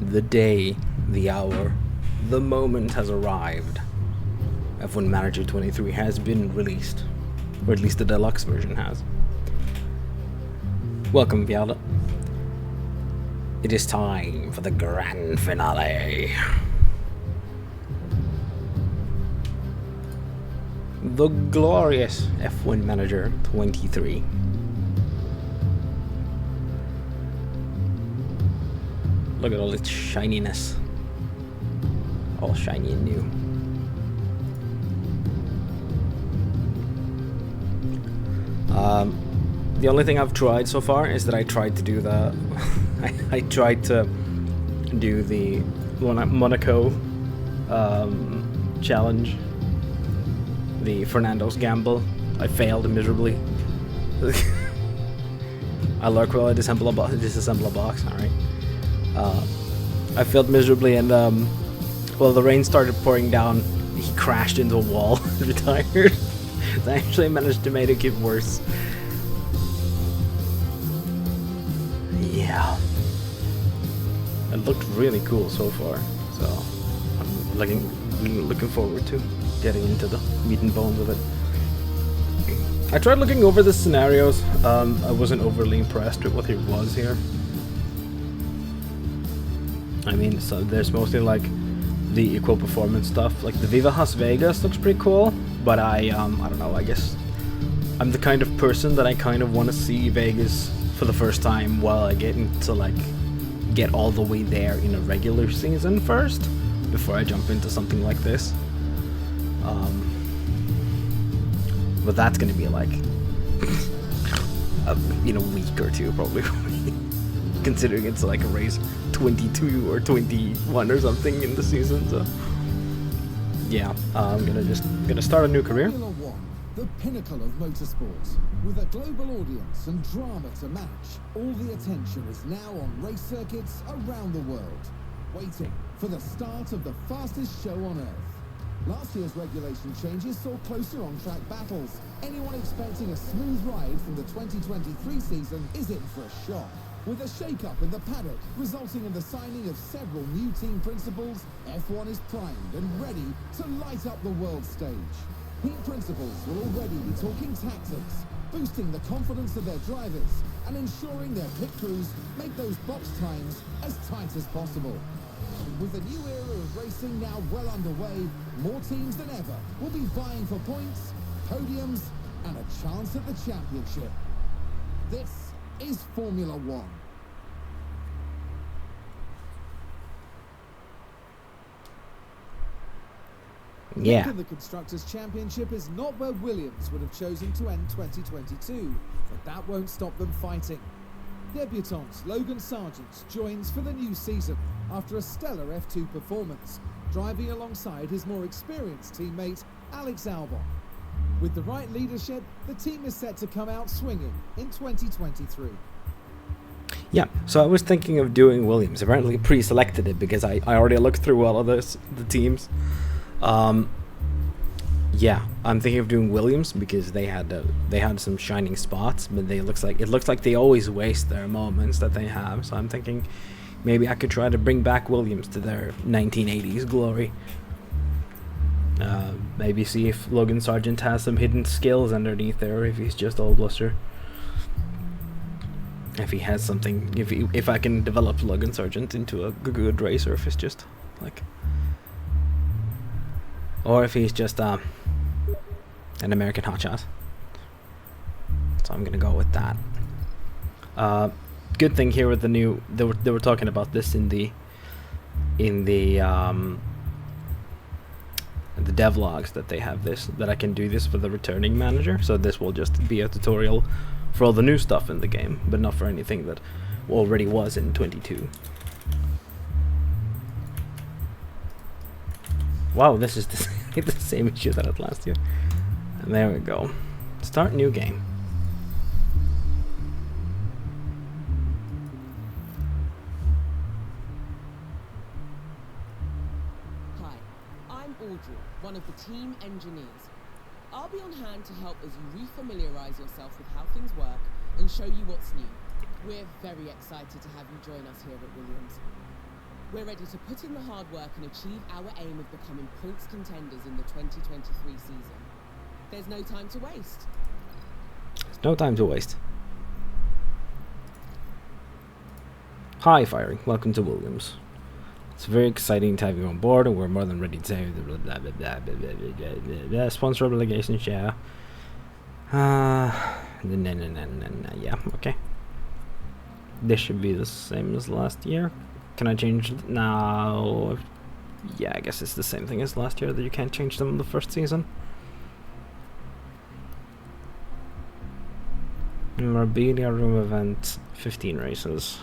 The day, the hour, the moment has arrived. F1 Manager 23 has been released, or at least the deluxe version has. Welcome, Viala. It is time for the grand finale. The glorious F1 Manager 23. Look at all its shininess. All shiny and new. The only thing I've tried so far is that I tried to do the I tried to do the Monaco challenge, the Fernando's gamble. I failed miserably. I lurk while I disassemble a box. All right. I failed miserably, and well, the rain started pouring down. He crashed into a wall and retired. I actually managed to make it get worse. Yeah. It looked really cool so far, so I'm looking forward to getting into the meat and bones of it. I tried looking over the scenarios. I wasn't overly impressed with what it was here. I mean, so there's mostly like the equal performance stuff. Like the Viva Las Vegas looks pretty cool, but I don't know. I guess I'm the kind of person that I kind of want to see Vegas for the first time while I get into get all the way there in a regular season first before I jump into something like this. But that's gonna be like in a week or two probably, considering it's like a race 22 or 21 or something in the season. So yeah, I'm gonna start a new career. The pinnacle of motorsport. With a global audience and drama to match, all the attention is now on race circuits around the world, waiting for the start of the fastest show on Earth. Last year's regulation changes saw closer on-track battles. Anyone expecting a smooth ride from the 2023 season is in for a shock. With a shake-up in the paddock resulting in the signing of several new team principals, F1 is primed and ready to light up the world stage. Team principals will already be talking tactics, boosting the confidence of their drivers and ensuring their pit crews make those box times as tight as possible. With the new era of racing now well underway, more teams than ever will be vying for points, podiums, and a chance at the championship. This is Formula One. Yeah. The Constructors' Championship is not where Williams would have chosen to end 2022, but that won't stop them fighting. Debutant Logan Sargent joins for the new season after a stellar F2 performance, driving alongside his more experienced teammate Alex Albon. With the right leadership, the team is set to come out swinging in 2023. Yeah, so I was thinking of doing Williams. Apparently pre-selected it because I already looked through all of the teams. Yeah, I'm thinking of doing Williams because they had some shining spots, but it looks like they always waste their moments that they have. So I'm thinking maybe I could try to bring back Williams to their 1980s glory. Maybe see if Logan Sargent has some hidden skills underneath there, or if he's just all bluster. If he has something, if I can develop Logan Sargent into a good racer, if it's just like, or if he's just an American hotshot. So I'm gonna go with that. Good thing here with the new, they were talking about this in the devlogs, that they have this, that I can do this for the returning manager. So this will just be a tutorial for all the new stuff in the game, but not for anything that already was in 22. Wow, this is the same issue that I had last year. And there we go. Start new game. Hi, I'm Audrey, one of the team engineers. I'll be on hand to help as you refamiliarize yourself with how things work and show you what's new. We're very excited to have you join us here at Williams. We're ready to put in the hard work and achieve our aim of becoming points contenders in the 2023 season. There's no time to waste. There's no time to waste. Hi, Fiery. Welcome to Williams. It's very exciting to have you on board, and we're more than ready to have the blah blah blah blah blah blah blah blah blah sponsor obligation share. Yeah, okay. This should be the same as last year. Can I change it now? Yeah, I guess it's the same thing as last year, that you can't change them in the first season. Memorabilia room event, 15 races.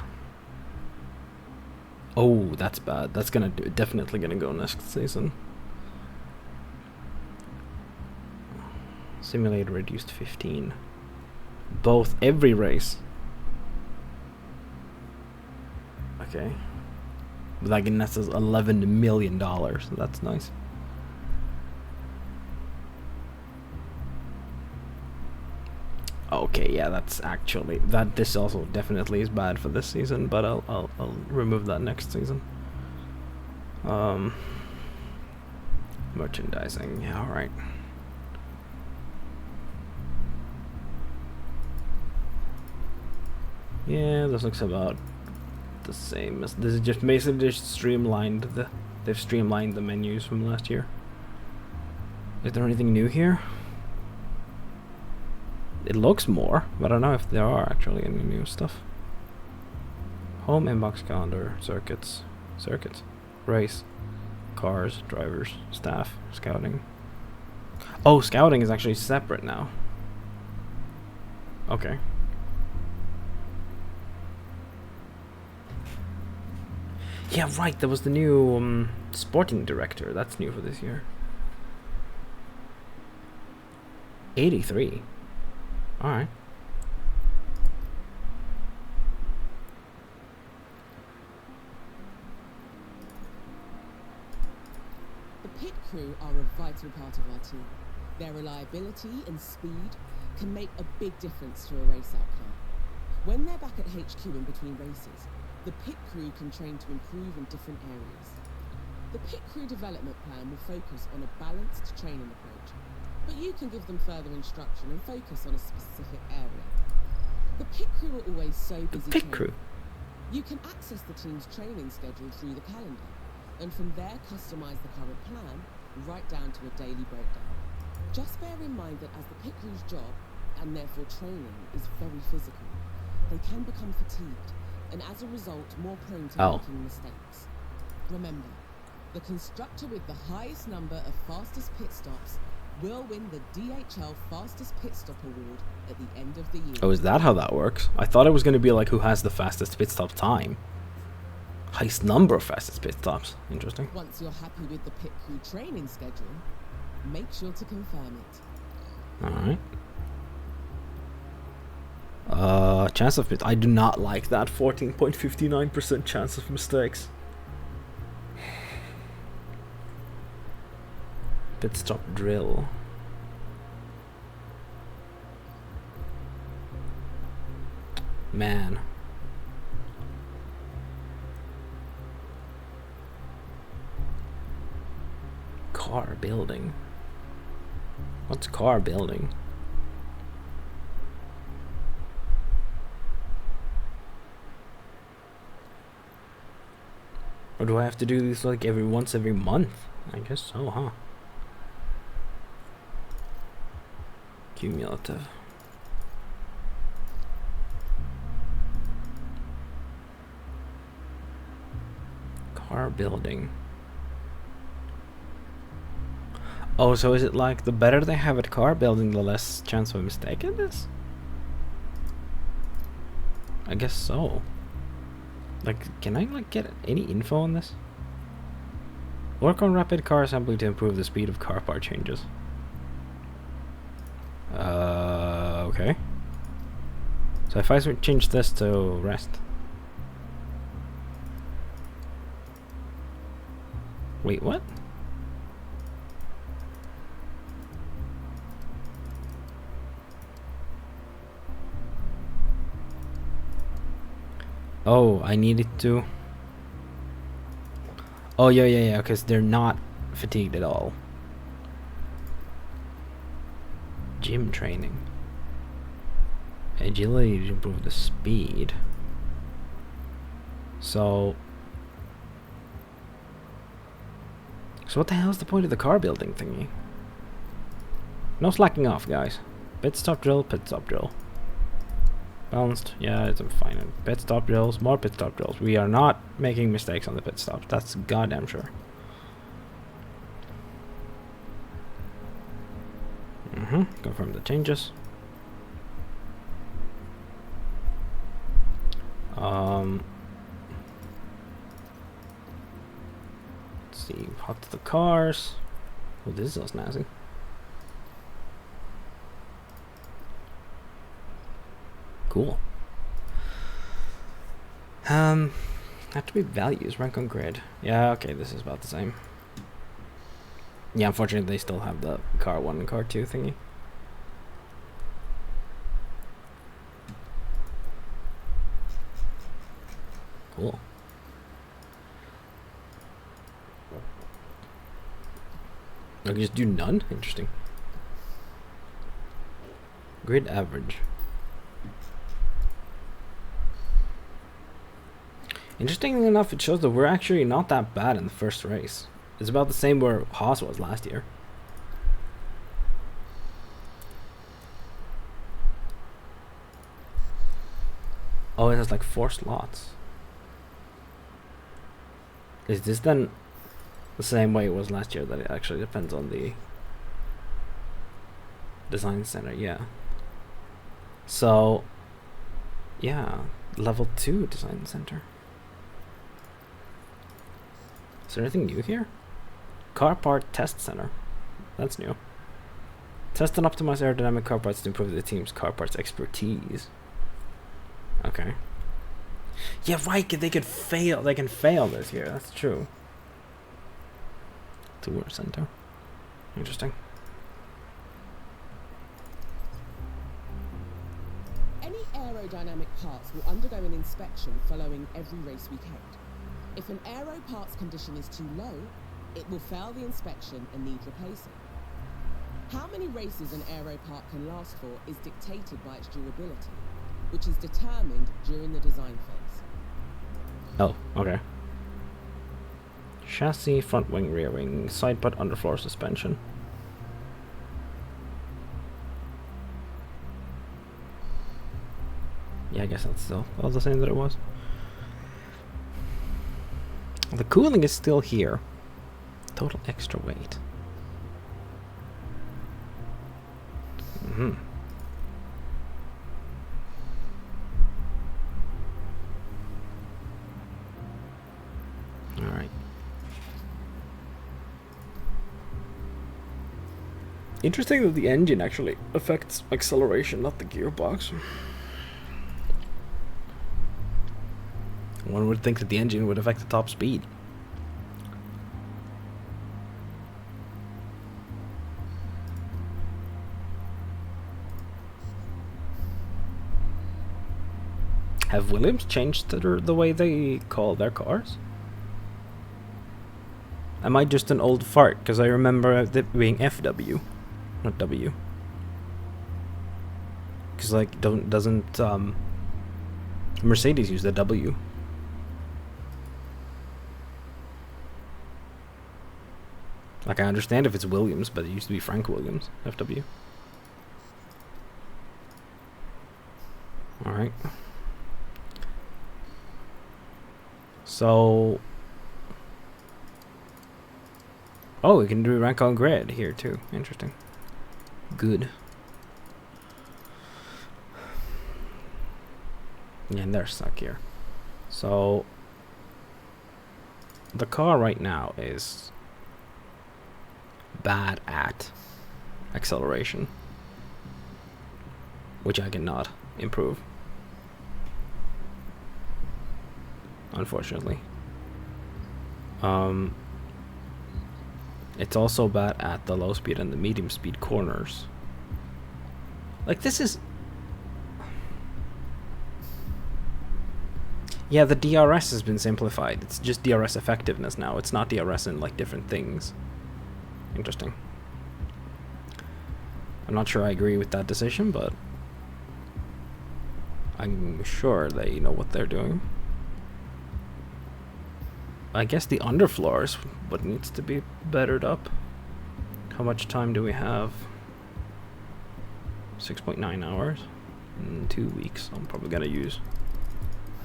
Oh, that's bad. That's definitely gonna go next season. Simulator reduced 15. Both, every race. Okay. But that nets us $11 million. That's nice. Okay, yeah, that's actually this also definitely is bad for this season, but I'll remove that next season. Merchandising, yeah, all right. Yeah, this looks about the same as this. Is just basically just streamlined they've streamlined the menus from last year. Is there anything new here? It looks more, but I don't know if there are actually any new stuff. Home inbox calendar, circuits, race, cars, drivers, staff, scouting. Oh, scouting is actually separate now. Okay. Yeah, right, there was the new sporting director. That's new for this year. 83. Alright. The pit crew are a vital part of our team. Their reliability and speed can make a big difference to a race outcome. When they're back at HQ in between races, the pit crew can train to improve in different areas. The pit crew development plan will focus on a balanced training approach, but you can give them further instruction and focus on a specific area. The pit crew are always so busy Pit crew. You can access the team's training schedule through the calendar, and from there customize the current plan right down to a daily breakdown. Just bear in mind that as the pit crew's job, and therefore training, is very physical, they can become fatigued, and as a result more prone to making mistakes. Remember, the constructor with the highest number of fastest pit stops will win the DHL Fastest Pit Stop Award at the end of the year. Oh, is that how that works? I thought it was going to be like who has the fastest pit stop time. Highest number of fastest pit stops. Interesting. Once you're happy with the pit crew training schedule, make sure to confirm it. Alright. Chance of I do not like that 14.59% chance of mistakes. Pit stop drill. Man. Car building. What's car building? Or do I have to do this like once every month? I guess so, huh? Cumulative. Car building. Oh, so is it like the better they have at car building, the less chance of a mistake in this? I guess so. Like, can I like get any info on this? Work on rapid car assembly to improve the speed of car part changes. Okay. So if I change this to rest. Wait, what? Oh, I needed to. Oh, yeah, because they're not fatigued at all. Gym training. Agility to improve the speed. So what the hell is the point of the car building thingy? No slacking off, guys. Pit stop drill, pit stop drill. Balanced, yeah, it's fine. Pit stop drills, more pit stop drills. We are not making mistakes on the pit stops. That's goddamn sure. Confirm the changes. Let's see, hot to the cars. Oh, this is so snazzy. Cool. Have to be values, rank on grid. Yeah, okay, this is about the same. Yeah, unfortunately they still have the car 1 and car 2 thingy. Cool. I can just do none? Interesting. Grid average. Interestingly enough, it shows that we're actually not that bad in the first race. It's about the same where Haas was last year. Oh, it has like 4 slots. Is this then the same way it was last year, that it actually depends on the design center? Yeah. So, yeah, level 2 design center. Is there anything new here? Car part test center. That's new. Test and optimize aerodynamic car parts to improve the team's car parts expertise. Okay. Yeah, right. They could fail. They can fail this here. That's true. Tour center. Interesting. Any aerodynamic parts will undergo an inspection following every race weekend. If an aero parts condition is too low, it will fail the inspection and need replacing. How many races an aero part can last for is dictated by its durability, which is determined during the design phase. Oh, okay. Chassis, front wing, rear wing, side pod, underfloor suspension. Yeah, I guess that's still all the same that it was. The cooling is still here. Total extra weight. Alright. Interesting that the engine actually affects acceleration, not the gearbox. One would think that the engine would affect the top speed. Have Williams changed the way they call their cars? Am I just an old fart? Because I remember it being FW, not W. Because like doesn't Mercedes use the W? Like, I understand if it's Williams, but it used to be Frank Williams, FW. Alright. So... oh, we can do rank on grid here, too. Interesting. Good. Yeah, and they're stuck here. So... the car right now is... bad at acceleration, which I cannot improve, unfortunately. It's also bad at the low speed and the medium speed corners. Like, this is... yeah, the DRS has been simplified. It's just DRS effectiveness now. It's not DRS in like different things. Interesting. I'm not sure I agree with that decision, but I'm sure they know what they're doing. I guess the underfloors, what needs to be bettered up. How much time do we have? 6.9 hours in 2 weeks. I'm probably gonna use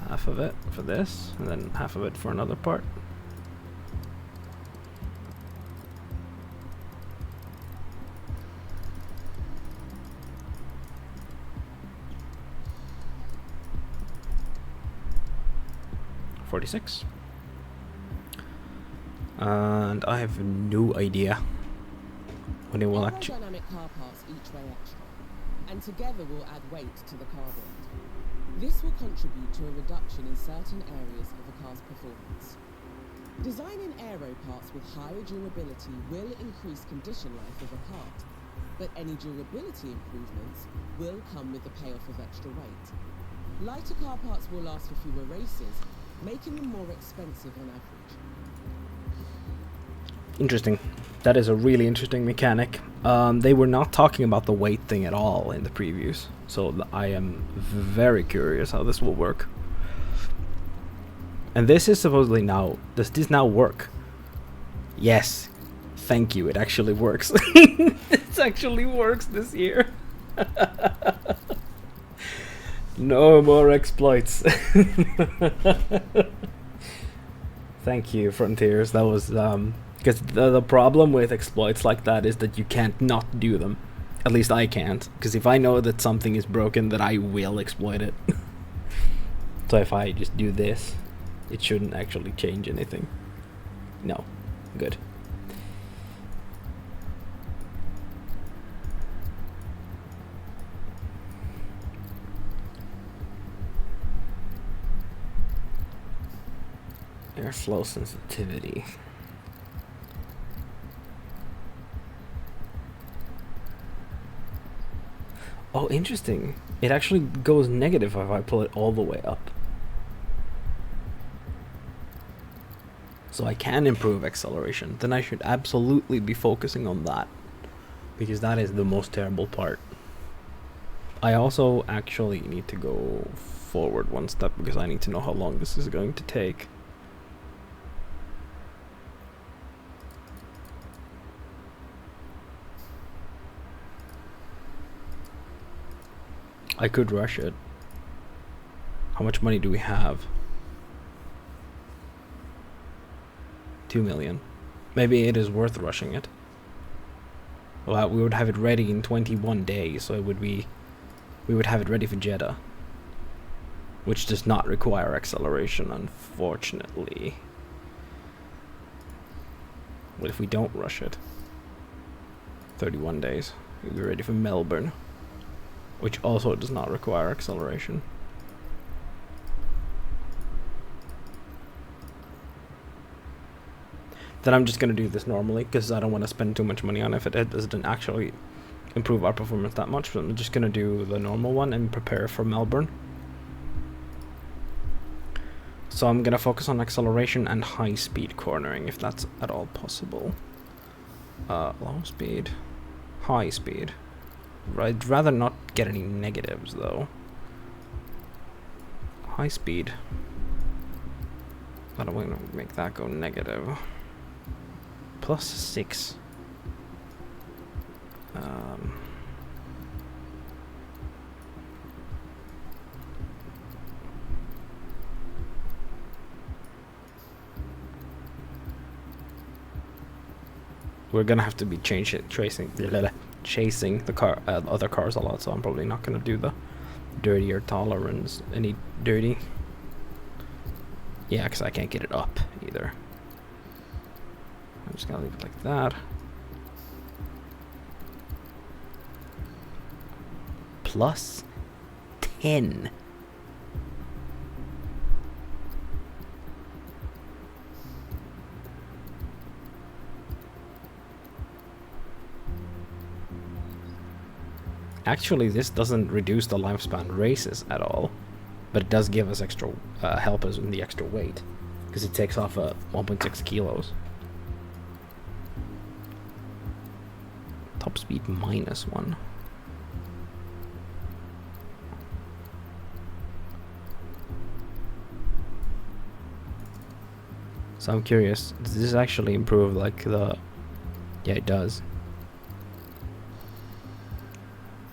half of it for this, and then half of it for another part. $46. And I have no idea when it will actually. Aerodynamic car parts each weigh extra, and together will add weight to the car build. This will contribute to a reduction in certain areas of a car's performance. Designing aero parts with higher durability will increase condition life of a part, but any durability improvements will come with the payoff of extra weight. Lighter car parts will last for fewer races, making them more expensive on average. Interesting. That is a really interesting mechanic. They were not talking about the weight thing at all in the previews, so I am very curious how this will work. And this is supposedly now, does this now work? Yes. Thank you, it actually works. It actually works this year. No more exploits. Thank you, Frontiers. That was, because the problem with exploits like that is that you can't not do them. At least I can't, because if I know that something is broken, then I will exploit it. So if I just do this, it shouldn't actually change anything. No. Good. Airflow sensitivity. Oh, interesting. It actually goes negative if I pull it all the way up. So I can improve acceleration. Then I should absolutely be focusing on that, because that is the most terrible part. I also actually need to go forward one step, because I need to know how long this is going to take. I could rush it. How much money do we have? 2 million. Maybe it is worth rushing it. Well, we would have it ready in 21 days, so it would be, we would have it ready for Jeddah, which does not require acceleration, unfortunately. What if we don't rush it? 31 days. We'll be ready for Melbourne, which also does not require acceleration. Then I'm just going to do this normally, because I don't want to spend too much money on it if it doesn't actually improve our performance that much. So I'm just going to do the normal one and prepare for Melbourne. So I'm going to focus on acceleration and high speed cornering, if that's at all possible. Low speed, high speed. I'd rather not get any negatives though. High speed. I don't want to make that go negative. +6. We're gonna have to be chasing the car, other cars a lot, so I'm probably not gonna do the dirtier tolerance. Any dirty? Yeah, because I can't get it up either. I'm just gonna leave it like that. +10. Actually, this doesn't reduce the lifespan races at all, but it does give us extra, help us in the extra weight, because it takes off 1.6 kilos. Top speed -1. So I'm curious, does this actually improve like the... Yeah, it does.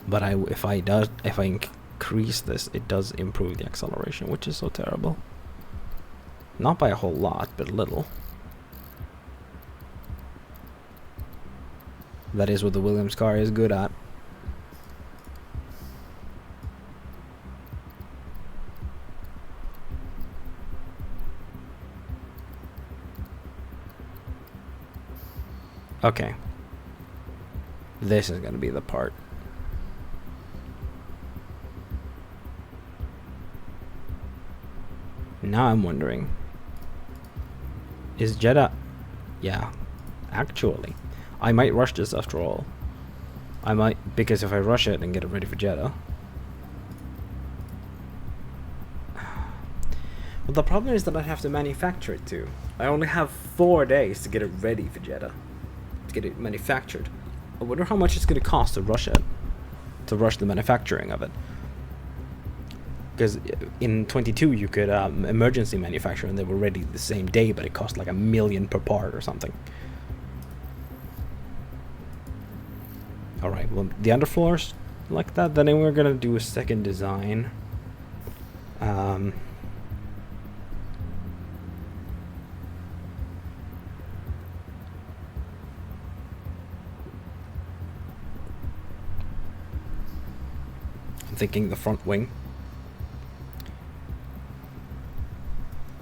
But if I increase this, it does improve the acceleration, which is so terrible. Not by a whole lot, but a little. That is what the Williams car is good at. Okay. This is gonna be the part. Now I'm wondering, is Jeddah... Yeah, actually, I might rush this after all. I might, because if I rush it and get it ready for Jeddah... Well, the problem is that I have to manufacture it too. I only have 4 days to get it ready for Jeddah. To get it manufactured. I wonder how much it's going to cost to rush it. To rush the manufacturing of it. Because in 22 you could emergency manufacture and they were ready the same day, but it cost like $1 million per part or something. Alright, well, the underfloors like that, then we're gonna do a second design. I'm thinking the front wing.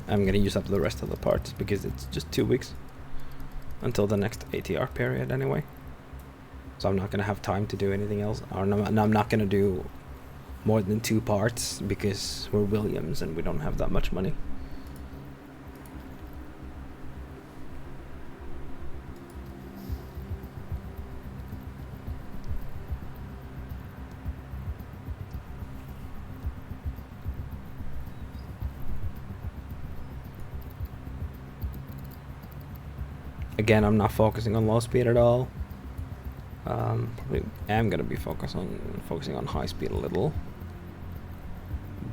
I'm gonna use up the rest of the parts because it's just 2 weeks until the next ATR period anyway. So I'm not gonna have time to do anything else. Or I'm not gonna do more than 2 parts because we're Williams and we don't have that much money. Again, I'm not focusing on low speed at all. Probably am gonna be focusing on high speed a little.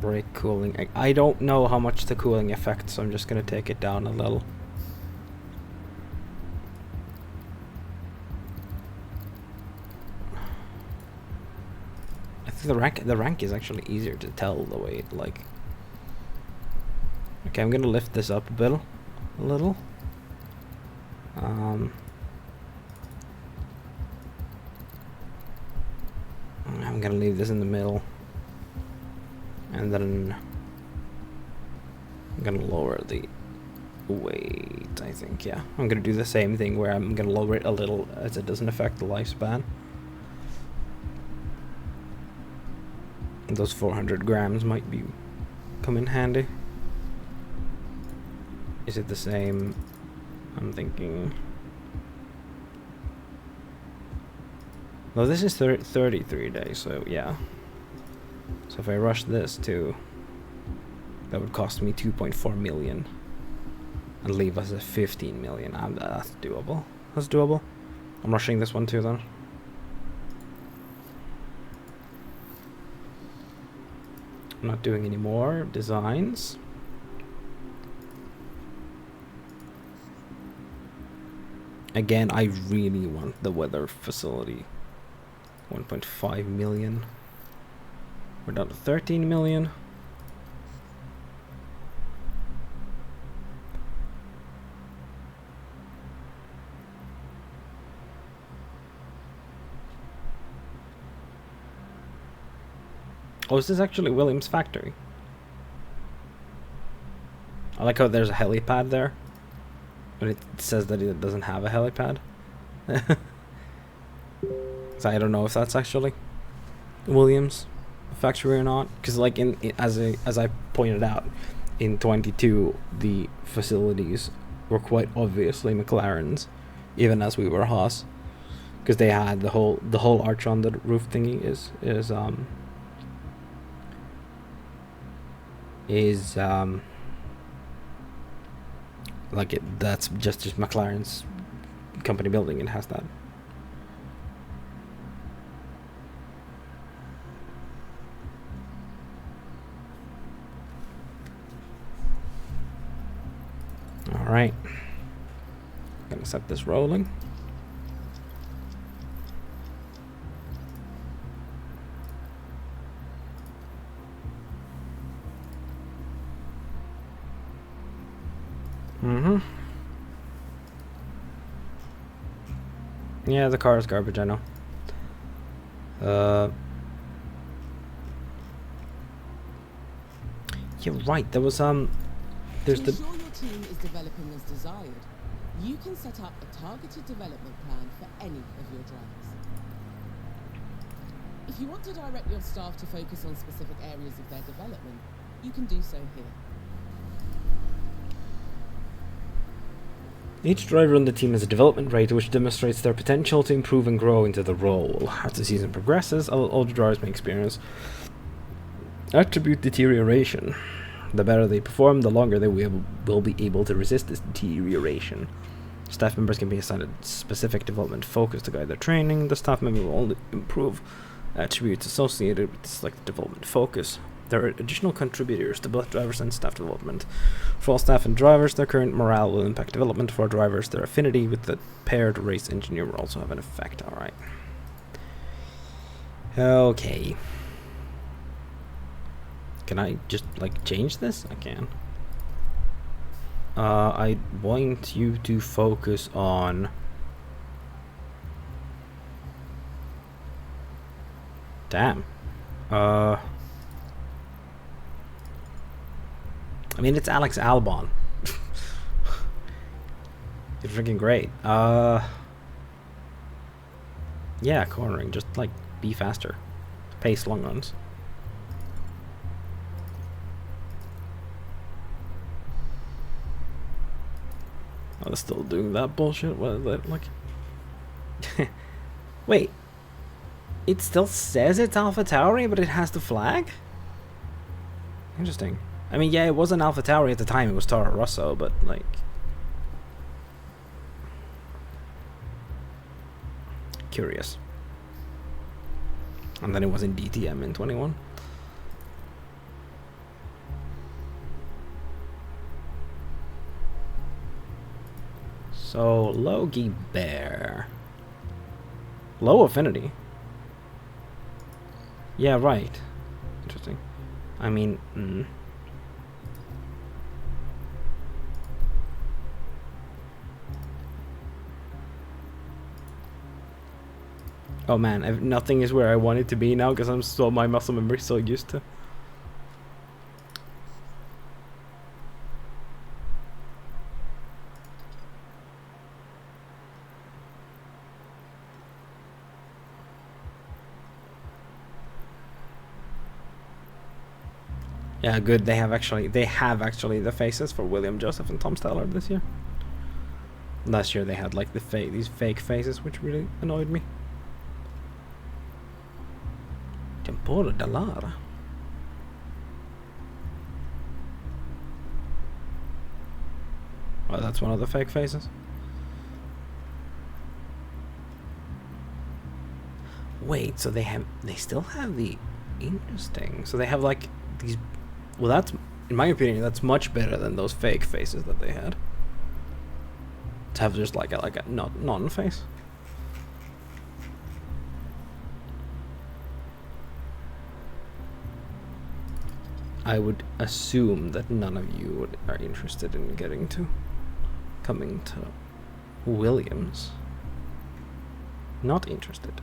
Brake cooling. I don't know how much the cooling affects, so I'm just gonna take it down a little. I think the rank is actually easier to tell the way it like. Okay, I'm gonna lift this up a little. I'm gonna leave this in the middle, and then I'm gonna lower the weight. I think, yeah, I'm gonna do the same thing where I'm gonna lower it a little as it doesn't affect the lifespan. And those 400 grams might come in handy. Is it the same? I'm thinking. No, this is 33 days, so yeah. So if I rush this too, that would cost me 2.4 million and leave us at 15 million. That's doable. That's doable. I'm rushing this one too then. I'm not doing any more designs. Again, I really want the weather facility. 1.5 million. We're down to 13 million. Oh, is this actually Williams' factory? I like how there's a helipad there, but it says that it doesn't have a helipad. So I don't know if that's actually Williams' factory or not, because like as I pointed out, in 22 the facilities were quite obviously McLaren's, even as we were Haas, because they had the whole arch on the roof thingy is like that's just McLaren's company building. It has that. Alright. Gonna set this rolling. Yeah, the car is garbage, I know. You're right, there was there's To the ensure your team is developing as desired, you can set up a targeted development plan for any of your drivers. If you want to direct your staff to focus on specific areas of their development, you can do so here. Each driver on the team has a development rate which demonstrates their potential to improve and grow into the role. As the season progresses, all the drivers may experience attribute deterioration. The better they perform, the longer they will be able to resist this deterioration. Staff members can be assigned a specific development focus to guide their training. The staff member will only improve attributes associated with this like development focus. There are additional contributors to both drivers and staff development. For all staff and drivers, their current morale will impact development. For drivers, their affinity with the paired race engineer will also have an effect. Alright. Okay. Can I just like change this? I can. I want you to focus on damn. I mean, it's Alex Albon. You're freaking great. Yeah, cornering. Just like be faster. Pace long runs. Oh, they're still doing that bullshit. What is that like? Wait. It still says it's AlphaTauri, but it has the flag? Interesting. I mean, yeah, it wasn't AlphaTauri at the time, it was Toro Rosso, but like... Curious. And then it was in DTM in 21. So, Logie Bear. Low affinity. Yeah, right. Interesting. I mean, oh man, nothing is where I want it to be now because I'm so my muscle memory is so used to. Yeah, good. They have actually the faces for William Joseph and Tom Steller this year. Last year they had like these fake faces, which really annoyed me. Tempora Dallara. Oh, that's one of the fake faces. Wait, so they still have the interesting. So they have like these. Well, that's, in my opinion, that's much better than those fake faces that they had. To have just like a non-face. I would assume that none of you are interested in coming to Williams. Not interested.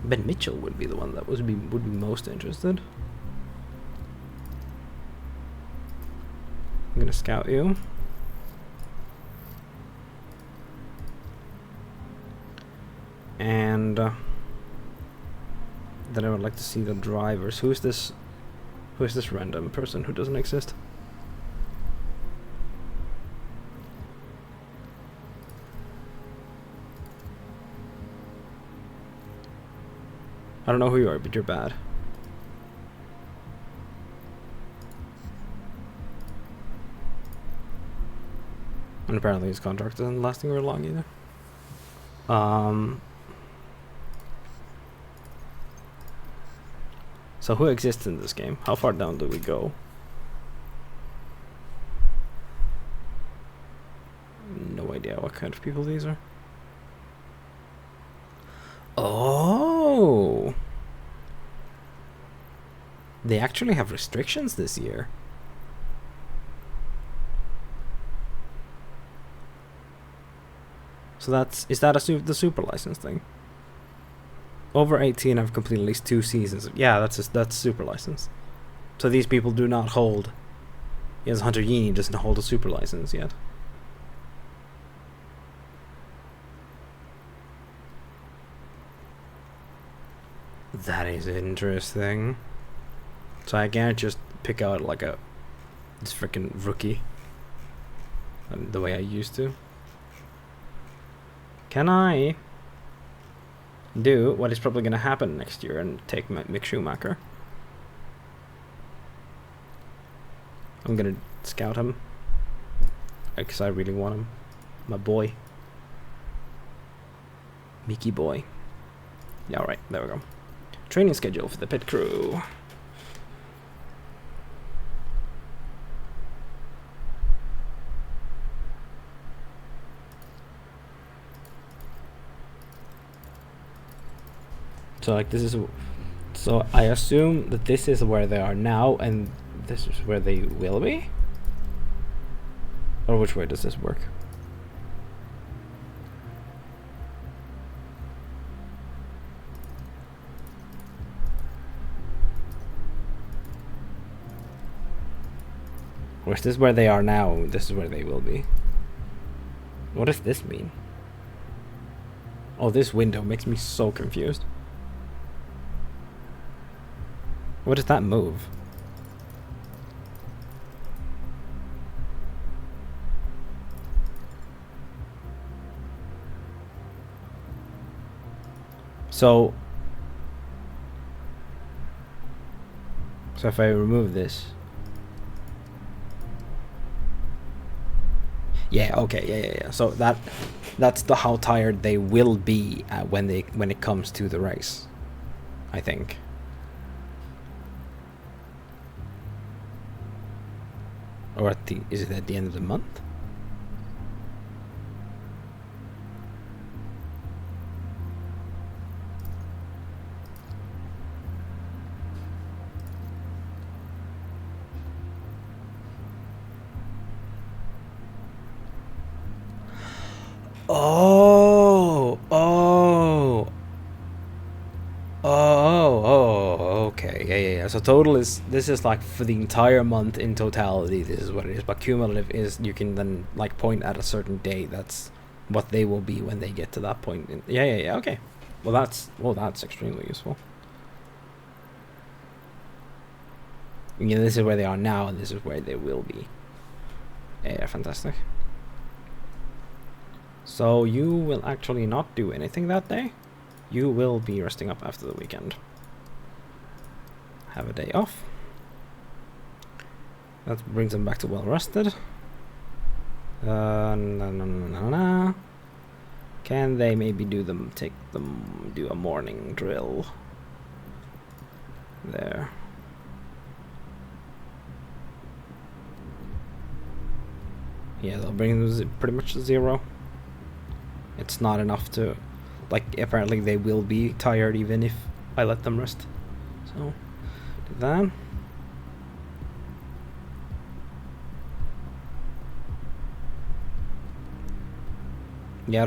Ben Mitchell would be the one that would be most interested. I'm gonna scout you. And then I would like to see the drivers. Who is this random person who doesn't exist? I don't know who you are, but you're bad. And apparently his contract isn't lasting very long either. So who exists in this game? How far down do we go? idea what kind of people these are. Oh! They actually have restrictions this year. So is that the super license thing? Over 18 have completed at least 2 seasons. Yeah, that's super license. So these people do not hold. Yes, Hunter Yini doesn't hold a super license yet. That is interesting. So I can't just pick out like this freaking rookie the way I used to. Can I do what is probably going to happen next year and take Mick Schumacher? I'm going to scout him because I really want him. My boy. Mickey boy. Yeah, alright, there we go. Training schedule for the pit crew. So like this is, so I assume that this is where they are now and this is where they will be? Or which way does this work? Or is this where they are now? This is where they will be. What does this mean? Oh, this window makes me so confused. What does that move? So if I remove this. Yeah, okay, yeah. So that's the how tired they will be when it comes to the race, I think. Or is it at the end of the month? Okay, yeah. So total this is like for the entire month in totality. This is what it is. But cumulative is you can then like point at a certain date. That's what they will be when they get to that point. Yeah. Okay. Well, that's extremely useful. Yeah, this is where they are now, and this is where they will be. Yeah, fantastic. So you will actually not do anything that day. You will be resting up after the weekend. Have a day off. That brings them back to well rested. Can they maybe do a morning drill? There. Yeah, they'll bring them pretty much to 0. It's not enough to, like, apparently they will be tired even if I let them rest. So, do that. Yeah, I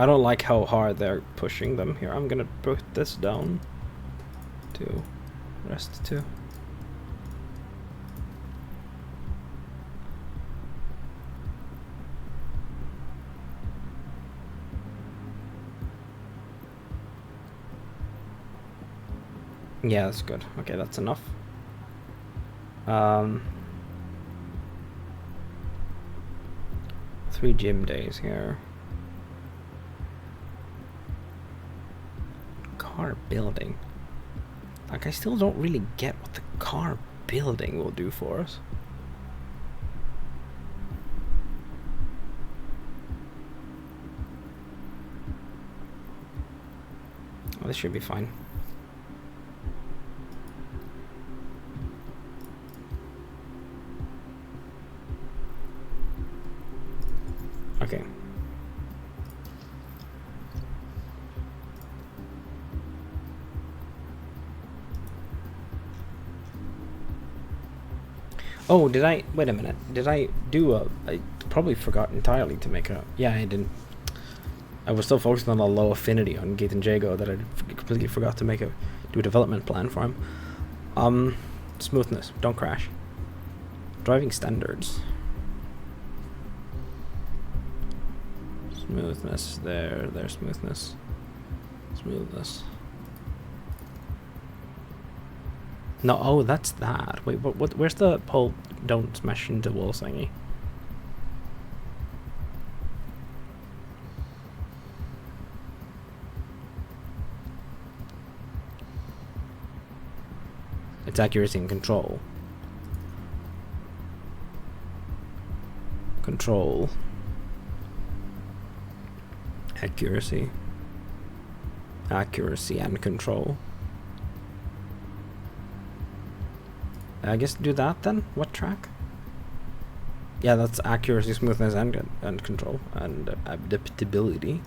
don't like how hard they're pushing them here. I'm gonna put this down to rest too. Yeah, that's good. Okay, that's enough. 3 gym days here. Car building. Like, I still don't really get what the car building will do for us. Oh, this should be fine. Okay. Oh, did I? Wait a minute. Did I do a? I probably forgot entirely to make a. Yeah, I didn't. I was so focused on a low affinity on Gate and Jago that I completely forgot to do a development plan for him. Smoothness. Don't crash. Driving standards. Smoothness. There's smoothness. Smoothness. No, oh, that's that. Wait, what? Where's the whole don't smash into walls thingy? It's accuracy and control. Control. Accuracy. Accuracy and control. I guess do that then. What track? Yeah, that's accuracy, smoothness, and control, and adaptability.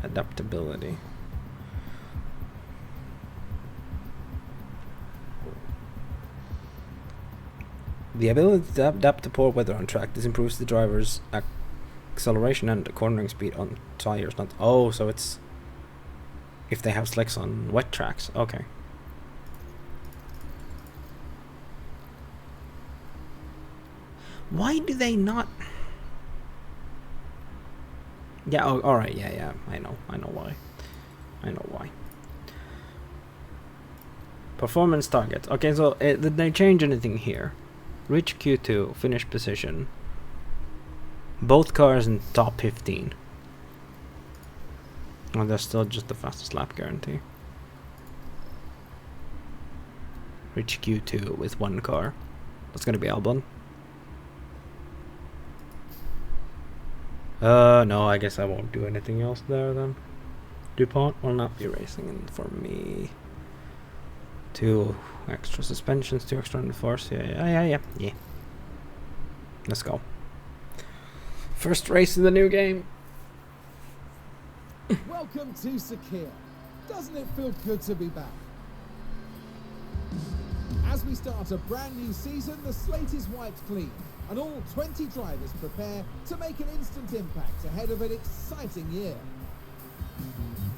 Adaptability. The ability to adapt to poor weather on track. This improves the driver's acceleration and cornering speed on tires. Not oh, so it's if they have slicks on wet tracks. Okay. Why do they not? Yeah. Oh, all right. Yeah. I know why. I know why. Performance targets. Okay, so did they change anything here? Reach Q2, finish position. Both cars in top 15. Oh, there's still just the fastest lap guarantee. Reach Q2 with one car. That's gonna be Albon. No, I guess I won't do anything else there then. DuPont will not be racing in for me. 2 extra suspensions, 2 extra on force. Yeah. Let's go. First race in the new game. Welcome to Sakir. Doesn't it feel good to be back? As we start a brand new season, the slate is wiped clean, and all 20 drivers prepare to make an instant impact ahead of an exciting year.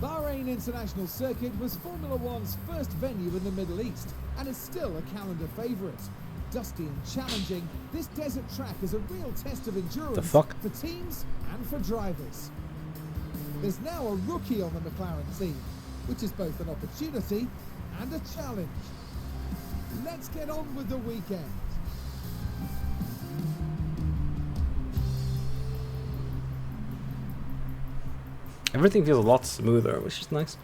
Bahrain International Circuit was Formula One's first venue in the Middle East, and is still a calendar favourite. Dusty and challenging, this desert track is a real test of endurance for teams and for drivers. There's now a rookie on the McLaren team, which is both an opportunity and a challenge. Let's get on with the weekend. Everything feels a lot smoother, which is nice.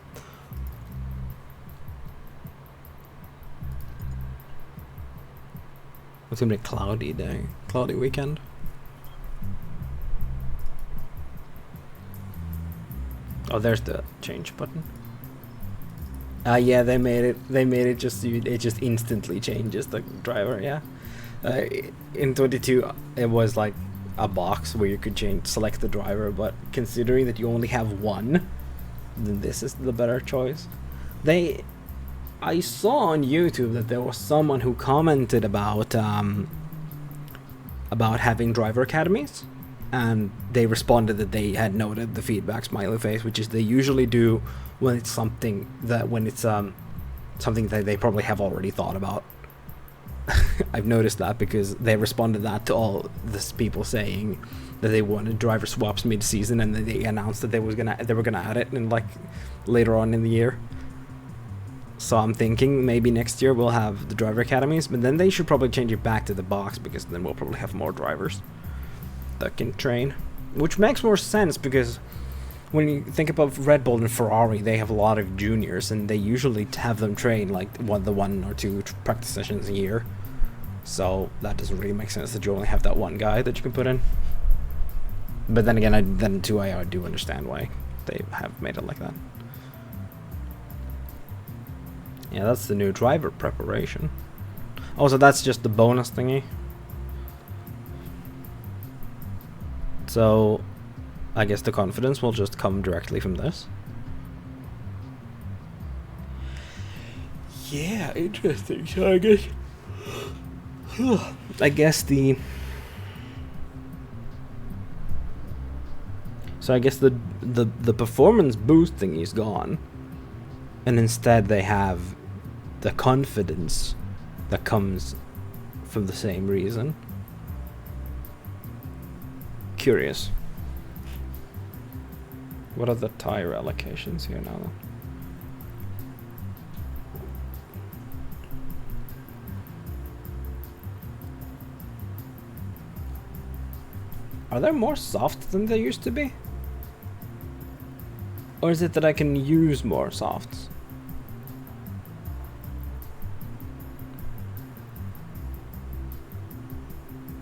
It's gonna be a cloudy day, cloudy weekend. Oh, there's the change button. Yeah, they made it. They made it just it just instantly changes the driver. Yeah. In 22, it was like a box where you could select the driver, but considering that you only have one, then this is the better choice. I saw on YouTube that there was someone who commented about having driver academies, and they responded that they had noted the feedback smiley face, which is they usually do when it's something that something that they probably have already thought about. I've noticed that because they responded that to all the people saying that they wanted driver swaps mid-season, and they announced that they were gonna add it in like later on in the year. So I'm thinking maybe next year we'll have the driver academies, but then they should probably change it back to the box, because then we'll probably have more drivers that can train, which makes more sense because when you think about Red Bull and Ferrari, they have a lot of juniors, and they usually have them train like one or two practice sessions a year. So that doesn't really make sense that you only have that one guy that you can put in. But then again, I do understand why they have made it like that. Yeah, that's the new driver preparation. Also, that's just the bonus thingy. So I guess the confidence will just come directly from this. Yeah, interesting. So I guess I guess the performance boost thingy is gone, and instead they have the confidence that comes from the same reason. Curious. What are the tire allocations here now then? Are there more soft than there used to be? Or is it that I can use more softs?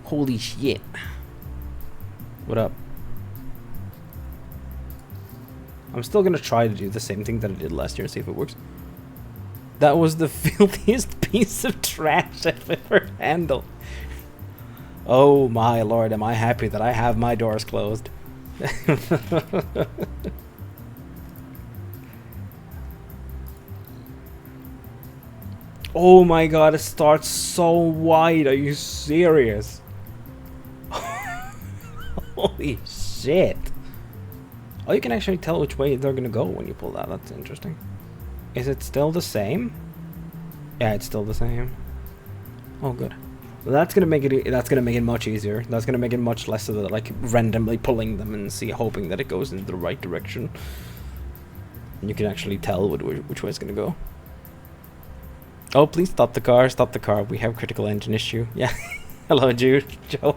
Holy shit. What up? I'm still gonna try to do the same thing that I did last year and see if it works. That was the filthiest piece of trash I've ever handled. Oh my lord, am I happy that I have my doors closed. Oh my god, it starts so wide, are you serious? Holy shit. Oh, you can actually tell which way they're gonna go when you pull that, that's interesting. Is it still the same? Yeah, it's still the same. Oh good. Well, that's gonna make it much easier. That's gonna make it much less of the, like, randomly pulling them and hoping that it goes in the right direction. And you can actually tell which way it's gonna go. Oh, please stop the car, stop the car. We have critical engine issue. Yeah. Hello, Joe.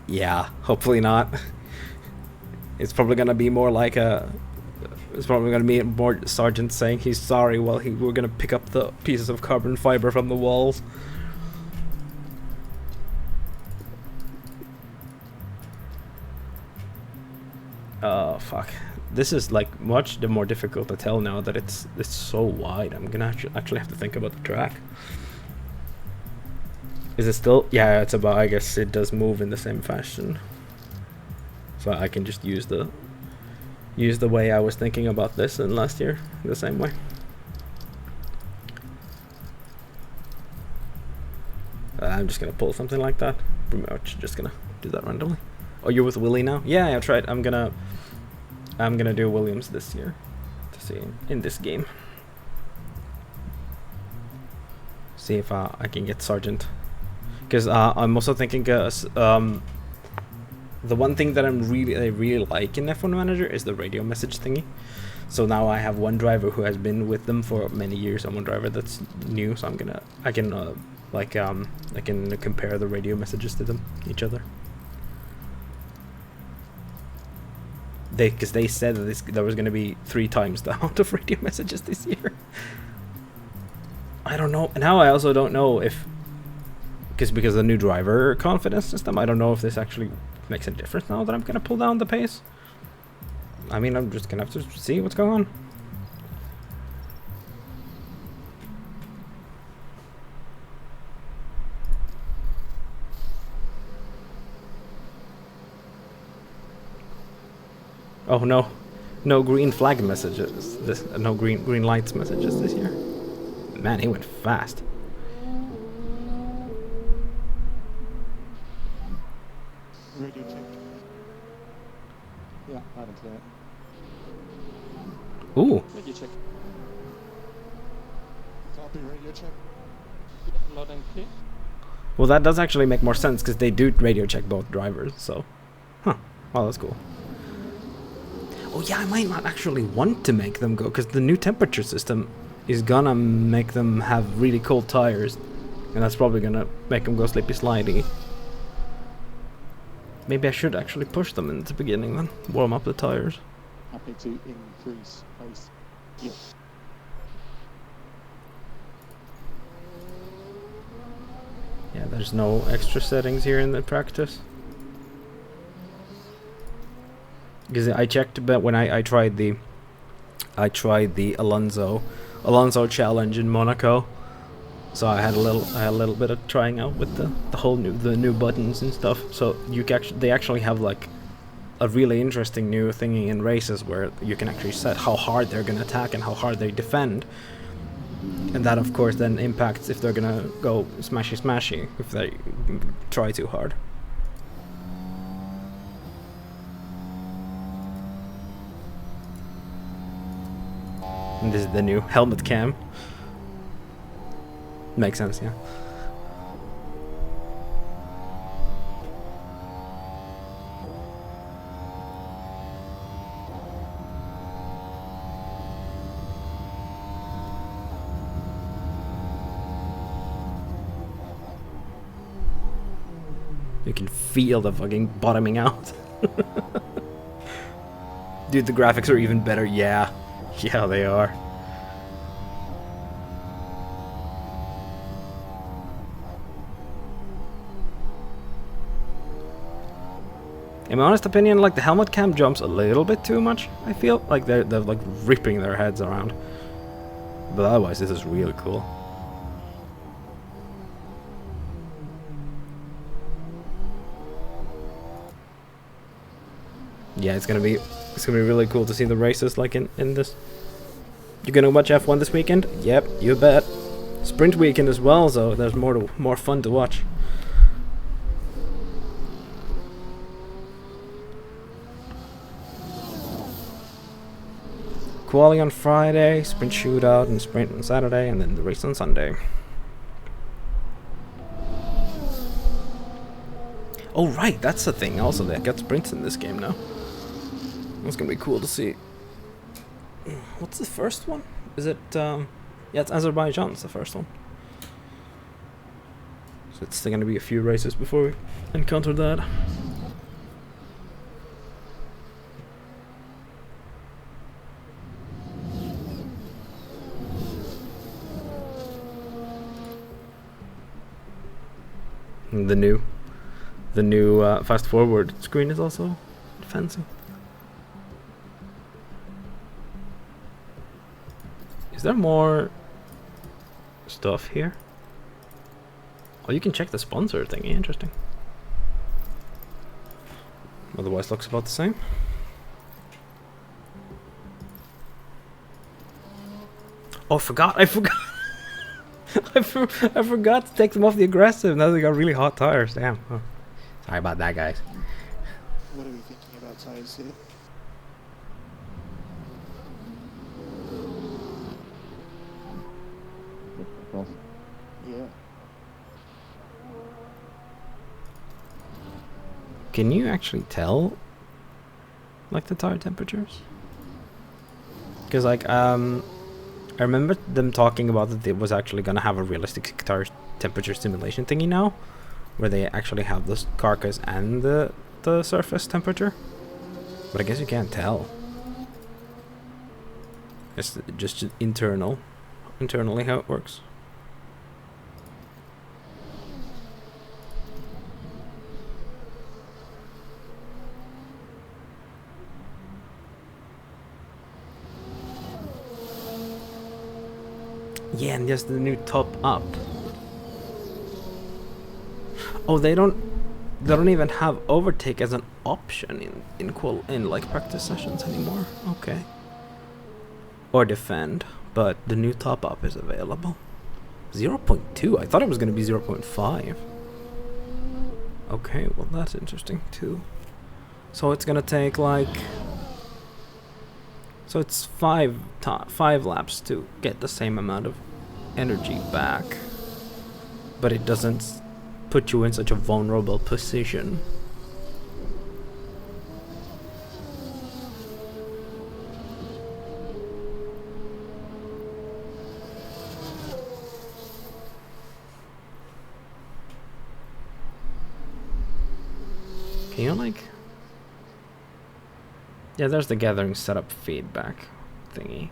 Yeah, hopefully not. It's probably gonna be more like it's probably gonna be more Sergeant saying he's sorry while we're gonna pick up the pieces of carbon fiber from the walls. Oh fuck. This is like much more difficult to tell now that it's so wide. I'm gonna actually have to think about the track. Is it still? Yeah, it's about. I guess it does move in the same fashion. So I can just use the way I was thinking about this in last year, the same way. I'm just gonna pull something like that. Pretty much just gonna do that randomly. Oh, you're with Willie now? Yeah, I've tried. I'm gonna do Williams this year to see in this game. See if I can get Sergeant. Because I'm also thinking the one thing that I really like in F1 Manager is the radio message thingy. So now I have one driver who has been with them for many years and one driver that's new. So I can compare the radio messages to each other. Because they said that there was going to be 3 times the amount of radio messages this year. I don't know. Now I also don't know if because of the new driver confidence system, I don't know if this actually makes a difference now that I'm gonna pull down the pace. I mean, I'm just gonna have to see what's going on. Oh no green flag messages. No green lights messages this year. Man, he went fast. Radio check. Yeah, loud and clear. Ooh. Radio check. Copy, radio check. Loud and clear. Well, that does actually make more sense because they do radio check both drivers, so. Huh. Well, that's cool. Oh yeah, I might not actually want to make them go because the new temperature system is gonna make them have really cold tires, and that's probably gonna make them go slippy slidey. Maybe I should actually push them in the beginning then, warm up the tires. Happy to increase pace. Yes. Yeah, there's no extra settings here in the practice. Because I checked, but when I tried the Alonso challenge in Monaco, so I had a little bit of trying out with the new buttons and stuff. So they actually have like a really interesting new thingy in races where you can actually set how hard they're gonna attack and how hard they defend. And that, of course, then impacts if they're gonna go smashy if they try too hard. And this is the new helmet cam. Makes sense, yeah. You can feel the fucking bottoming out. Dude, the graphics are even better. Yeah. Yeah, they are. In my honest opinion, like, the helmet cam jumps a little bit too much, I feel. Like, they're like ripping their heads around. But otherwise, this is really cool. Yeah, it's gonna be really cool to see the races like in this. You gonna watch F1 this weekend? Yep, you bet. Sprint weekend as well, so there's more fun to watch. Quali on Friday, sprint shootout and sprint on Saturday, and then the race on Sunday. Oh right, that's the thing. Also, they got sprints in this game now. It's gonna be cool to see. What's the first one? Is it? Yeah, it's Azerbaijan's the first one. So it's gonna be a few races before we encounter that. And the new fast forward screen is also fancy. Is there more stuff here? Oh, you can check the sponsor thingy. Interesting. Otherwise, looks about the same. Oh, I forgot. I forgot to take them off the aggressive. Now they got really hot tires. Damn. Oh. Sorry about that, guys. What are we thinking about tires here? Yeah. Can you actually tell, like, the tire temperatures? Because, like, I remember them talking about that it was actually gonna have a realistic tire temperature simulation thingy now, where they actually have the carcass and the surface temperature. But I guess you can't tell. It's just internally how it works. Yeah, and just the new top up. Oh, they don't even have overtake as an option in like practice sessions anymore. Okay. Or defend, but the new top up is available. 0.2. I thought it was going to be 0.5. Okay, well that's interesting too. So it's gonna take like. So it's five laps to get the same amount of energy back, but it doesn't put you in such a vulnerable position. Can you like... Yeah, there's the gathering setup feedback thingy.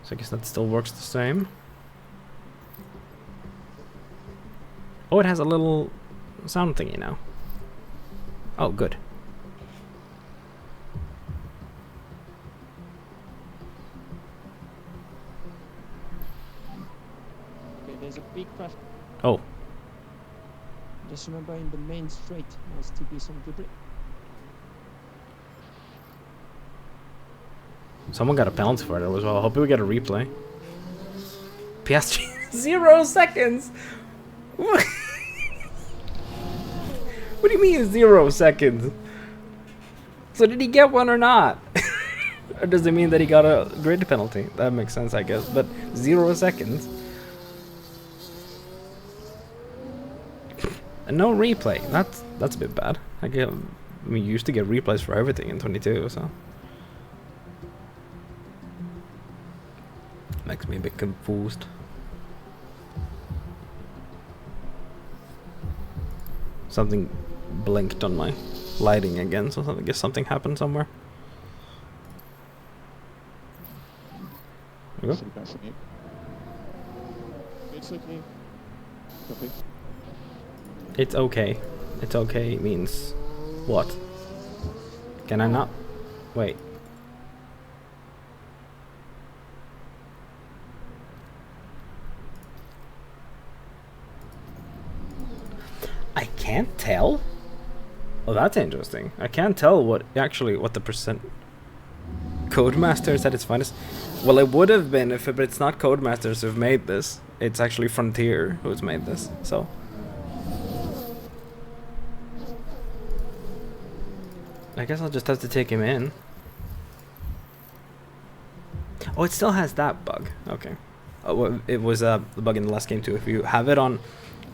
So I guess that still works the same. Oh, it has a little sound thingy now. Oh, good. Okay, there's a big crash. Oh. Just remember, in the main straight has to be some debris. Someone got a penalty for it as well. I hope we get a replay. Piastri 0 seconds. What? What do you mean 0 seconds? So did he get one or not? Or does it mean that he got a grid penalty? That makes sense, I guess. But 0 seconds. And no replay. That's a bit bad. I mean, you used to get replays for everything in 22, so makes me a bit confused. Something blinked on my lighting again, so I guess something happened somewhere. There we go. It's okay. Copy. It's okay. It's okay means what? Can I not? Wait. I can't tell? Oh, that's interesting. I can't tell what the percent Codemasters at its finest. Well, it would have been but it's not Codemasters who've made this. It's actually Frontier who's made this. So I guess I'll just have to take him in. Oh, it still has that bug. Okay. Oh, well, it was the bug in the last game too. If you have it on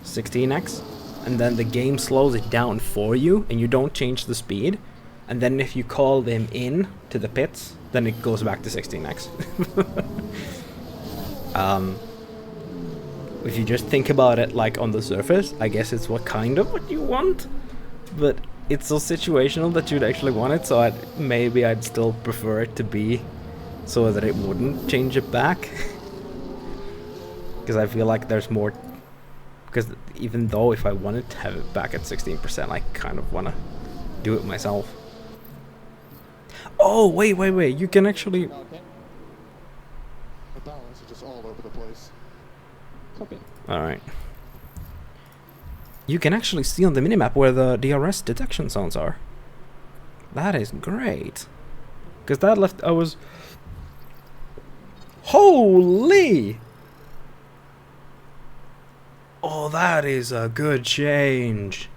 16x, and then the game slows it down for you, and you don't change the speed, and then if you call them in to the pits, then it goes back to 16x. If you just think about it like on the surface, I guess it's what you want, but it's so situational that you'd actually want it, so maybe I'd still prefer it to be so that it wouldn't change it back. Because I feel like there's more, because even though if I wanted to have it back at 16%, I kind of want to do it myself. Oh, wait, you can actually... Okay. The balance is just all over the place. Copy. Alright. You can actually see on the minimap where the DRS detection zones are. That is great. Because that left... I was... Holy! Oh, that is a good change.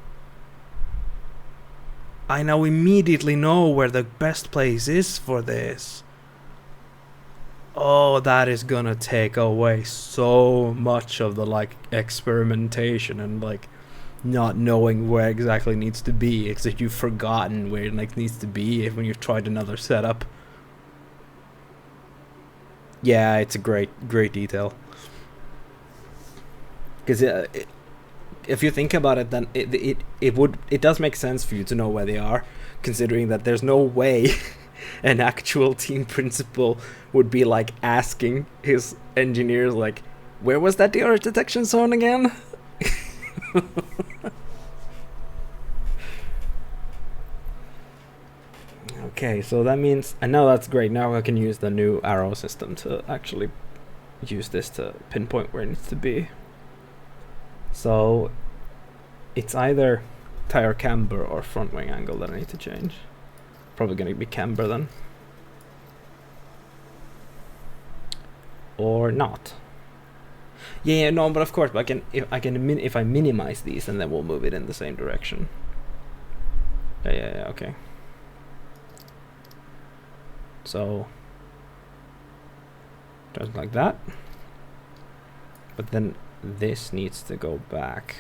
I now immediately know where the best place is for this. Oh, that is gonna take away so much of the, like, experimentation and, like, not knowing where exactly needs to be. It's that you've forgotten where it, like, needs to be when you've tried another setup. Yeah, it's a great detail. Because if you think about it, then it does make sense for you to know where they are, considering that there's no way an actual team principal would be like asking his engineers like, where was that DRS detection zone again? Okay, so that means, and now that's great. Now I can use the new arrow system to actually use this to pinpoint where it needs to be. So it's either tire camber or front wing angle that I need to change. Probably gonna be camber then, or not. Yeah, no, but of course, but if I minimize these, and then we'll move it in the same direction. Yeah, okay. So just like that, but then this needs to go back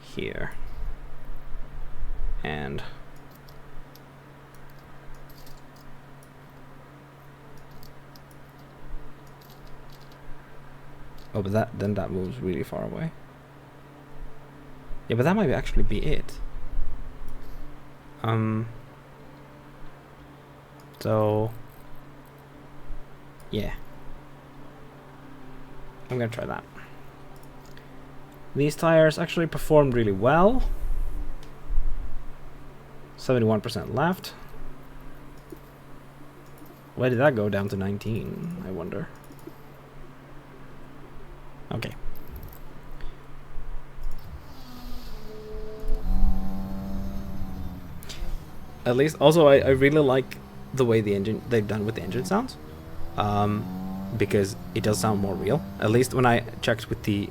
here, and oh, but then that moves really far away. Yeah, but that might actually be it. So yeah, I'm gonna try that. These tires actually performed really well. 71% left. Why did that go down to 19? I wonder. Okay. At least, also, I really like the way they've done with the engine sounds. because it does sound more real. At least when I checked with the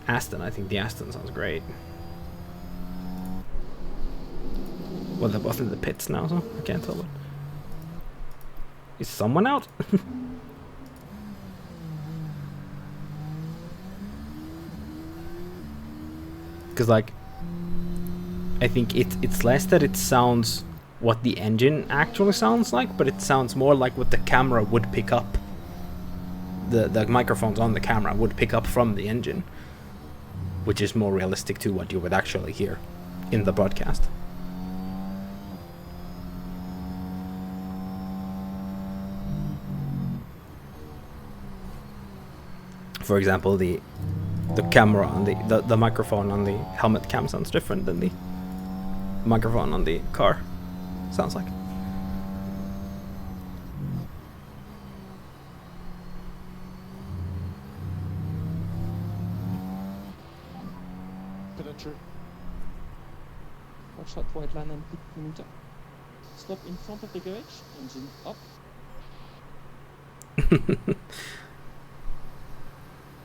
Aston, I think the Aston sounds great. Well, they're both in the pits now, so I can't tell. But is someone out? Because like, I think it's less that it sounds what the engine actually sounds like, but it sounds more like what the camera would pick up. The microphones on the camera would pick up from the engine, which is more realistic to what you would actually hear in the broadcast. For example, the camera on the microphone on the helmet cam sounds different than the microphone on the car sounds like. Penetrate. Watch that white line and pit meter. Stop in front of the garage, engine up.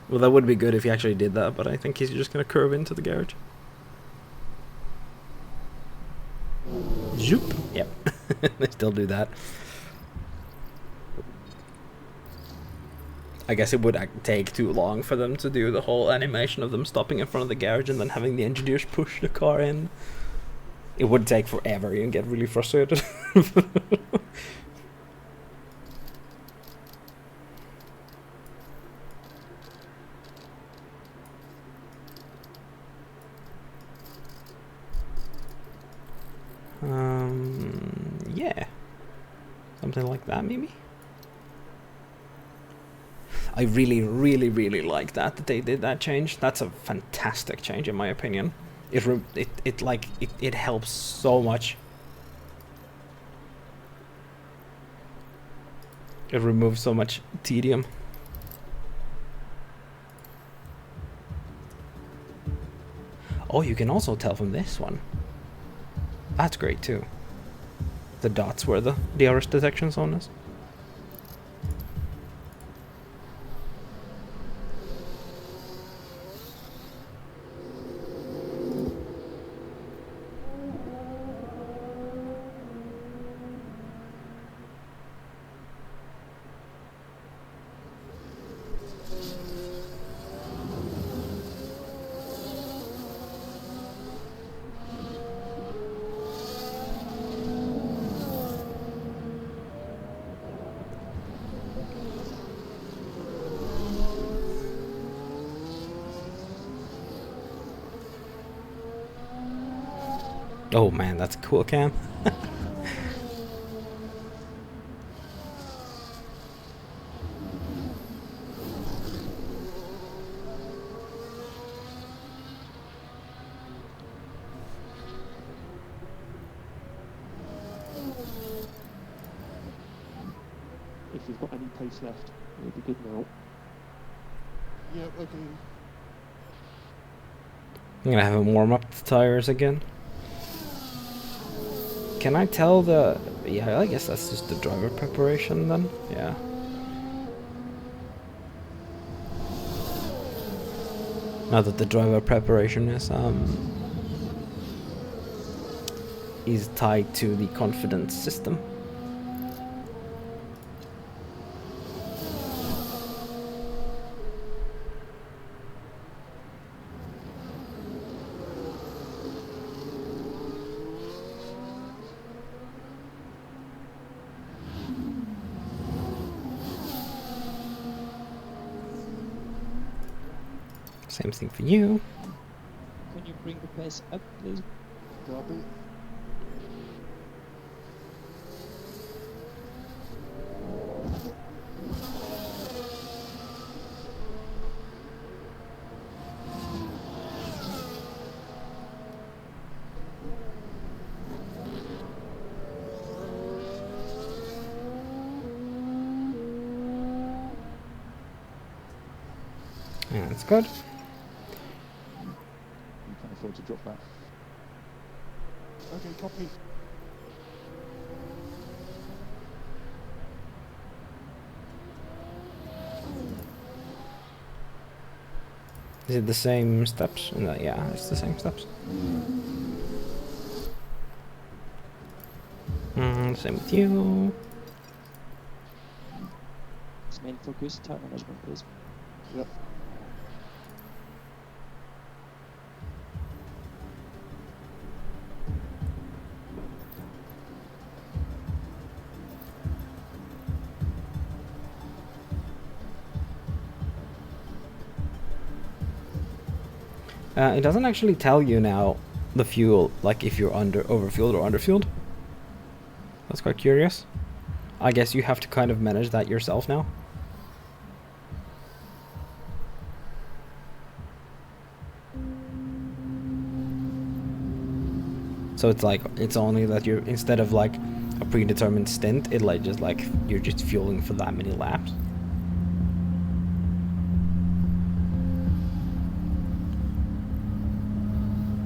Well, that would be good if he actually did that, but I think he's just gonna curve into the garage. Zoop. Yep. They still do that. I guess it would take too long for them to do the whole animation of them stopping in front of the garage and then having the engineers push the car in. It would take forever and get really frustrated. Yeah. Something like that, maybe? I really, really, really like that they did that change. That's a fantastic change, in my opinion. It helps so much. It removes so much tedium. Oh, you can also tell from this one. That's great too. The dots where the DRS detection zone is. Oh man, that's a cool cam. If you've got any pace left, it'll be good now. Yep, okay. I'm gonna have him warm up the tires again. Can I tell the... Yeah, I guess that's just the driver preparation then. Yeah. Now that the driver preparation is tied to the confidence system. Same thing for you. Can you bring the pace up, please? Copy. Yeah, that's good. You can't afford to drop that. Okay, copy. Is it the same steps? No, yeah, it's the same steps. Same with you. Main focus, time management, please. Yep. It doesn't actually tell you now the fuel, like if you're overfueled or underfueled. That's quite curious. I guess you have to kind of manage that yourself now. So it's like, it's only that you're, instead of like a predetermined stint, it like just like you're just fueling for that many laps.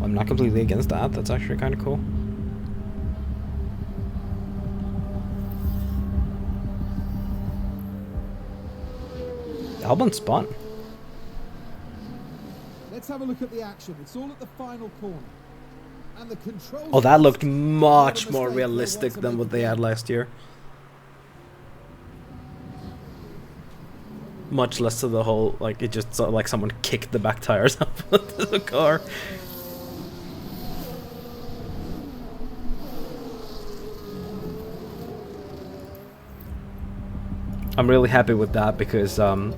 I'm not completely against that. That's actually kind of cool. Albon spun. Let's have a look at the action. It's all at the final corner. And the controls. Oh, that looked much more realistic than what they had last year. Much less to the whole, like, it just sort of like someone kicked the back tires up onto the car. I'm really happy with that because that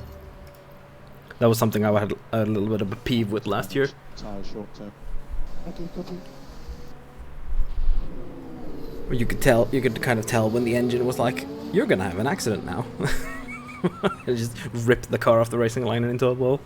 was something I had a little bit of a peeve with last year. Tire short term. Okay, copy. Where you could kind of tell when the engine was like, you're gonna have an accident now. It just ripped the car off the racing line and into a wall.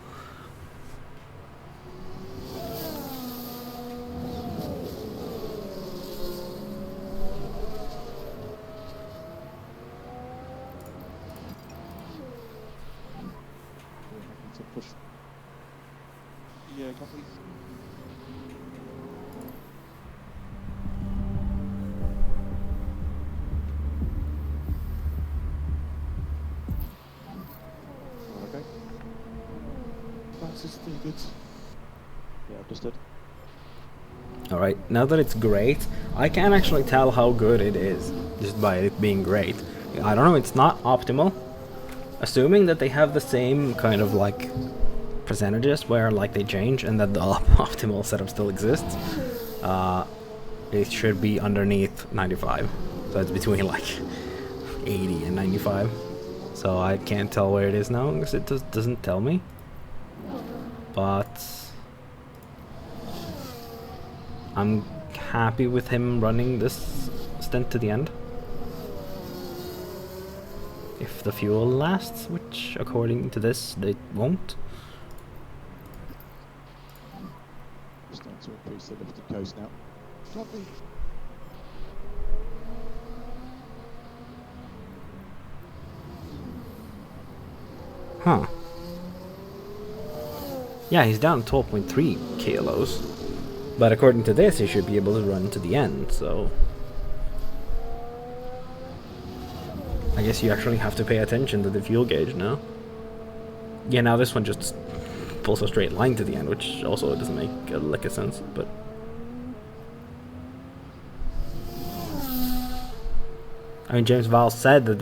To push. Yeah, copy. Okay. That's still good. Yeah, understood. Alright, now that it's great, I can actually tell how good it is, just by it being great. I don't know, it's not optimal. Assuming that they have the same kind of like percentages where like they change and that the optimal setup still exists, it should be underneath 95. So it's between like 80 and 95. So I can't tell where it is now because it doesn't tell me. But I'm happy with him running this stint to the end. If the fuel lasts, which according to this it won't. Starting to increase the lifted coast now. Copy. Huh. Yeah, he's down 12.3 kilos. But according to this, he should be able to run to the end, so... I guess you actually have to pay attention to the fuel gauge now. Yeah, now this one just pulls a straight line to the end, which also doesn't make a lick of sense, but... I mean, James Vowles said that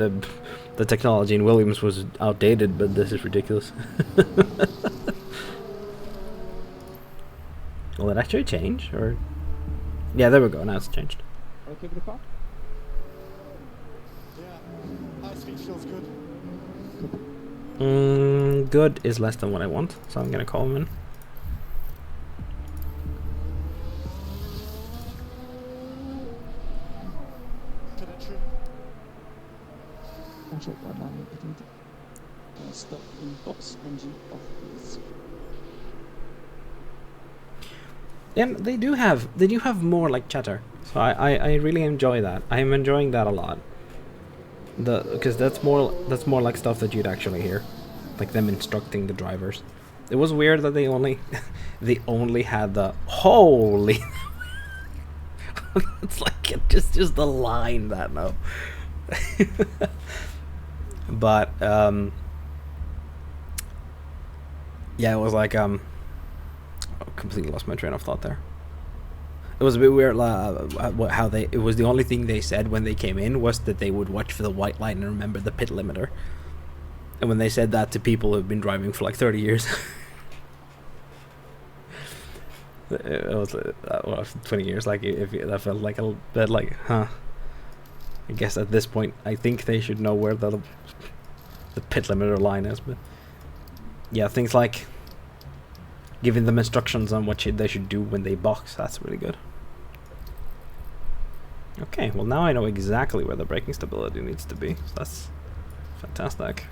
the technology in Williams was outdated, but this is ridiculous. Will it actually change, or...? Yeah, there we go, now it's changed. Okay with the car? Yeah. High speed feels good. Good is less than what I want, so I'm gonna call him in. Connection. Control one line, I think. Stop in box engine off, please. And they do have more like chatter, so I really enjoy that. I am enjoying that a lot. Because that's more like stuff that you'd actually hear, like them instructing the drivers. It was weird that they only had the holy. It's like just the line that no. But yeah, it was like completely lost my train of thought there. It was a bit weird how they. It was the only thing they said when they came in was that they would watch for the white light and remember the pit limiter. And when they said that to people who've been driving for like 30 years, it was well, 20 years. Like if that felt like a bit like, huh? I guess at this point, I think they should know where the pit limiter line is. But yeah, things like giving them instructions on what they should do when they box. That's really good. Okay, well now I know exactly where the braking stability needs to be. So that's fantastic.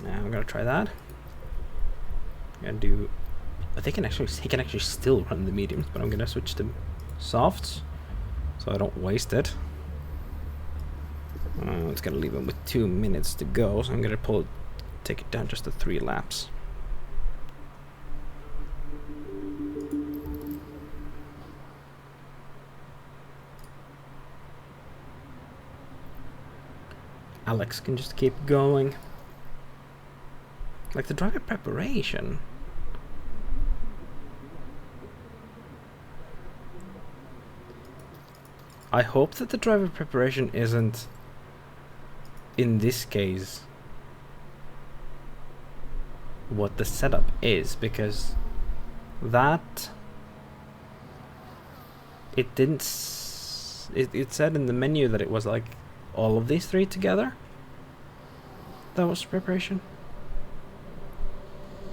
Now I'm gonna try that. I'm gonna do. He can actually still run the mediums, but I'm gonna switch to softs so I don't waste it. It's gonna leave him with 2 minutes to go, so I'm gonna take it down just to 3 laps. Alex can just keep going. Like the driver preparation. I hope that the driver preparation isn't, in this case, what the setup is, because that it didn't it said in the menu that it was like all of these 3 together. That was preparation.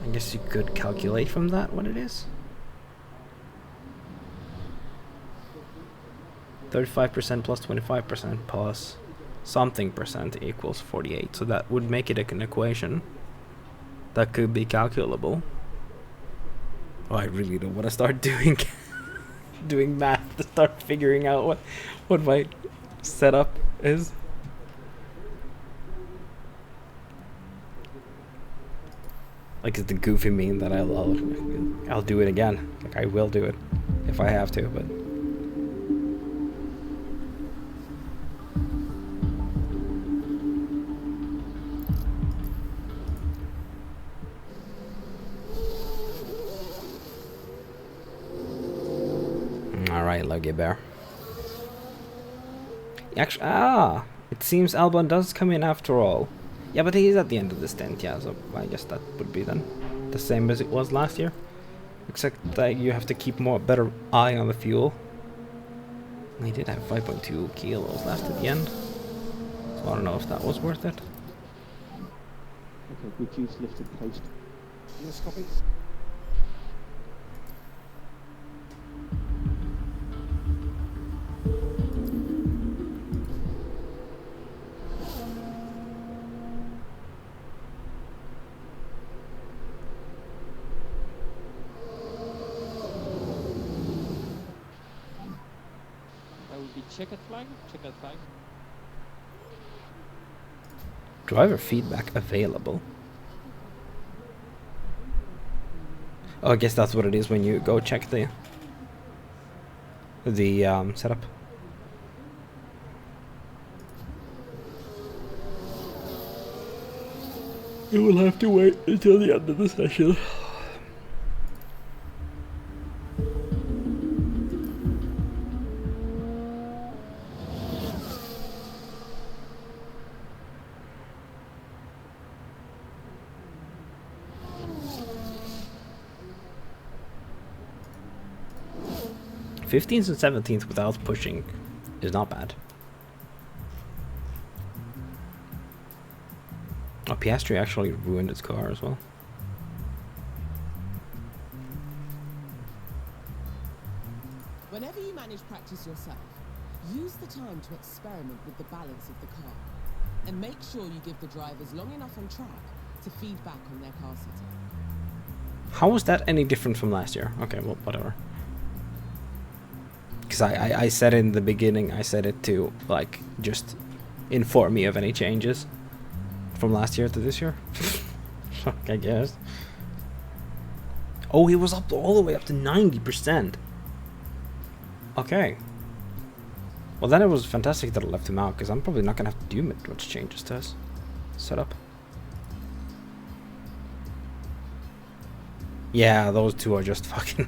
I guess you could calculate from that what it is. 35% plus 25% plus something percent equals 48. So that would make it an equation that could be calculable. Oh, I really don't want to start doing doing math to start figuring out what my setup is. Like, it's the goofy mean that I'll do it again. Like, I will do it if I have to, but. Alright, Logie Bear. Actually, it seems Albon does come in after all. Yeah, but he's at the end of the stint, yeah, so I guess that would be then the same as it was last year. Except that you have to keep better eye on the fuel. He did have 5.2 kilos left at the end. So I don't know if that was worth it. Okay, good use lifted post. Yes, copy. Checkered flag? Checkered flag. Driver feedback available. Oh, I guess that's what it is when you go check the setup. You will have to wait until the end of the session. '15th and 17th without pushing is not bad. Oh, Piastri actually ruined his car as well. Whenever you manage practice yourself, use the time to experiment with the balance of the car and make sure you give the drivers long enough on track to feed back on their car setting. How was that any different from last year? Okay, well, whatever. Because I said in the beginning, I said it to, like, just inform me of any changes from last year to this year. Fuck, I guess. Oh, he was up all the way up to 90%. Okay. Well, then it was fantastic that I left him out, because I'm probably not going to have to do much changes to his setup. Yeah, those two are just fucking...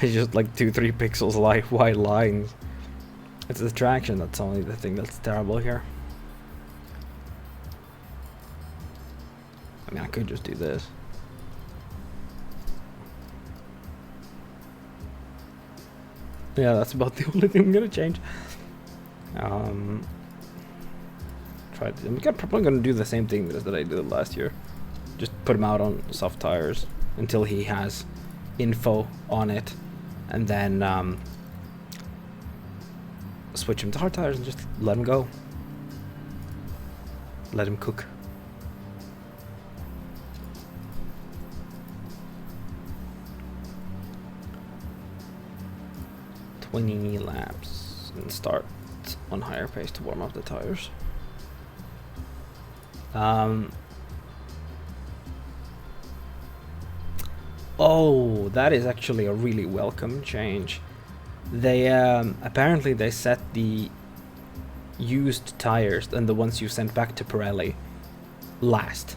It's just like 2-3 pixels wide lines. It's the traction that's only the thing that's terrible here. I mean, I could just do this. Yeah, that's about the only thing I'm gonna change. I'm probably gonna do the same thing that I did last year. Just put him out on soft tires until he has info on it, and then switch him to hard tires and just let him go. Let him cook. Laps and start on higher pace to warm up the tires. Oh, that is actually a really welcome change. They apparently they set the used tires and the ones you sent back to Pirelli last,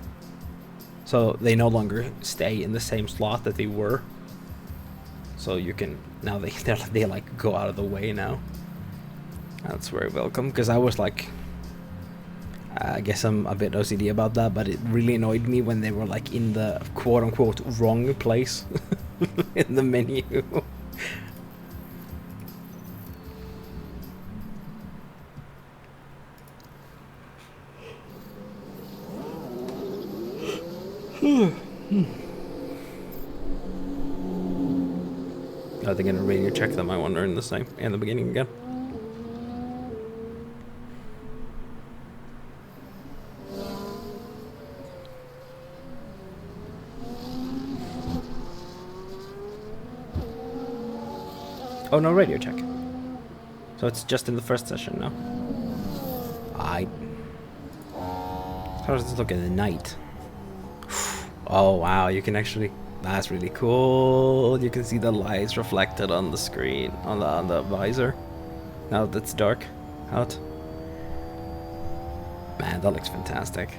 so they no longer stay in the same slot that they were. So you can now they like go out of the way now. That's very welcome, because I was like, I guess I'm a bit OCD about that, but it really annoyed me when they were like in the quote unquote wrong place in the menu. Are they gonna radio check them? I wonder in the beginning again. Oh, no radio check. So it's just in the first session now. How does this look in the night? Oh wow, you can actually... That's really cool. You can see the lights reflected on the screen, on the visor. Now that it's dark out. Man, that looks fantastic.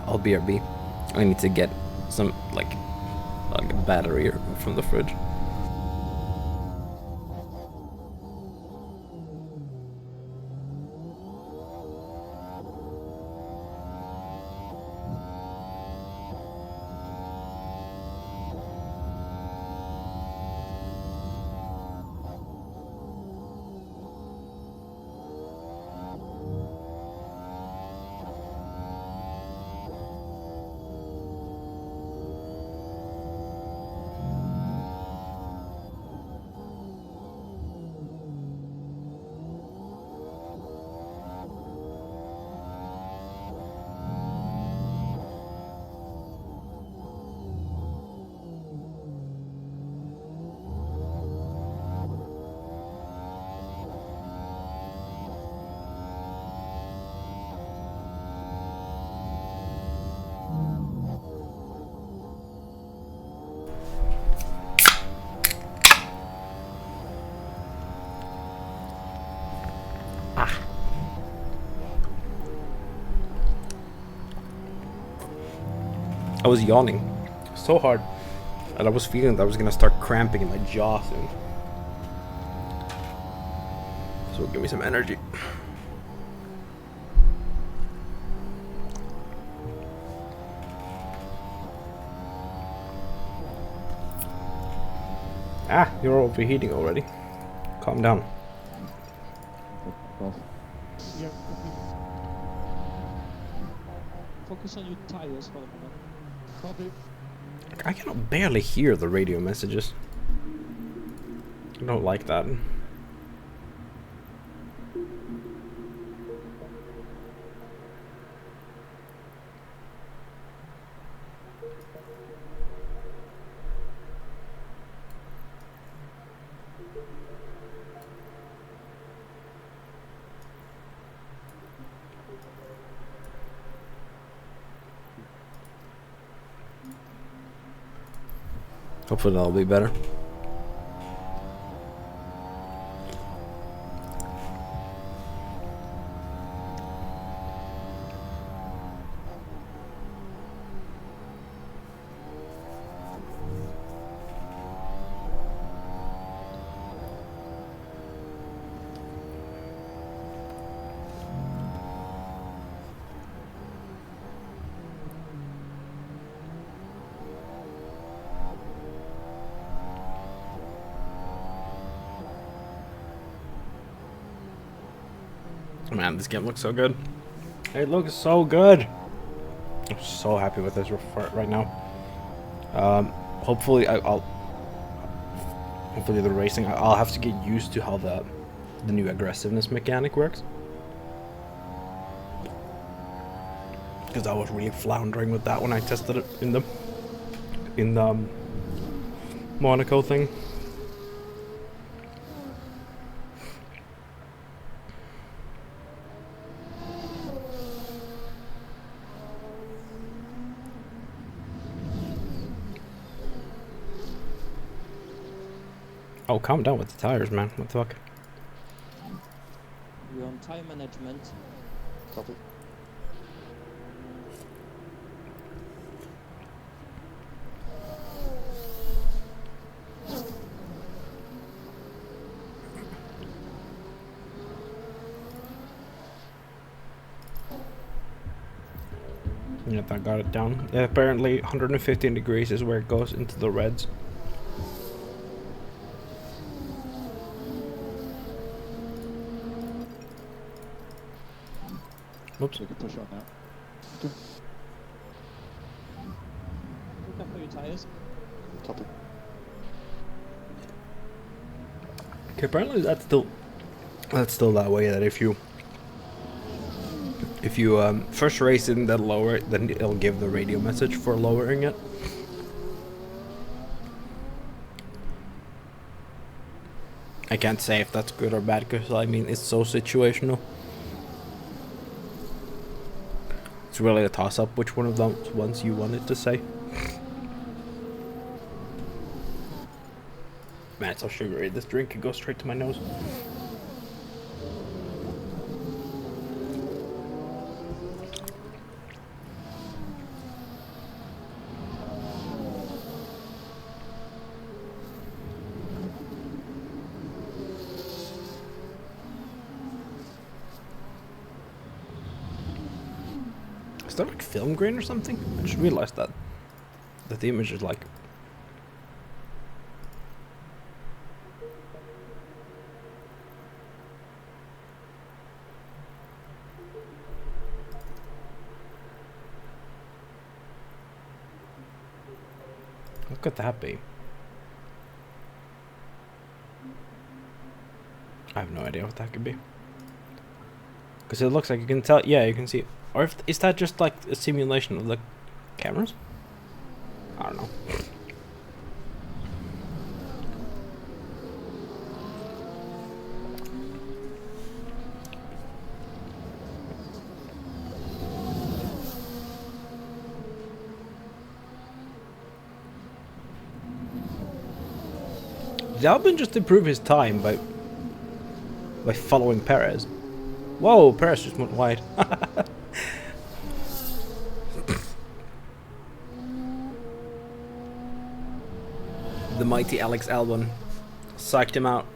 I'll BRB. I need to get some like a battery from the fridge. I was yawning so hard, and I was feeling that I was gonna start cramping in my jaw soon. will give me some energy. Ah, you're overheating already. Calm down. Yeah. Focus on your tires for a moment. Copy. I can barely hear the radio messages. I don't like that. Hopefully that'll be better. Man, this game looks so good. It looks so good. I'm so happy with this right now. Hopefully hopefully the racing, I'll have to get used to how the new aggressiveness mechanic works. Because I was really floundering with that when I tested it in the Monaco thing. Oh, calm down with the tires, man. What the fuck? We're on time management. Copy. Yep, I got it down. Yeah, apparently 115 degrees is where it goes into the reds. Oops. We can push on now. Look up for your tires. Copy. Okay, apparently that's still that way, that if you first race it and then lower it, then it'll give the radio message for lowering it. I can't say if that's good or bad, because I mean it's so situational. It's really a toss-up which one of those ones you wanted to say. Man, it's so sugary. This drink could go straight to my nose. Is that like film grain or something? I just realized that the image is like. What could that be? I have no idea what that could be. Because it looks like you can tell. Yeah, you can see. Or is that just like a simulation of the cameras? I don't know. Did Albon just improve his time by following Perez? Whoa, Perez just went wide. The mighty Alex Albon psyched him out.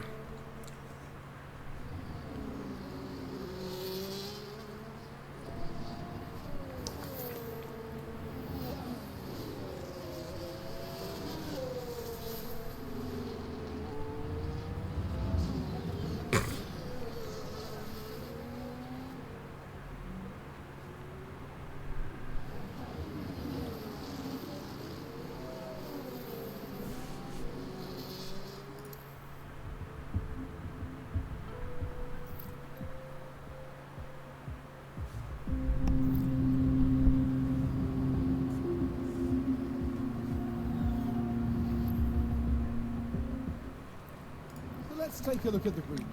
Let's take a look at the replay.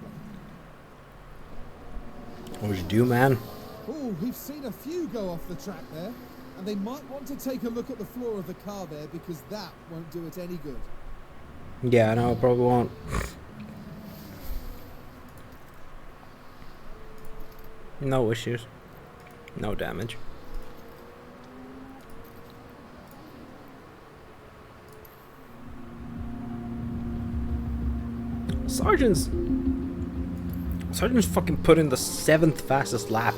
What would you do, man? Oh, we've seen a few go off the track there. And they might want to take a look at the floor of the car there because that won't do it any good. Yeah, no, it probably won't. No issues. No damage. Sergeant's fucking put in the 7th fastest lap.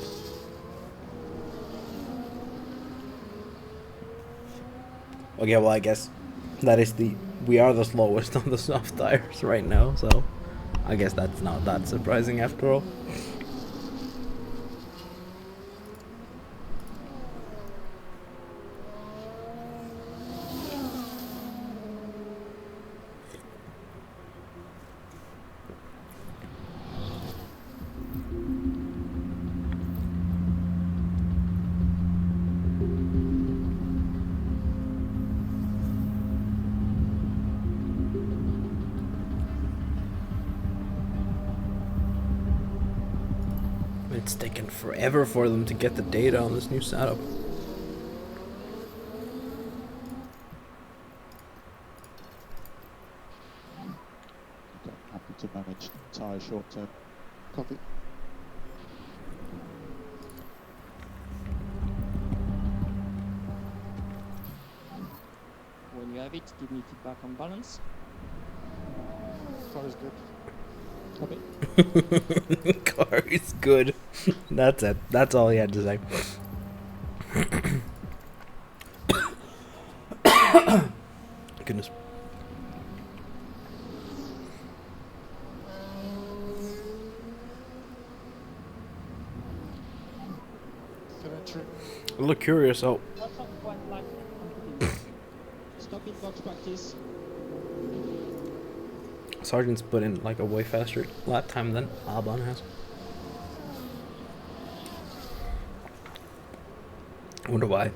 Okay, well I guess that is we are the slowest on the soft tires right now, so I guess that's not that surprising after all. It's taken forever for them to get the data on this new setup. Okay, happy to manage tyre short term. Copy. When you have it, give me feedback on balance. Car is good. Copy. Car is good. That's it. That's all he had to say. Goodness. Entry. I look curious. Oh, Stop in box practice. Sergeant's put in like a way faster lap time than Alban has. I wonder why.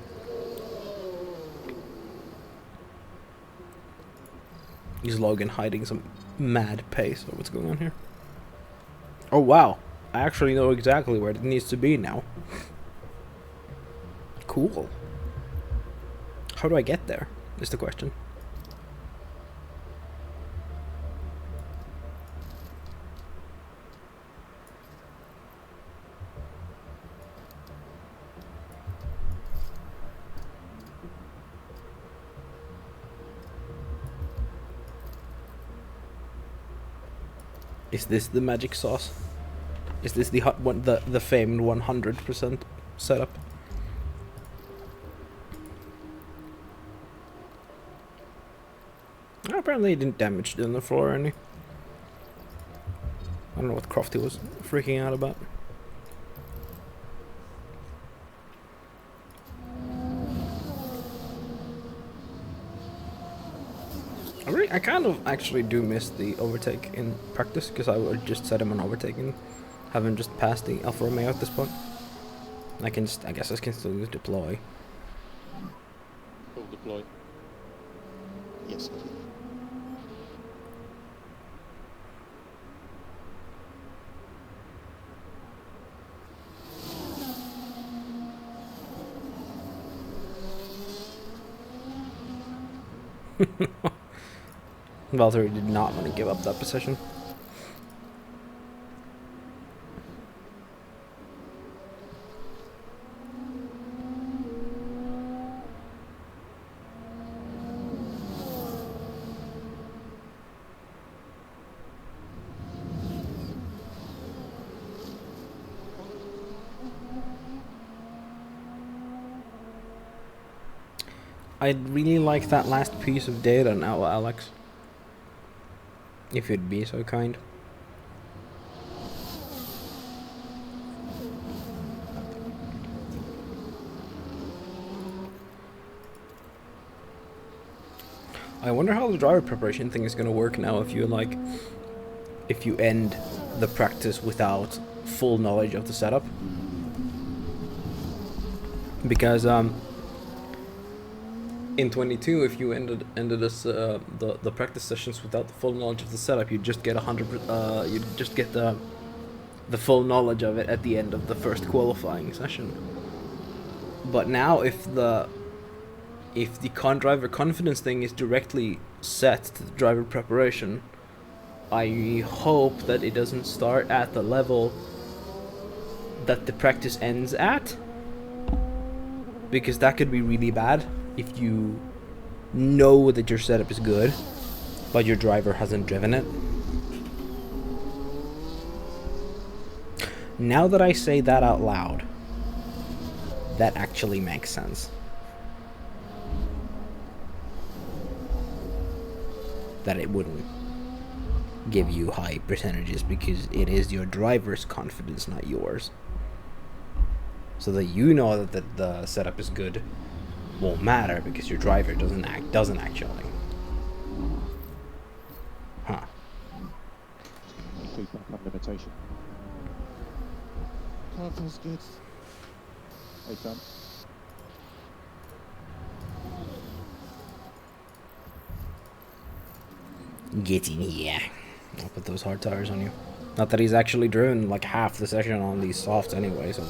Is Logan hiding some mad pace or what's going on here? Oh wow, I actually know exactly where it needs to be now. Cool. How do I get there, is the question. Is this the magic sauce? Is this the the famed 100% setup? Apparently it didn't damage it on the floor or any. I don't know what Crofty was freaking out about. I kind of actually do miss the overtake in practice, because I would just set him on overtake and have him just pass the Alfa Romeo at this point. I can just, I guess I can still use deploy. Full deploy. Yes. Valtteri did not want to give up that position. I'd really like that last piece of data now, Alex. If you'd be so kind. I wonder how the driver preparation thing is gonna work now if you end the practice without full knowledge of the setup. Because in 22, if you ended this the practice sessions without the full knowledge of the setup, you just get 100. You just get the full knowledge of it at the end of the first qualifying session. But now, if the driver confidence thing is directly set to the driver preparation, I hope that it doesn't start at the level that the practice ends at, because that could be really bad if you know that your setup is good but your driver hasn't driven it. Now that I say that out loud, that actually makes sense. That it wouldn't give you high percentages because it is your driver's confidence, not yours. So that you know that the setup is good won't matter because your driver doesn't actually. Huh. Feedback on limitation. Car feels good. Hey, Tom. Get in here. I'll put those hard tires on you. Not that he's actually driven like half the session on these softs anyway, so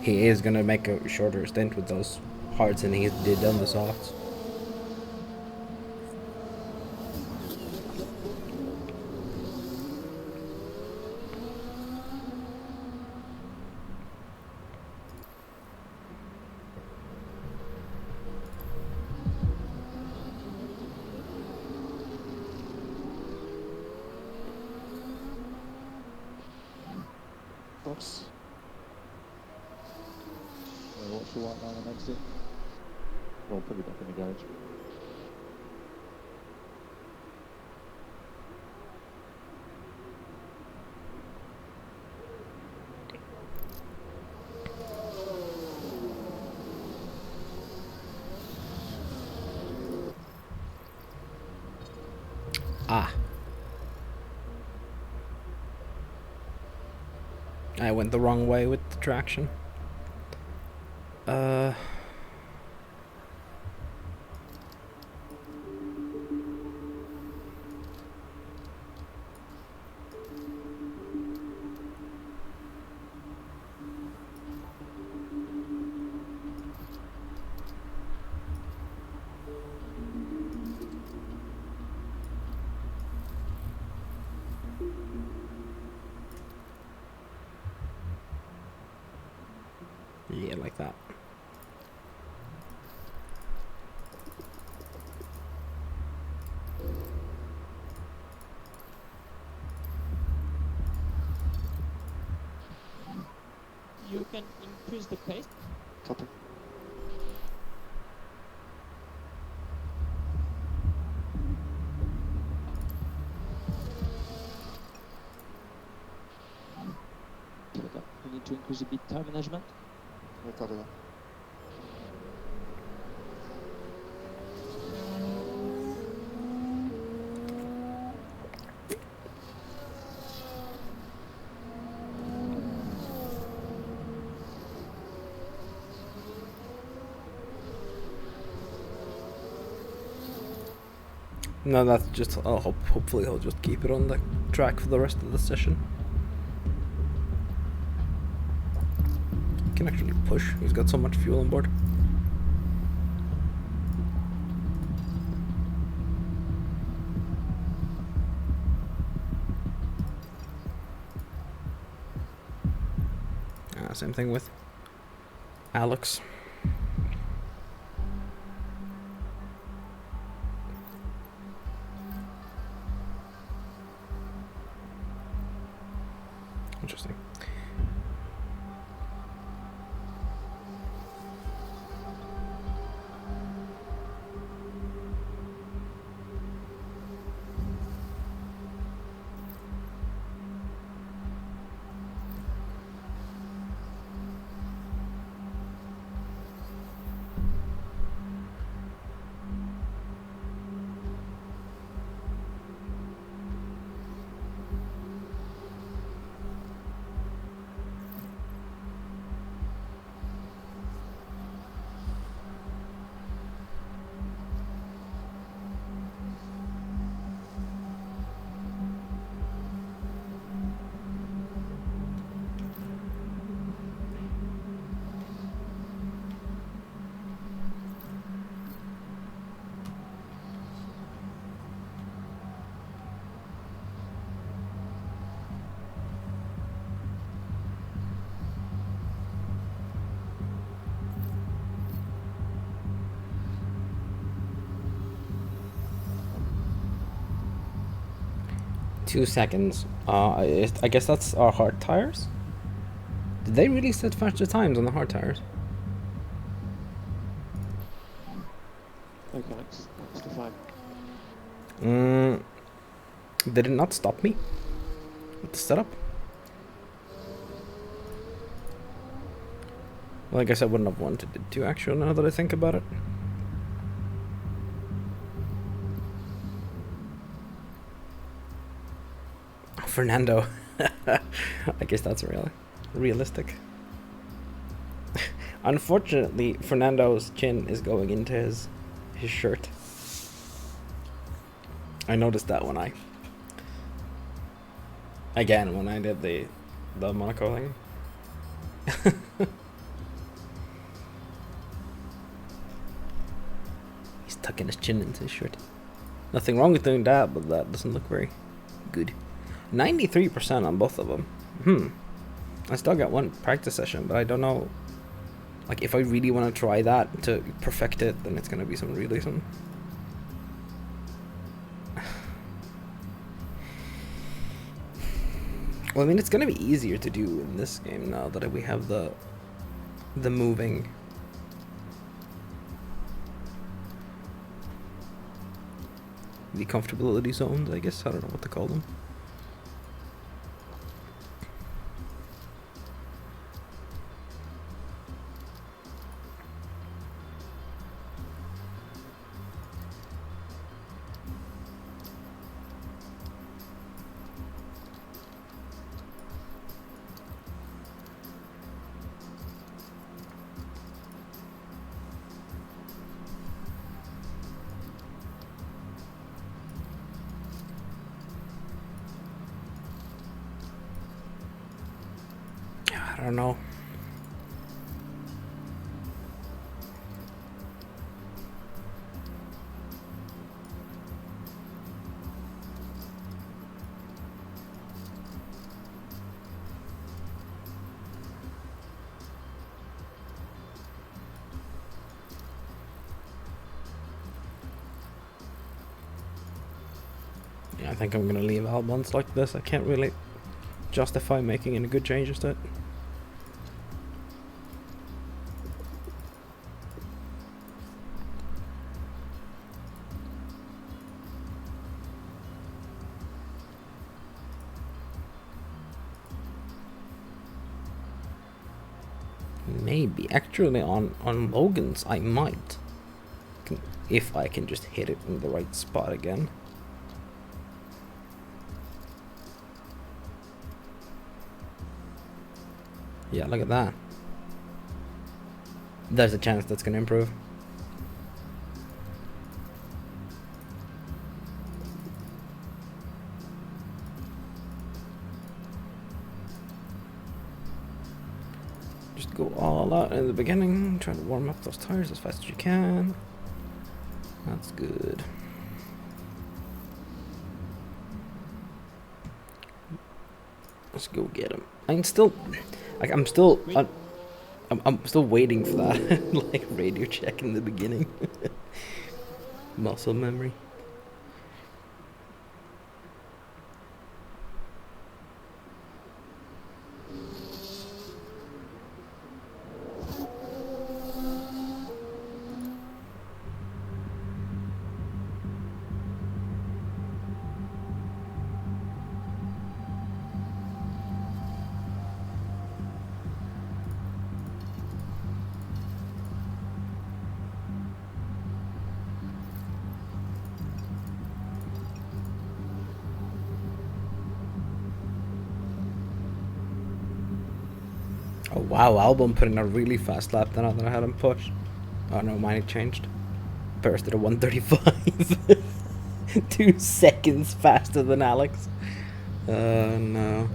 he is gonna make a shorter stint with those hards than he did on the softs. Box. Watch the white line on exit. Well, put it back in the garage. Ah. I went the wrong way with the traction. Yeah, like that. You can increase the pace. Copy. You need to increase a bit tire management. Yeah, copy that. No, that's just. Hopefully, he'll just keep it on the track for the rest of the session. He can actually push. He's got so much fuel on board. Same thing with Alex. Interesting. 2 seconds. I guess that's our hard tires. Did they really set faster times on the hard tires? Okay, Alex to 5. Did it not stop me with the setup? Well, I guess I wouldn't have wanted it to, actually, now that I think about it. Fernando. I guess that's realistic. Unfortunately, Fernando's chin is going into his shirt. I noticed that when I did the Monaco thing. He's tucking his chin into his shirt. Nothing wrong with doing that, but that doesn't look very good. 93% on both of them. I still got one practice session, but I don't know. Like, if I really want to try that to perfect it, then it's gonna be some. Well, I mean, it's gonna be easier to do in this game now that we have the moving. The comfortability zones, I guess. I don't know what to call them. I don't know. Yeah, I think I'm gonna leave Albons like this. I can't really justify making any good changes to it. Maybe actually on Logan's I might, if I can just hit it in the right spot again. Yeah, look at that. There's a chance that's gonna improve. Just go all out in the beginning, try to warm up those tires as fast as you can. That's good. Let's go get him. I'm still waiting for that like radio check in the beginning. Muscle memory. Oh wow, Albon put in a really fast lap then I had him push. Oh no, mine changed. Burst at a 135. 2 seconds faster than Alex. No.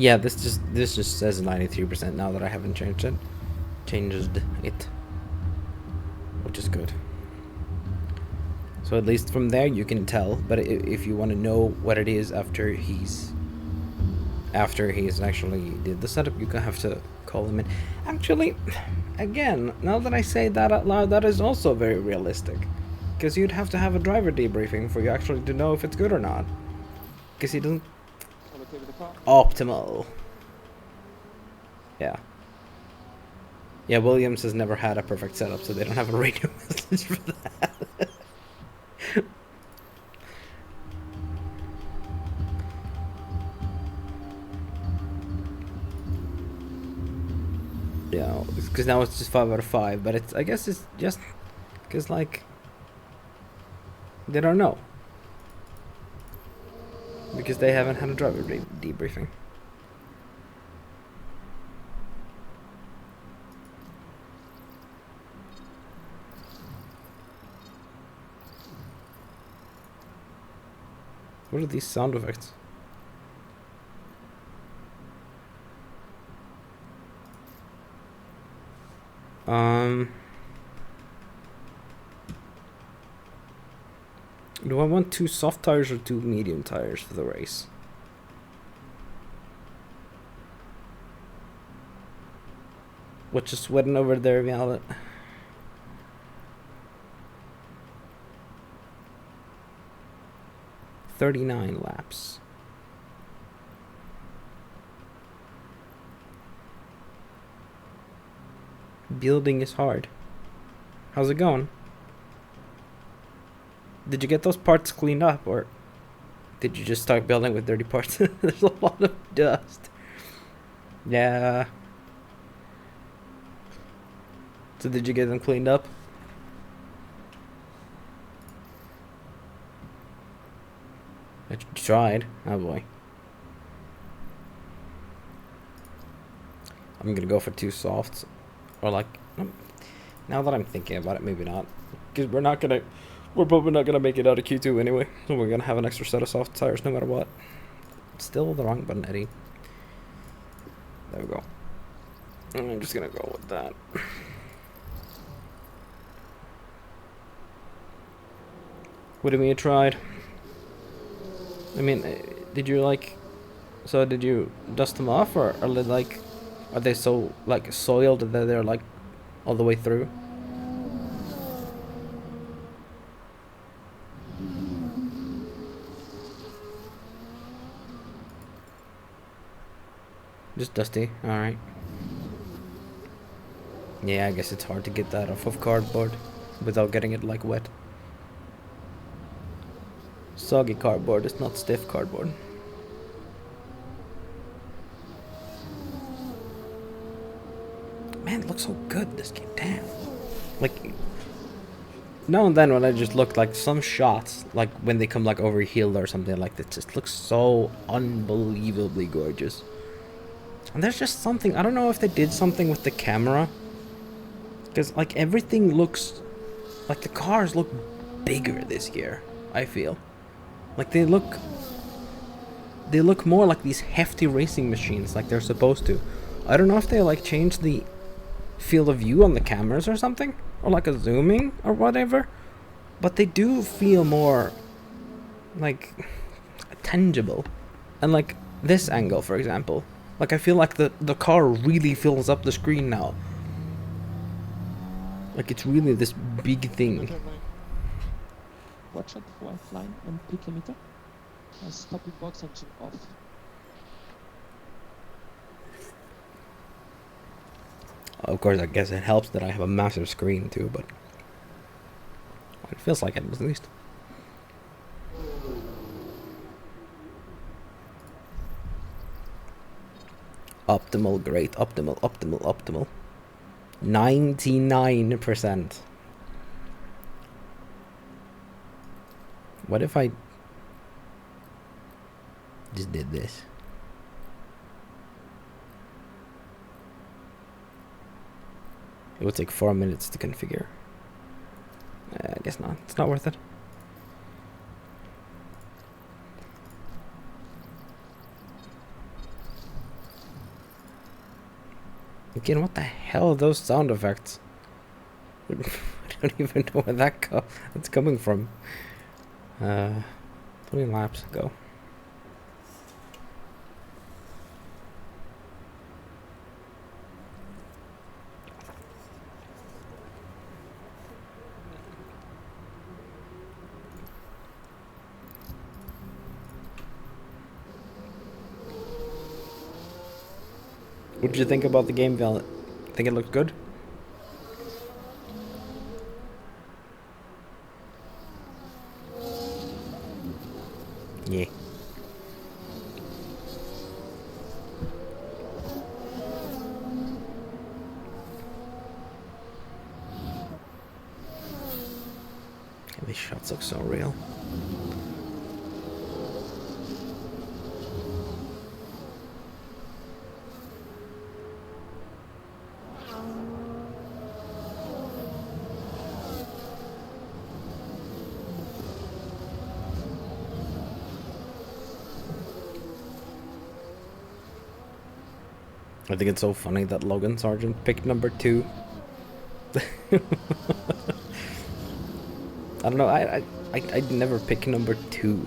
Yeah, this just says 93% now that I haven't changed it. Which is good. So at least from there you can tell. But if you want to know what it is after he's actually did the setup, you have to call him in. Actually, again, now that I say that out loud, that is also very realistic. Because you'd have to have a driver debriefing for you actually to know if it's good or not. Because he doesn't... All okay with the car? Optimal. Yeah. Yeah, Williams has never had a perfect setup, so they don't have a radio message for that. Yeah, because now it's just 5 out of 5, but I guess it's just because, like, they don't know. Because they haven't had a driver debriefing. What are these sound effects? Do I want 2 soft tires or 2 medium tires for the race? What's just sweating over there, Violet? "39 laps. Building is hard. How's it going? Did you get those parts cleaned up, or did you just start building with dirty parts? There's a lot of dust. Yeah. So did you get them cleaned up? I tried. Oh boy. I'm gonna go for 2 softs. Or like, now that I'm thinking about it, maybe not. Because we're probably not gonna make it out of Q2 anyway. So we're gonna have an extra set of soft tires no matter what. Still the wrong button, Eddie. There we go. And I'm just gonna go with that. What do you mean you tried? I mean, did you like... So did you dust them off, or are they like... Are they so, like, soiled that they're, like, all the way through? Just dusty, alright. Yeah, I guess it's hard to get that off of cardboard without getting it, like, wet. Soggy cardboard is not stiff cardboard. Man, it looks so good, this game, damn. Like, now and then when I just look, like, some shots, like, when they come, like, over a hill or something like that, just looks so unbelievably gorgeous. And there's just something, I don't know if they did something with the camera, because, like, everything looks, like, the cars look bigger this year, I feel. Like, they look more like these hefty racing machines, like they're supposed to. I don't know if they, like, changed the field of view on the cameras or something, or like a zooming or whatever, but they do feel more like tangible. And like this angle, for example, like I feel like the car really fills up the screen now, like it's really this big thing. Watch out for white line and pick emitter. Stopping box action off. Of course, I guess it helps that I have a massive screen too, but it feels like it at least. Optimal, great, optimal. 99%. What if I just did this? It would take 4 minutes to configure. I guess not. It's not worth it. Again, what the hell are those sound effects? I don't even know where that's coming from. 20 laps, go. What did you think about the game, Val? Think it looked good? Yeah. These shots look so real. I think it's so funny that Logan Sargent picked number 2. I don't know, I'd never pick number 2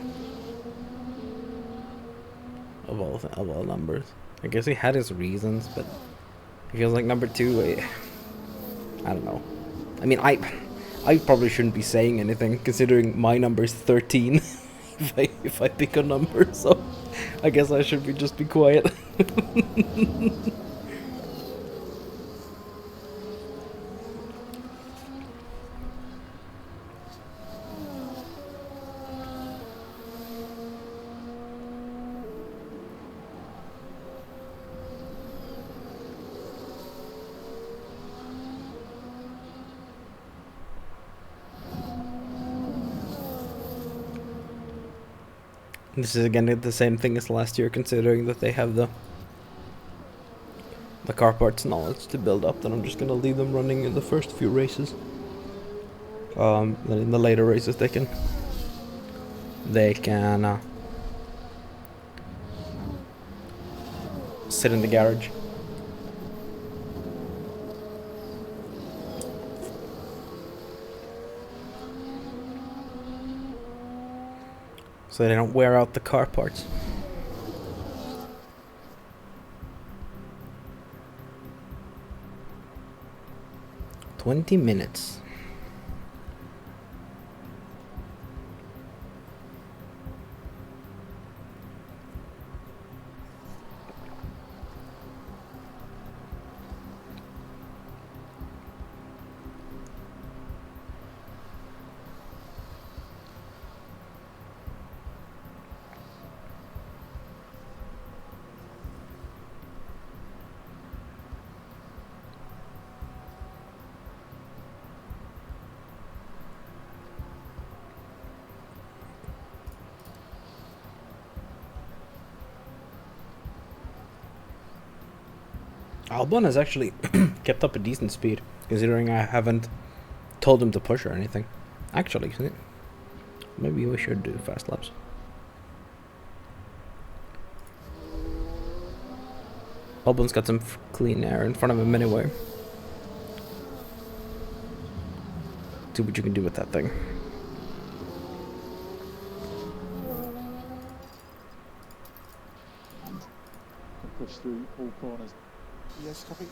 of all numbers. I guess he had his reasons, but it feels like number 2. I don't know. I mean, I probably shouldn't be saying anything considering my number is 13 if I pick a number, so I guess I should just be quiet. This is again the same thing as last year, considering that they have the car parts knowledge to build up. Then I'm just gonna leave them running in the first few races. Then in the later races they can sit in the garage. So they don't wear out the car parts. $20 minutes. Albon has actually kept up a decent speed, considering I haven't told him to push or anything. Actually, maybe we should do fast laps. Albon's got some clean air in front of him anyway. See what you can do with that thing. Push through all corners. Yes, copy.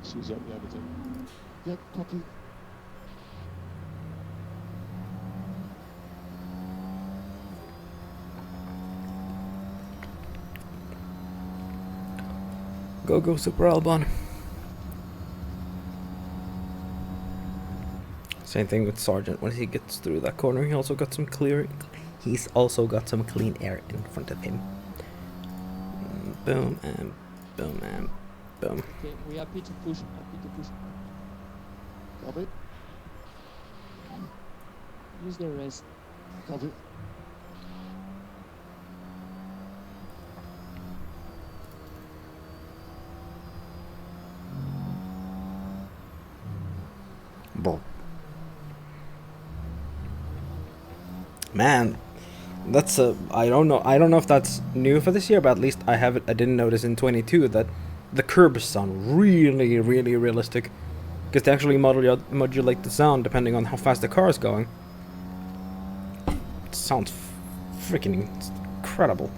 She's up the other two. Yep, copy. Go, Super Albon. Same thing with Sargent. When he gets through that corner, he also got some clear. He's also got some clean air in front of him. Boom and boom and boom. Okay, we are happy to push. Copy. Use the rest. Copy. Bro. Man, That's I don't know. I don't know if that's new for this year, but at least I have it. I didn't notice in 22 that the curbs sound really, really realistic, because they actually modulate the sound depending on how fast the car is going. It sounds freaking incredible.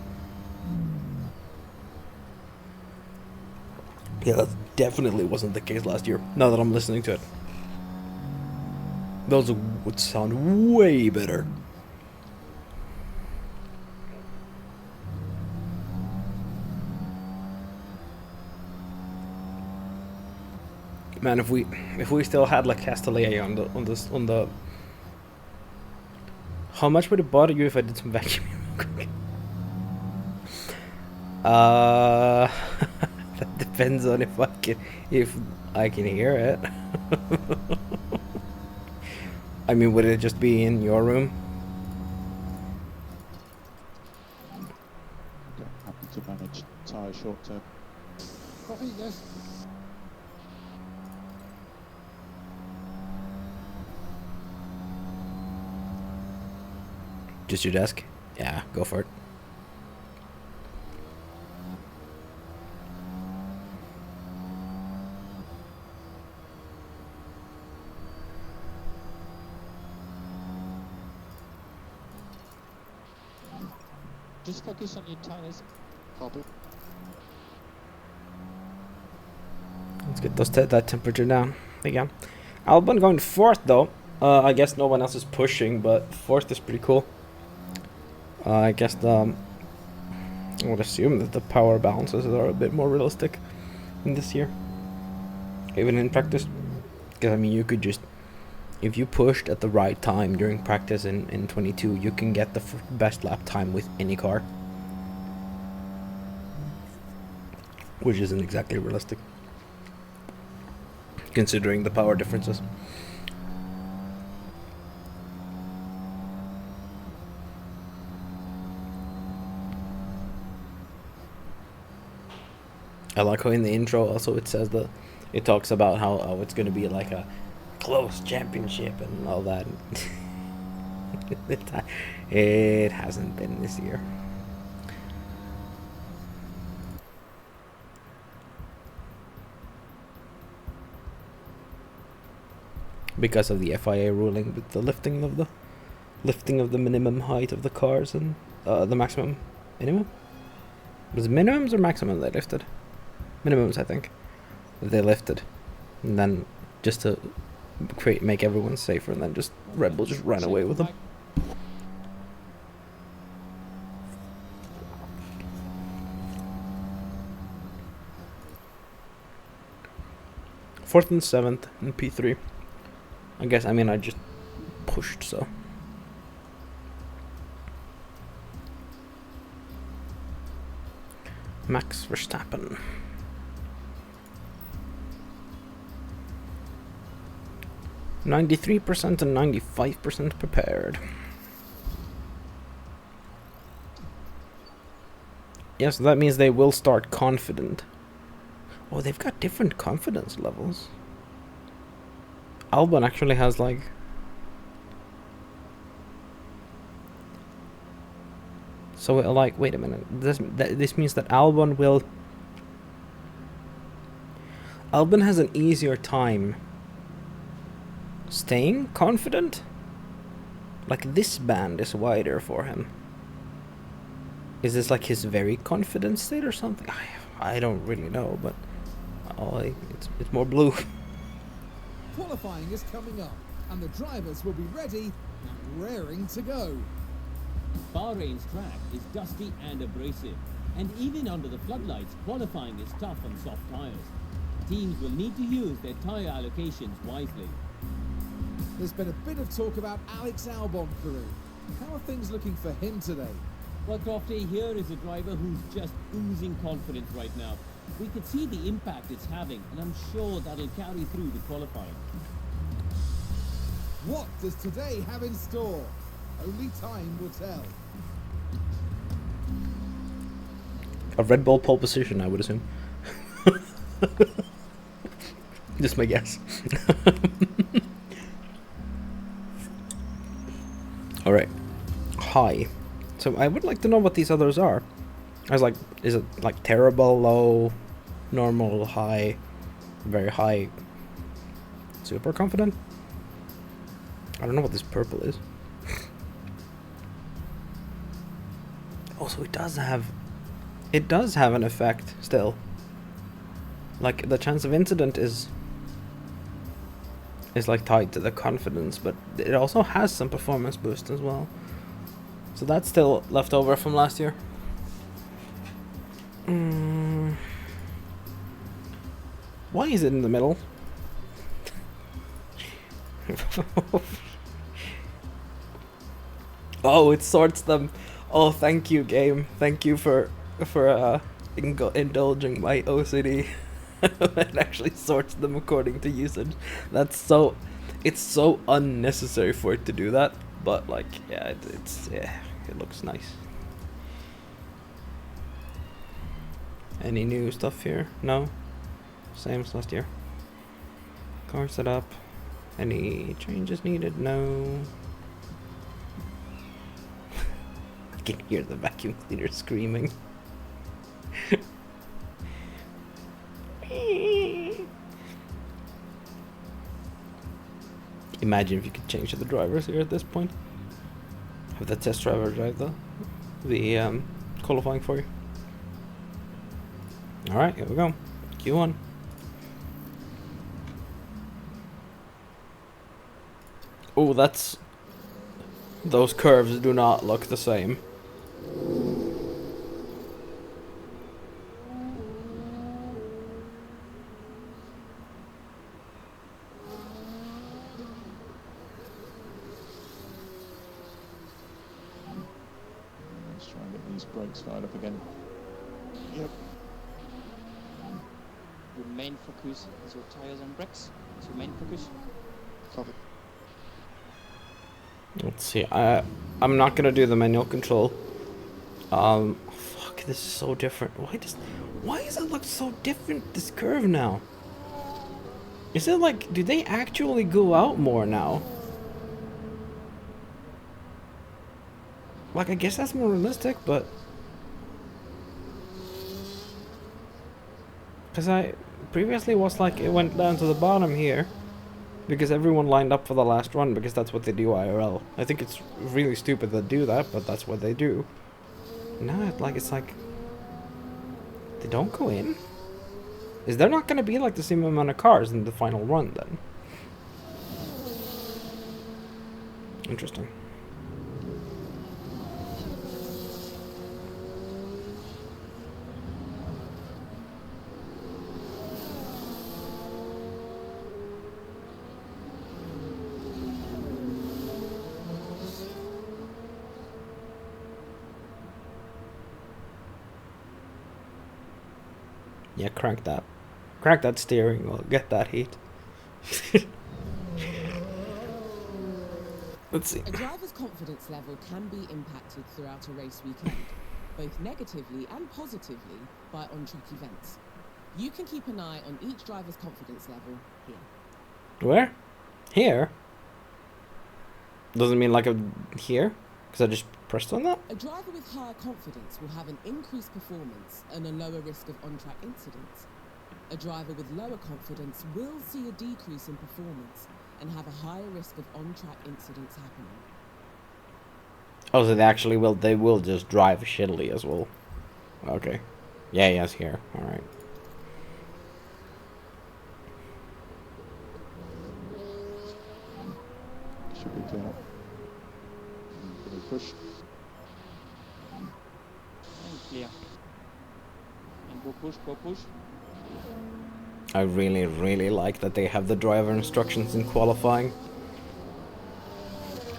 Yeah, that definitely wasn't the case last year. Now that I'm listening to it, those would sound way better. Man, if we still had like Castellet on the how much would it bother you if I did some vacuuming real quick? That depends on if I can hear it. I mean, would it just be in your room? Okay, happy to manage tyre short term. Coffee, yes. Just your desk? Yeah, go for it. Just focus on your tyres. Copy. Let's get that temperature down again. Albon going fourth though. I guess no one else is pushing, but fourth is pretty cool. I guess I would assume that the power balances are a bit more realistic in this year, even in practice. Because I mean, you could just, if you pushed at the right time during practice in 22, you can get the best lap time with any car, which isn't exactly realistic considering the power differences. I like how in the intro also it says that it talks about how it's going to be like a close championship and all that. It hasn't been this year. Because of the FIA ruling with the lifting of the minimum height of the cars and the maximum minimum. Was it minimums or maximum they lifted? Minimums, I think, that they lifted, and then just to make everyone safer, and then just Red Bull just ran away with them. Fourth and seventh in P3. I guess, I mean, I just pushed, so. Max Verstappen. 93% and 95% prepared. Yes, that means they will start confident. Oh, they've got different confidence levels. Albon actually has like... So like, wait a minute. This means that Albon will... Albon has an easier time staying confident. Like this band is wider for him. Is this like his very confident state or something? I don't really know, but it's more blue. Qualifying is coming up, and the drivers will be ready and raring to go. Bahrain's track is dusty and abrasive, and even under the floodlights, qualifying is tough on soft tyres. Teams will need to use their tyre allocations wisely. There's been a bit of talk about Alex Albon, Peru. How are things looking for him today? Well, Crofty, here is a driver who's just oozing confidence right now. We could see the impact it's having, and I'm sure that'll carry through to qualifying. What does today have in store? Only time will tell. A Red Bull pole position, I would assume. Just my guess. Alright. High. So I would like to know what these others are. I was like, is it like terrible, low, normal, high, very high, super confident? I don't know what this purple is. Also, it does have an effect still. Like the chance of incident is like tied to the confidence, but it also has some performance boost as well. So that's still left over from last year. Why is it in the middle? Oh, it sorts them. Oh, thank you, game. Thank you for indulging my OCD. It actually sorts them according to usage. It's so unnecessary for it to do that, but like, yeah, it looks nice. Any new stuff here? No? Same as last year. Car setup. Any changes needed? No. I can hear the vacuum cleaner screaming. Imagine if you could change the drivers here at this point. Have the test driver drive the qualifying for you. Alright, here we go. Q1. Oh, those curves do not look the same. Let's try and get these brakes fired up again. Yep. Your main focus is your tires and brakes. It's your main focus. Copy. Let's see. I'm not gonna do the manual control. Fuck, this is so different. Why does it look so different, this curve now? Is it like, do they actually go out more now? Like, I guess that's more realistic, but because I previously was like, it went down to the bottom here because everyone lined up for the last run, because that's what they do IRL. I think it's really stupid to do that, but that's what they do. Now it's like they don't go in. Is there not going to be like the same amount of cars in the final run then? Interesting. Yeah, crank that. Crank that steering wheel. Get that heat. Let's see. A driver's confidence level can be impacted throughout a race weekend, both negatively and positively by on-track events. You can keep an eye on each driver's confidence level here. Where? Here? Doesn't mean like a here? Because I just pressed on that? A driver with higher confidence will have an increased performance and a lower risk of on-track incidents. A driver with lower confidence will see a decrease in performance and have a higher risk of on-track incidents happening. Oh, so they will just drive shittily as well. Okay. Yeah, yes, here. Alright. Should be clear. Push. And clear. And go push. I really, really like that they have the driver instructions in qualifying.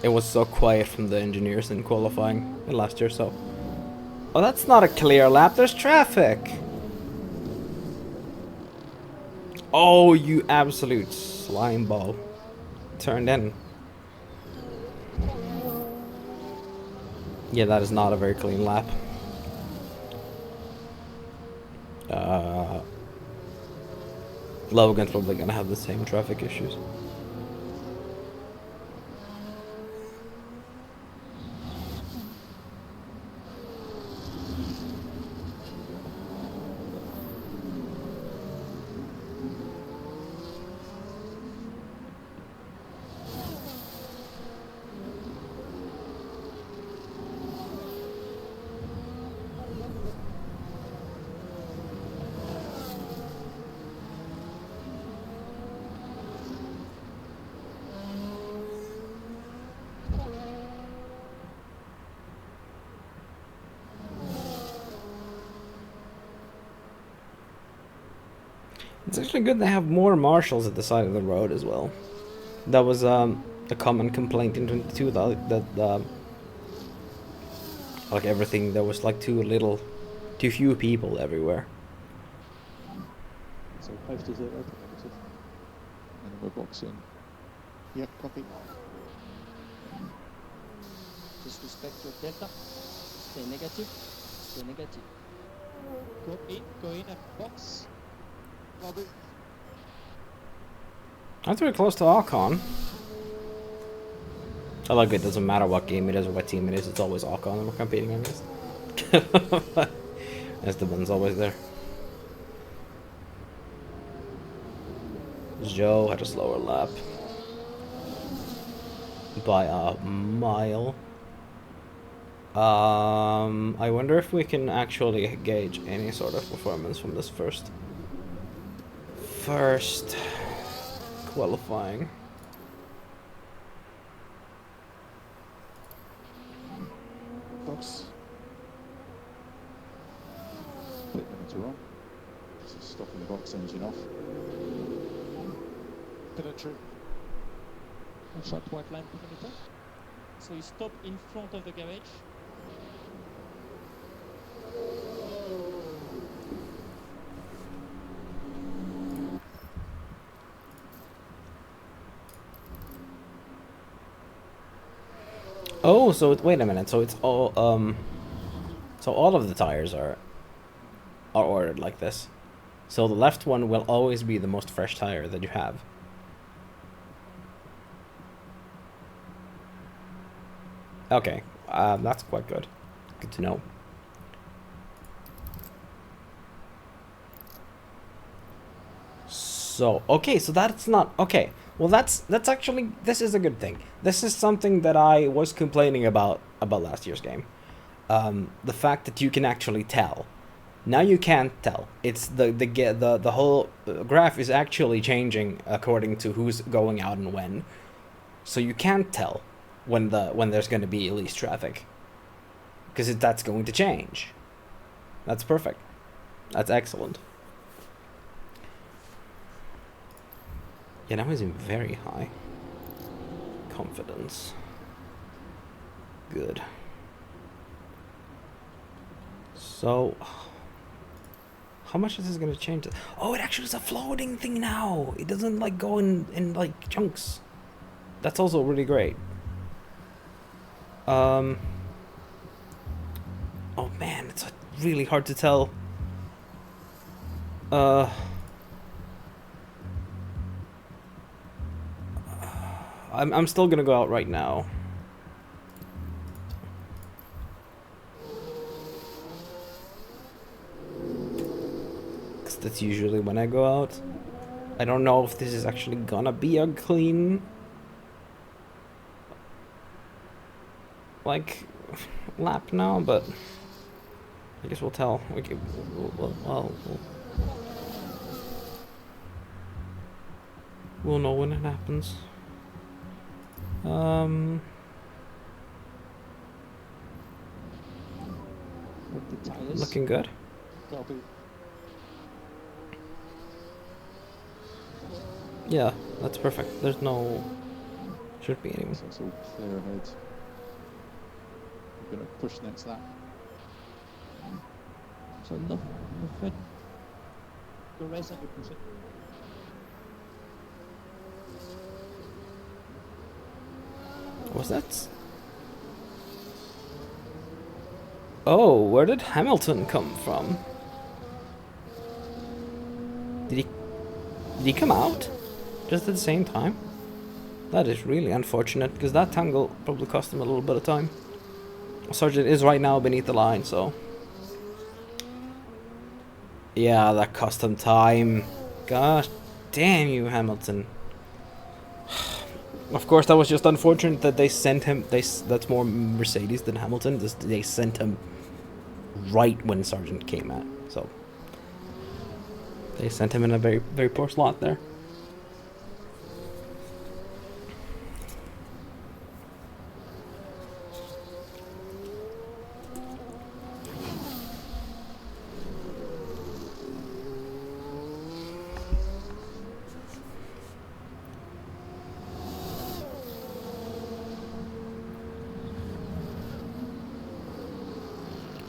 It was so quiet from the engineers in qualifying last year, so... Oh, that's not a clear lap, there's traffic! Oh, you absolute slime ball. Turned in. Yeah, that is not a very clean lap. Logan's probably gonna have the same traffic issues. It's actually good they have more marshals at the side of the road as well. That was a common complaint in 22 that like everything, there was like too few people everywhere. So post is 0, negative. And then we're boxing. Yep, copy. Just respect your delta. Stay negative. Stay negative. Go in and box. Copy. That's very close to Archon. I like it, doesn't matter what game it is or what team it is, it's always Archon that we're competing against. Esteban's always there. Joe had a slower lap. By a mile. I wonder if we can actually gauge any sort of performance from this first qualifying. Box. Pit limiter on. This is stopping the box engine off. Penetrate. A short white line kilometer. So you stop in front of the garage. Oh, so wait a minute. So it's all so all of the tires are ordered like this. So the left one will always be the most fresh tire that you have. Okay, that's quite good. Good to know. So, okay, so that's not... Okay, well that's actually... This is a good thing. This is something that I was complaining about last year's game. The fact that you can actually tell. Now you can't tell. It's the whole graph is actually changing according to who's going out and when. So you can't tell when there's going to be least traffic, because that's going to change. That's perfect. That's excellent. Yeah, now he's in very high confidence. Good. So, how much is this going to change? Oh, it actually is a floating thing now. It doesn't like go in like chunks. That's also really great. Oh man, it's really hard to tell. I'm still gonna go out right now. Cause that's usually when I go out. I don't know if this is actually gonna be a clean, like, lap now, but I guess we'll tell. We'll know when it happens. With the tires. Looking good. Copy. Yeah, that's perfect. There's no... Should be anyone. So it's all clear ahead. We're going to push next lap. So no fed. The rest and you push it. What's that? Oh, where did Hamilton come from? Did he come out just at the same time? That is really unfortunate, because that tangle probably cost him a little bit of time. Sargent is right now beneath the line, so... Yeah, that cost him time. Gosh damn you, Hamilton. Of course, that was just unfortunate that they sent him... That's more Mercedes than Hamilton. They sent him right when Sargent came out, so... They sent him in a very, very poor slot there.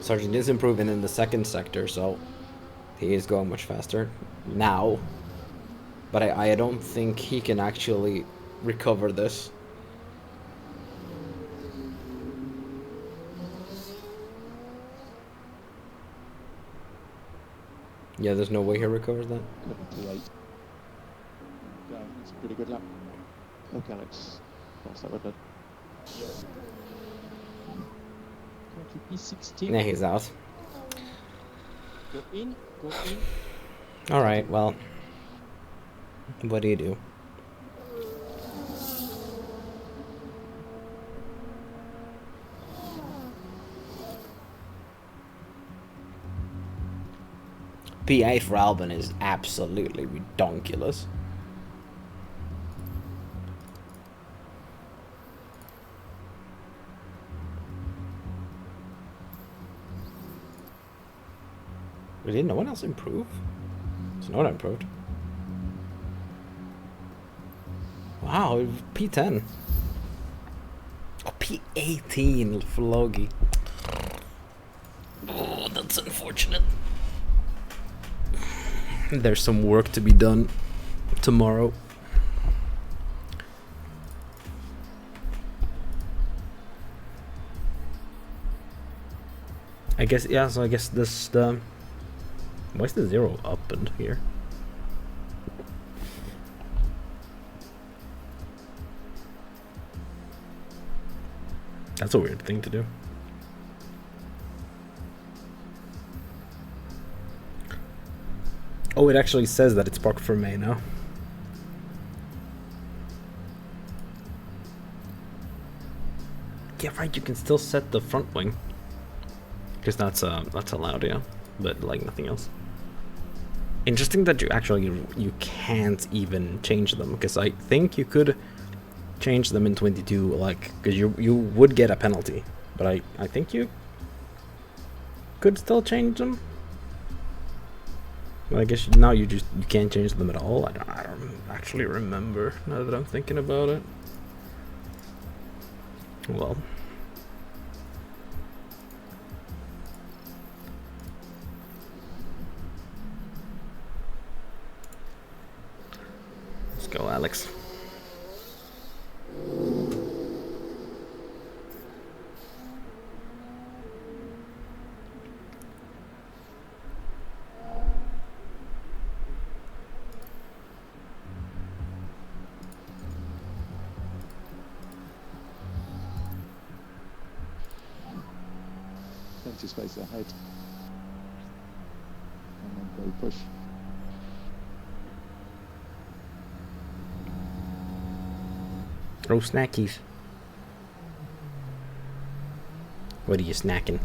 Sergeant is improving in the second sector, so he is going much faster now. But I don't think he can actually recover this. Yeah, there's no way he recovers that. 78. Going, it's a pretty good lap. Look, Alex. What's that done? Currently P16. Yeah, he's out. Go in, go in. Alright, well. What do you do? P8 for Albon is absolutely redonkulous. Did no one else improve? So no one improved. Wow, P10. Oh, P18 for Logie. Oh, that's unfortunate. There's some work to be done tomorrow. I guess, yeah, so I guess this, why is the 0 up and here? That's a weird thing to do. Oh, it actually says that it's parked for May now. Yeah, right, you can still set the front wing. Because that's allowed, yeah. But like nothing else. Interesting that you can't even change them, because I think you could change them in 22, like, because you would get a penalty, but I think you could still change them. Well, I guess now you can't change them at all. I don't actually remember now that I'm thinking about it. Well. Let's go, Alex. Plenty of space ahead. And then go push. Oh, snackies. What are you snacking?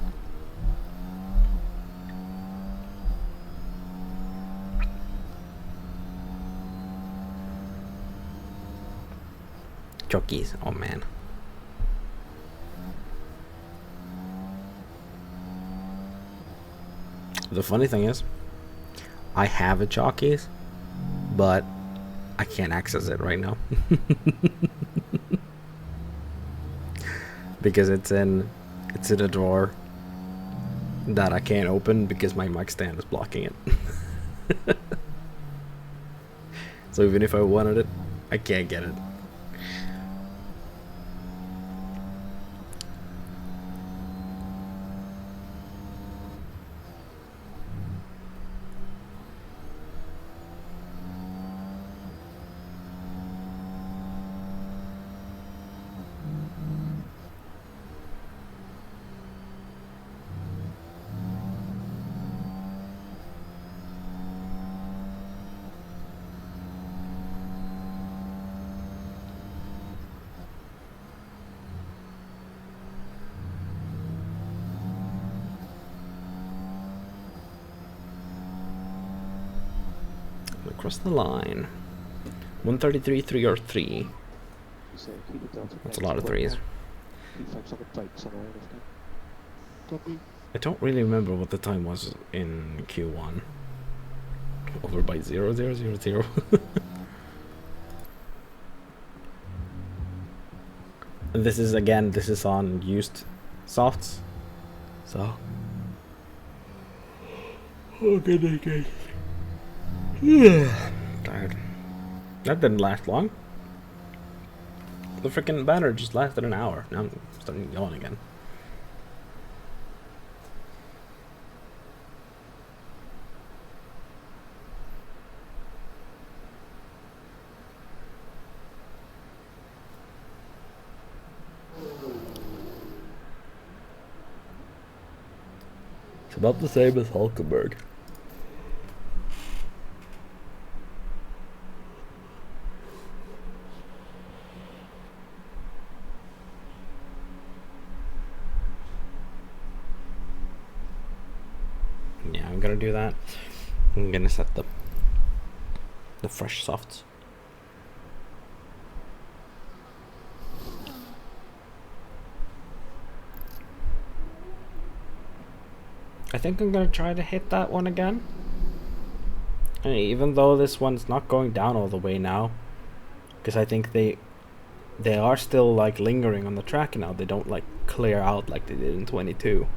Jockeys. Oh man. The funny thing is, I have a jockeys, but I can't access it right now. Because it's in a drawer that I can't open because my mic stand is blocking it. So even if I wanted it, I can't get it. Across the line. 133, 3 or 3. So keep it down to That's a lot of threes. Keep focus on the brakes on the right of Copy. I don't really remember what the time was in Q1. Over by 0, 0, 0, 0. And this is on used softs. So Okay, okay. Yeah. Tired. That didn't last long. The freaking banner just lasted an hour. Now I'm starting to yawn again. It's about the same as Hulkenberg. Yeah, I'm gonna do that. I'm gonna set the fresh softs. I think I'm gonna try to hit that one again. And even though this one's not going down all the way now, because I think they are still like lingering on the track now. They don't like clear out like they did in 22.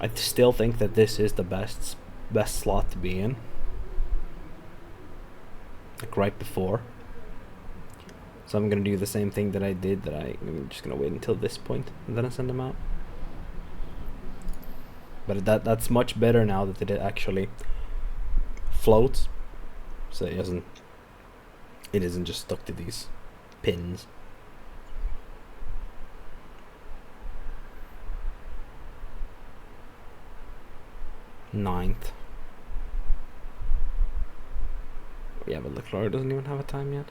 I still think that this is the best slot to be in. Like right before. So I'm gonna do the same thing that I did. I'm just gonna wait until this point and then I send them out. But that's much better now that it actually floats, so it isn't just stuck to these pins. Ninth. Yeah, but Leclerc doesn't even have a time yet.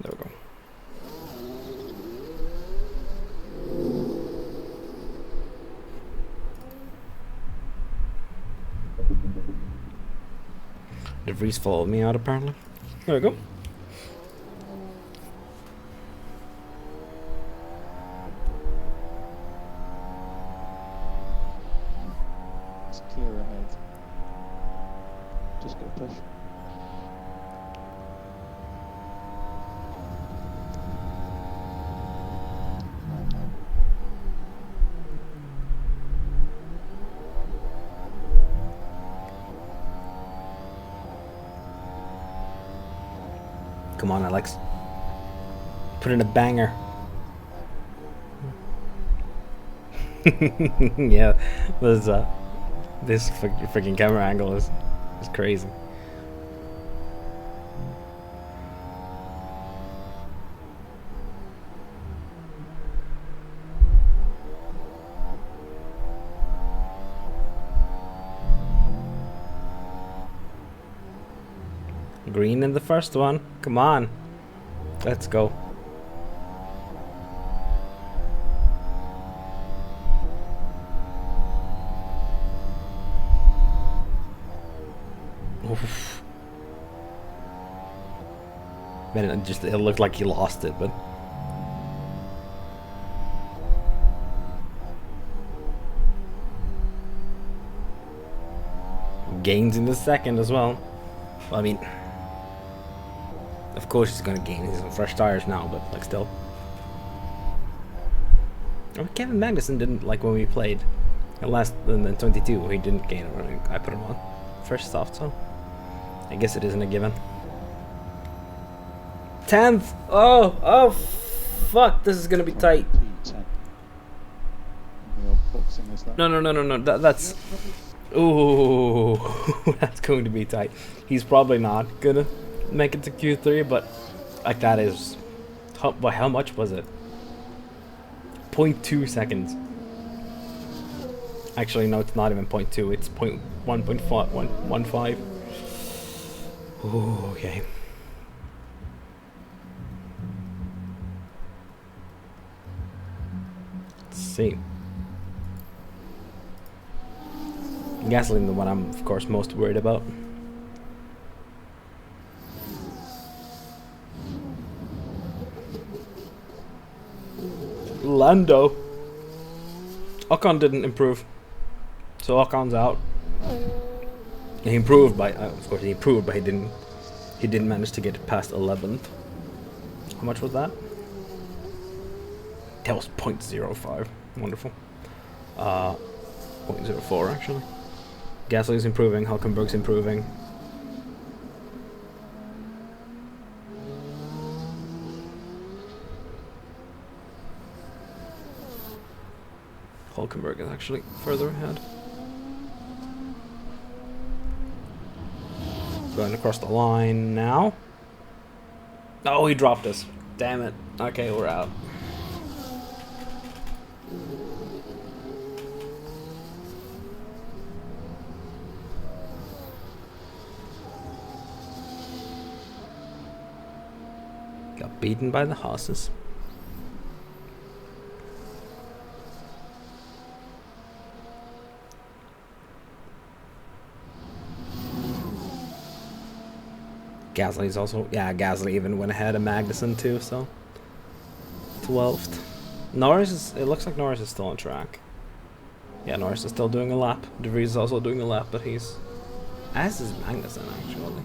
There we go. De Vries followed me out apparently. There we go. It's clear ahead. Just go push. Come on, Alex. Put in a banger. Yeah, this freaking camera angle is crazy. Green in the first one. Come on. Let's go. Oof. Man, it looked like he lost it, but gains in the second as well. I mean, of course he's gonna gain. He's on fresh tires now, but like still. Oh, Kevin Magnussen didn't, like when we played in 22. He didn't gain it. I put him on fresh soft, so I guess it isn't a given. 10th. Oh, fuck! This is gonna be tight. P10. Real boxing is that? No. That's. Ooh, that's going to be tight. He's probably not gonna make it to Q3, but like that is. How much was it? 0.2 seconds. Actually, no, it's not even 0.2. It's 1.15. Ooh, okay. Let's see. Gasoline, the one I'm of course most worried about. Lando. Ocon didn't improve. So Ocon's out. He improved by, of course he improved, but he didn't manage to get past 11th. How much was that? That was 0.05. Wonderful. 0.04 actually. Gasly's improving. Hulkenberg's improving. Hulkenberg is actually further ahead. Going across the line now. Oh, he dropped us. Damn it. Okay, we're out. Got beaten by the horses. Gasly's also, yeah, Gasly even went ahead of Magnussen too, so 12th. Norris is, it looks like Norris is still on track. Yeah, Norris is still doing a lap. De Vries is also doing a lap, but he's, as is Magnussen actually.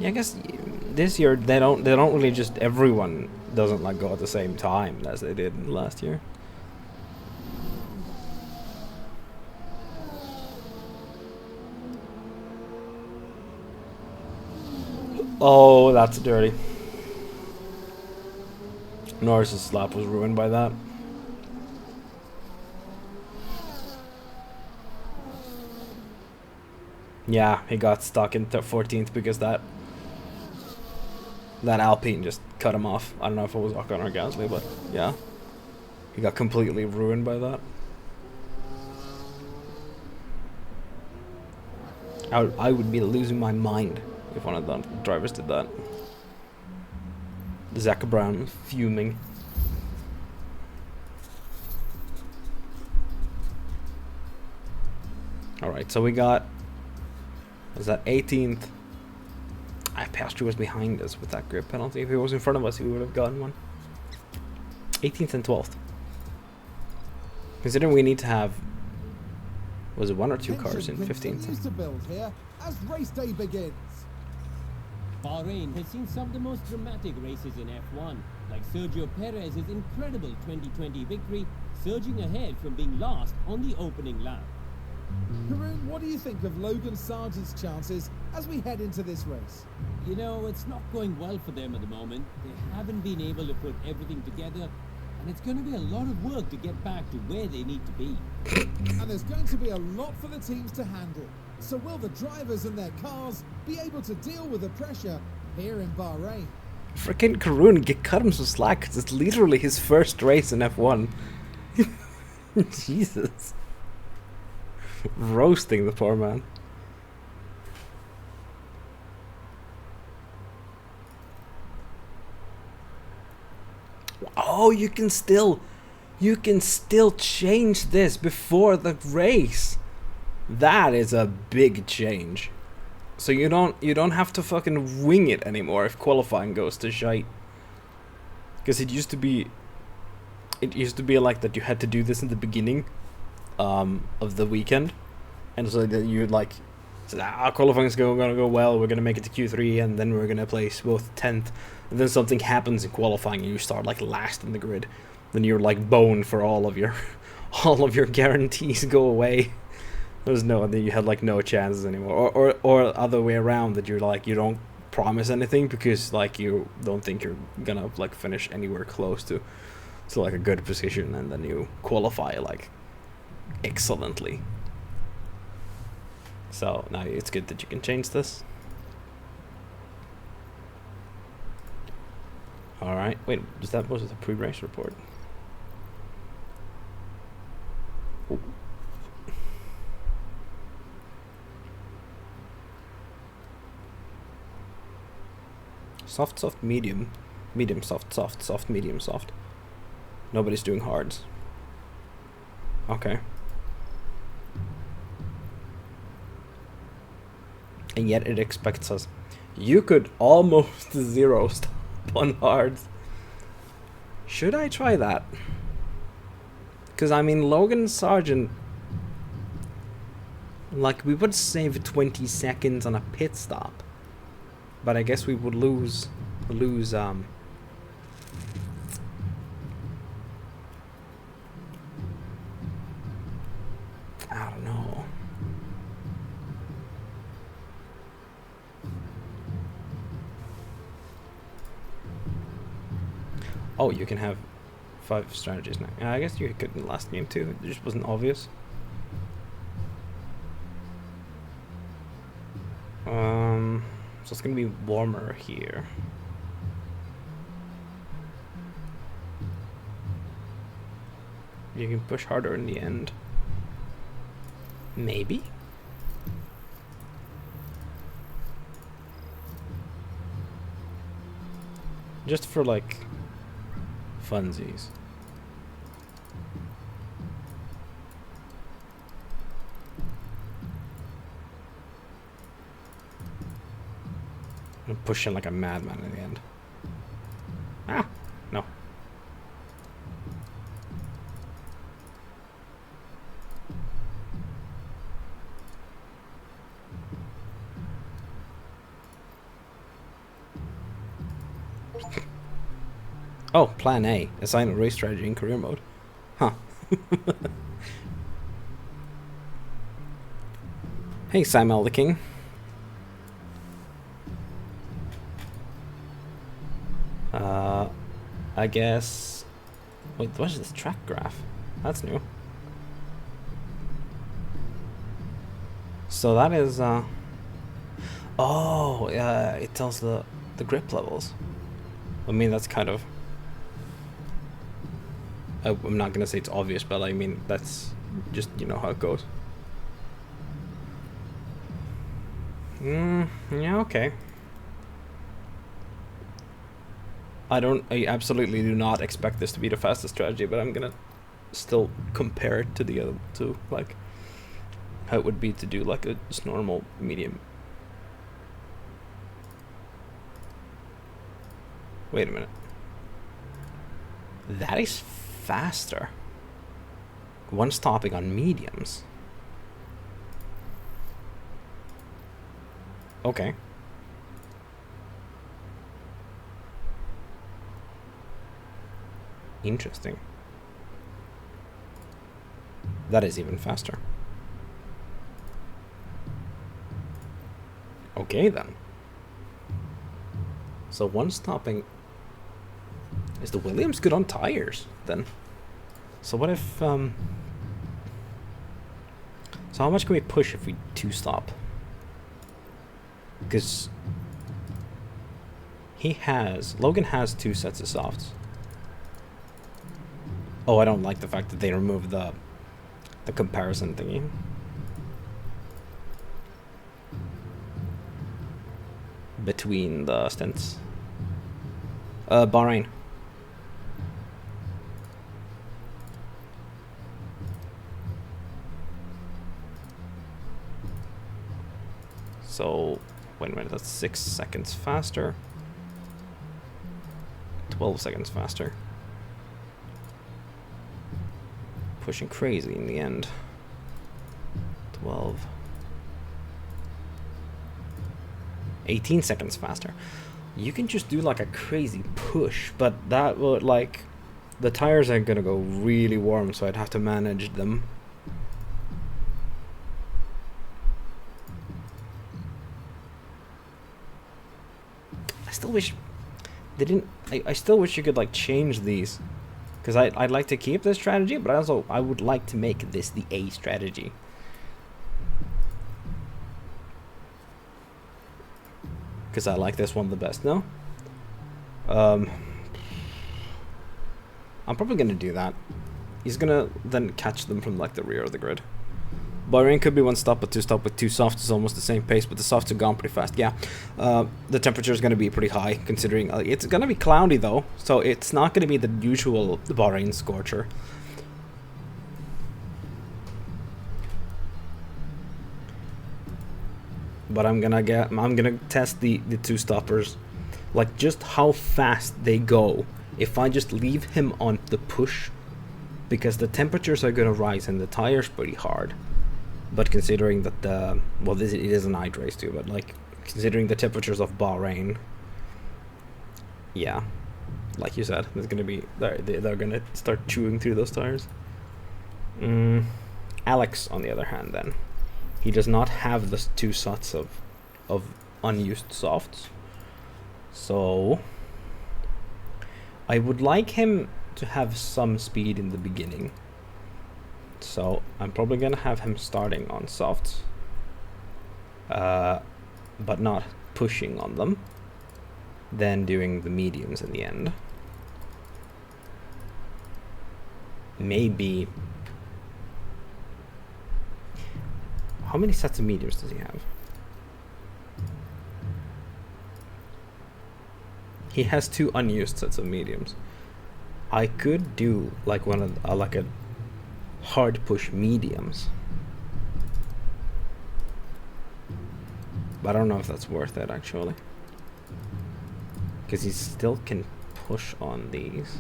Yeah, I guess this year they don't really just, everyone doesn't like go at the same time as they did last year. Oh, that's dirty. Norris's lap was ruined by that. Yeah, he got stuck in 14th because that Alpine just cut him off. I don't know if it was Ocon or Gasly, but yeah. He got completely ruined by that. I would be losing my mind if one of the drivers did that. Zach Brown fuming. Alright, so we got, was that 18th? Piastri was behind us with that grip penalty. If he was in front of us, he would have gotten one. 18th and 12th. Considering we need to have, was it 1 or 2 cars in 15th? To build here as race day begins. Bahrain has seen some of the most dramatic races in F1, like Sergio Perez's incredible 2020 victory, surging ahead from being last on the opening lap. Karun, what do you think of Logan Sargent's chances as we head into this race? You know, it's not going well for them at the moment. They haven't been able to put everything together, and it's going to be a lot of work to get back to where they need to be. And there's going to be a lot for the teams to handle. So will the drivers and their cars be able to deal with the pressure here in Bahrain? Freaking Karun, cut him some slack, because it's literally his first race in F1. Jesus. Roasting the poor man. Oh, you can still change this before the race. That is a big change. So you don't have to fucking wing it anymore if qualifying goes to shite. Because it used to be like that you had to do this in the beginning of the weekend, and so that you'd like, so qualifying's gonna go well, we're gonna make it to Q3, and then we're gonna place both 10th, and then something happens in qualifying and you start like last in the grid, then you're like boned for all of your guarantees go away. There's no, then you had like no chances anymore, or other way around, that you're like, you don't promise anything because like you don't think you're gonna like finish anywhere close to like a good position, and then you qualify like excellently. So now it's good that you can change this. All right, wait, was that the pre-race report? Ooh. Soft, medium, soft, medium, soft. Nobody's doing hards. Okay. And yet it expects us. You could almost zero stop on hards. Should I try that? Because, I mean, Logan Sargent, like, we would save 20 seconds on a pit stop. But I guess we would lose, I don't know. Oh, you can have 5 strategies now. I guess you could in the last game too. It just wasn't obvious. So it's gonna be warmer here. You can push harder in the end. Maybe? Just for like funsies. I'm pushing like a madman in the end. Ah, no. Oh, plan A. Assign a race strategy in career mode. Huh. Hey, Samuel the King. I guess... Wait, what is this track graph? That's new. So that is, oh, it tells the grip levels. I mean, that's kind of... I'm not gonna say it's obvious, but I mean, that's just, you know how it goes. Yeah, okay. I absolutely do not expect this to be the fastest strategy, but I'm gonna still compare it to the other two, like how it would be to do like a just normal medium. Wait a minute. That is faster. One stopping on mediums. Okay. Interesting. That is even faster. Okay then. So one stopping. Is the Williams good on tires then? So what if so how much can we push if we 2-stop? Because Logan has 2 sets of softs. Oh, I don't like the fact that they removed the comparison thingy. Between the stints. Bahrain. So, wait a minute, that's 6 seconds faster. 12 seconds faster. Pushing crazy in the end. 12. 18 seconds faster. You can just do like a crazy push, but that would like... The tires are gonna go really warm, so I'd have to manage them. I still wish they didn't... I still wish you could like change these. Because I'd like to keep this strategy, but also I would like to make this the A strategy. Because I like this one the best, no? I'm probably going to do that. He's going to then catch them from like the rear of the grid. Bahrain could be 1-stop, but 2-stop with 2 softs is almost the same pace, but the softs are gone pretty fast. Yeah, the temperature is going to be pretty high, considering it's going to be cloudy though, so it's not going to be the usual Bahrain scorcher. But I'm gonna test the 2-stoppers, like just how fast they go if I just leave him on the push because the temperatures are gonna rise and the tires pretty hard. But considering that it is a night race too, but like considering the temperatures of Bahrain, yeah, like you said, there's gonna be they're gonna start chewing through those tires. Alex, on the other hand, then he does not have the 2 sets of unused softs, so I would like him to have some speed in the beginning. So I'm probably gonna have him starting on softs, but not pushing on them, then doing the mediums in the end. Maybe, how many sets of mediums does he have? He has 2 unused sets of mediums. I could do like one of like a hard push mediums, but I don't know if that's worth it actually, because he still can push on these.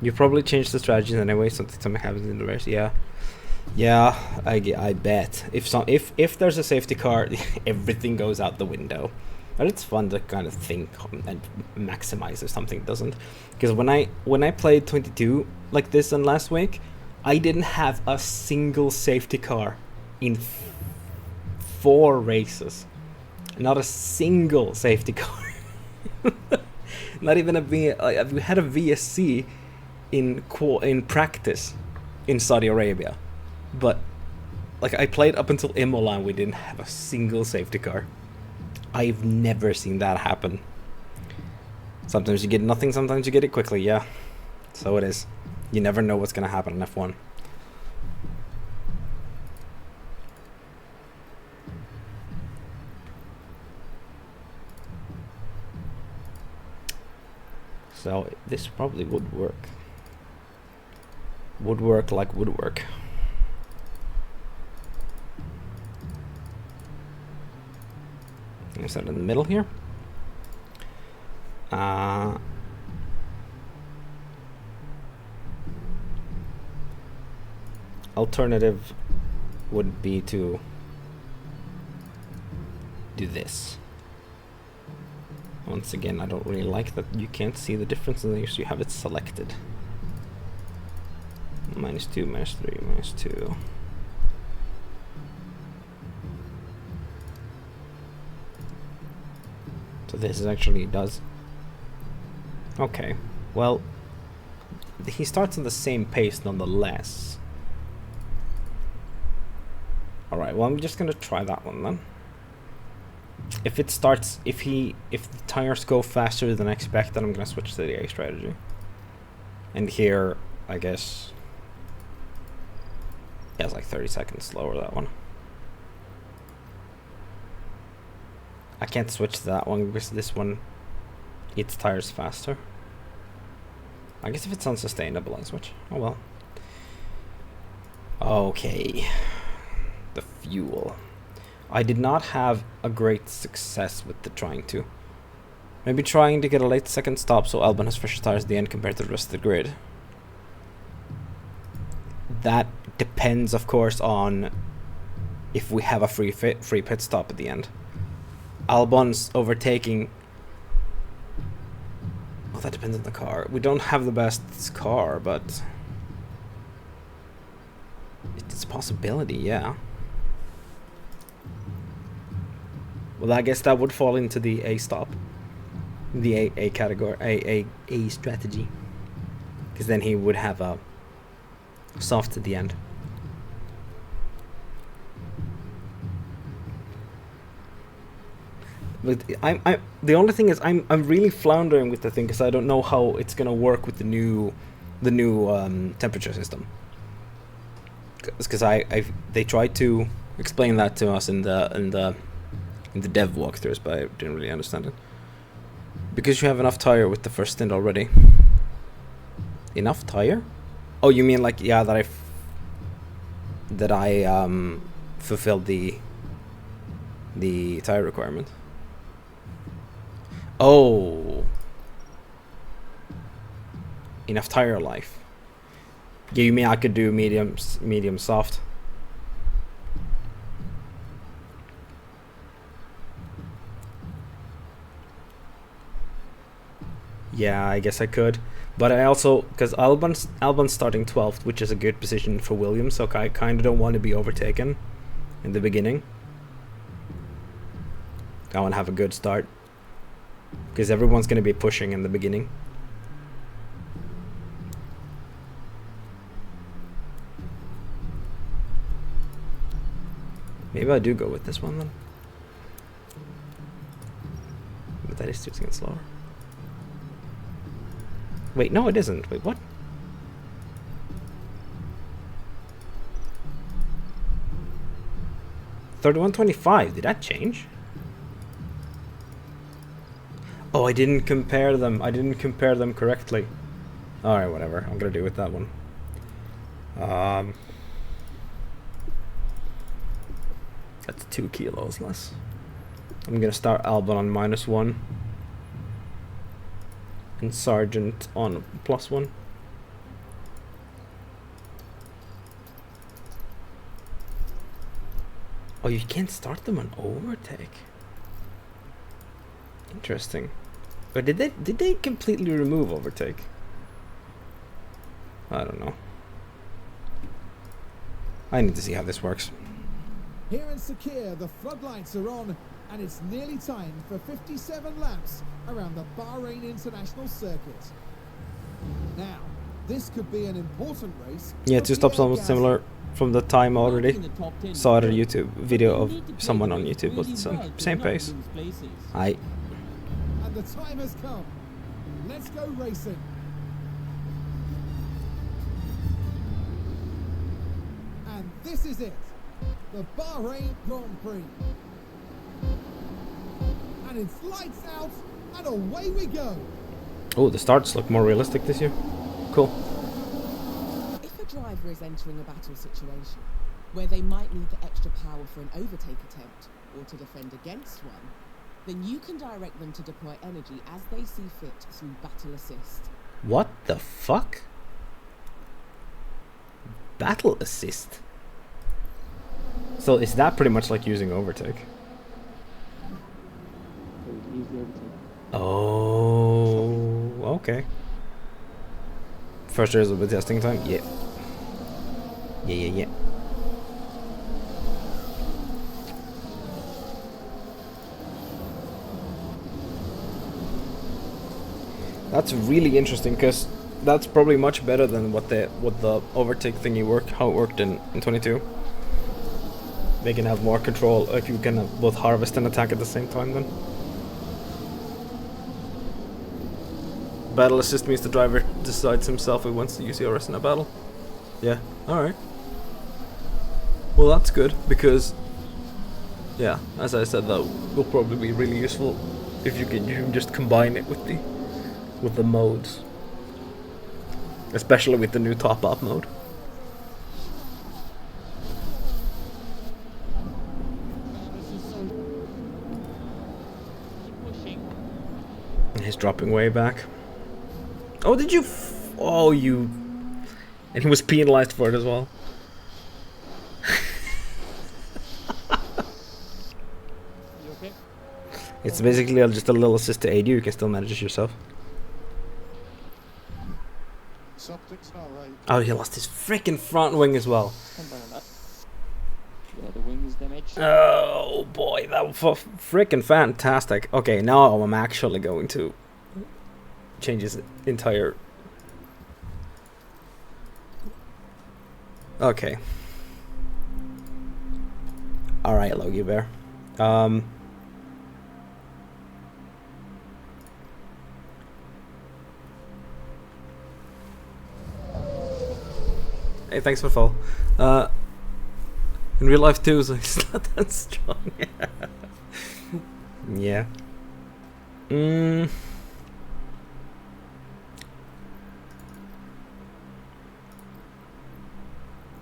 You probably changed the strategies anyway. Something happens in the race. Yeah, I bet if there's a safety car, everything goes out the window. But it's fun to kind of think and maximize if something doesn't. Because when I played 22 like this and last week, I didn't have a single safety car in 4 races. Not a single safety car. Not even we had a VSC in practice in Saudi Arabia, but like I played up until Imola and we didn't have a single safety car. I've never seen that happen. Sometimes you get nothing, sometimes you get it quickly, yeah. So it is. You never know what's gonna happen in F1. So this probably would work. Would work like woodwork. I'm gonna set it in the middle here. Alternative would be to do this. Once again, I don't really like that you can't see the difference unless you have it selected. -2, -3, -2. So this is actually does. Okay, well, he starts on the same pace nonetheless. Alright, well I'm just gonna try that one then. If it starts, if the tires go faster than expected, I'm gonna switch to the A strategy. And here, I guess, yeah, it's like 30 seconds slower, that one. I can't switch to that one because this one, its tires faster. I guess if it's unsustainable, I switch. Oh well. Okay. The fuel. I did not have a great success with the trying to. Maybe trying to get a late second stop so Albon has fresher tires at the end compared to the rest of the grid. That depends, of course, on if we have a free pit stop at the end. Albon's overtaking. Well, that depends on the car. We don't have the best car, but it's a possibility, yeah. Well, I guess that would fall into the A stop, the A category, A strategy, because then he would have a soft at the end. But the only thing is I'm really floundering with the thing because I don't know how it's gonna work with the new temperature system. Because they tried to explain that to us in the dev walkthroughs, but I didn't really understand it. Because you have enough tire with the first stint already. Enough tire? Oh, you mean like, yeah, that I fulfilled the tire requirement. enough tire life. Yeah, you mean I could do medium soft? Yeah, I guess I could. But I also, because Albon's starting 12th, which is a good position for Williams, so I kind of don't want to be overtaken in the beginning. I want to have a good start, because everyone's going to be pushing in the beginning. Maybe I do go with this one then. But that is 2 seconds slower. Wait, no it isn't. Wait, what? $31.25. Did that change? Oh, I didn't compare them. I didn't compare them correctly. Alright, whatever. I'm gonna do with that one. That's 2 kilos less. I'm gonna start Albon on -1. And Sargent on +1. Oh, you can't start them on overtake. Interesting. But did they completely remove overtake? I don't know. I need to see how this works. Here in Sakir, the floodlights are on, and it's nearly time for 57 laps around the Bahrain International Circuit. Now, this could be an important race. Yeah, 2 stops almost similar from the time already. Saw it a YouTube video of someone on YouTube was the same pace. And the time has come. Let's go racing. And this is it. The Bahrain Grand Prix. And it's lights out, and away we go. Oh, the starts look more realistic this year. Cool. If a driver is entering a battle situation where they might need the extra power for an overtake attempt or to defend against one, then you can direct them to deploy energy as they see fit through battle assist. What the fuck? Battle assist? So is that pretty much like using overtake? Oh, okay. First there's a bit testing time? Yeah. Yeah. That's really interesting, because that's probably much better than what the overtake thingy how it worked in 22. They can have more control if you can both harvest and attack at the same time then. Battle assist means the driver decides himself if he wants to use ERS in a battle. Yeah, alright. Well, that's good, because yeah, as I said, that will probably be really useful if you can just combine it with the modes. Especially with the new top-up mode. He's dropping way back. Oh, did you? Oh, you. And he was penalized for it as well. You okay? It's basically just a little assist to aid you. You can still manage it yourself. Something's not right. Oh, he lost his freaking front wing as well. Yeah, the wing is damaged. Oh boy, that was freaking fantastic. Okay, now I'm actually going to change his entire... Okay. Alright, Logie Bear. Hey, thanks for the follow. In real life too, so he's not that strong. Yeah.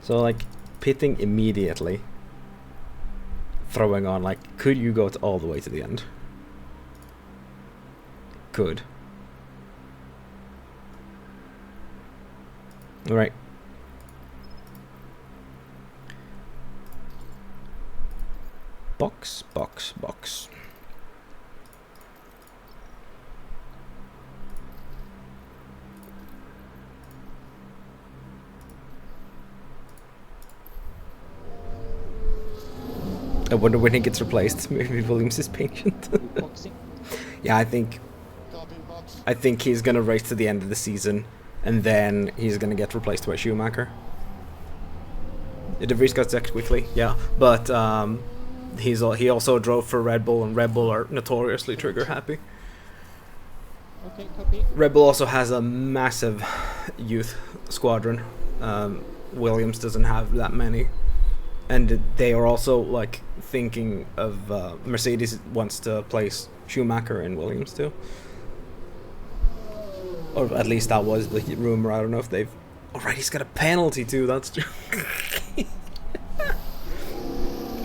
So like pitting immediately, throwing on, like, could you go all the way to the end? Could. All right. Box, box, box. I wonder when he gets replaced. Maybe Williams is patient. Boxing. Yeah, I think he's gonna race to the end of the season, and then he's gonna get replaced by Schumacher. De Vries got sacked quickly, yeah, but he also drove for Red Bull, and Red Bull are notoriously trigger happy. Okay, copy. Red Bull also has a massive youth squadron. Williams doesn't have that many, and they are also like thinking of Mercedes wants to place Schumacher and Williams too, or at least that was the rumor. I don't know if they've. Alright, he's got a penalty too. That's true.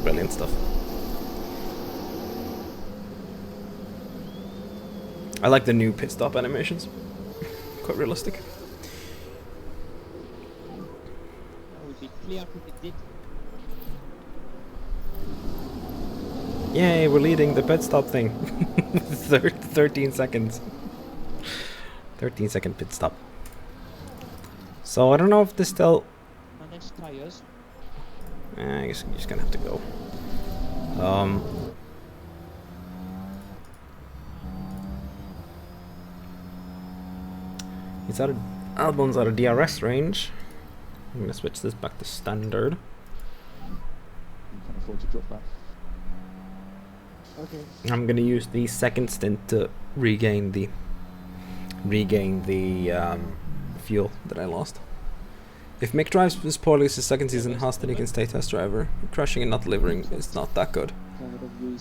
Brilliant stuff. I like the new pit stop animations. Quite realistic. That would be clear if it did. Yay, we're leading the pit stop thing. 13 seconds. 13-second pit stop. So I don't know if this still... Manage tires. I guess you're just gonna have to go. He's out of... Albon's out of DRS range. I'm gonna switch this back to standard. You can afford to drop that. Okay. I'm gonna use the second stint to regain the fuel that I lost. If Mick drives as poorly as his second season Haas, then he can stay test driver. Crashing and not delivering is not that good.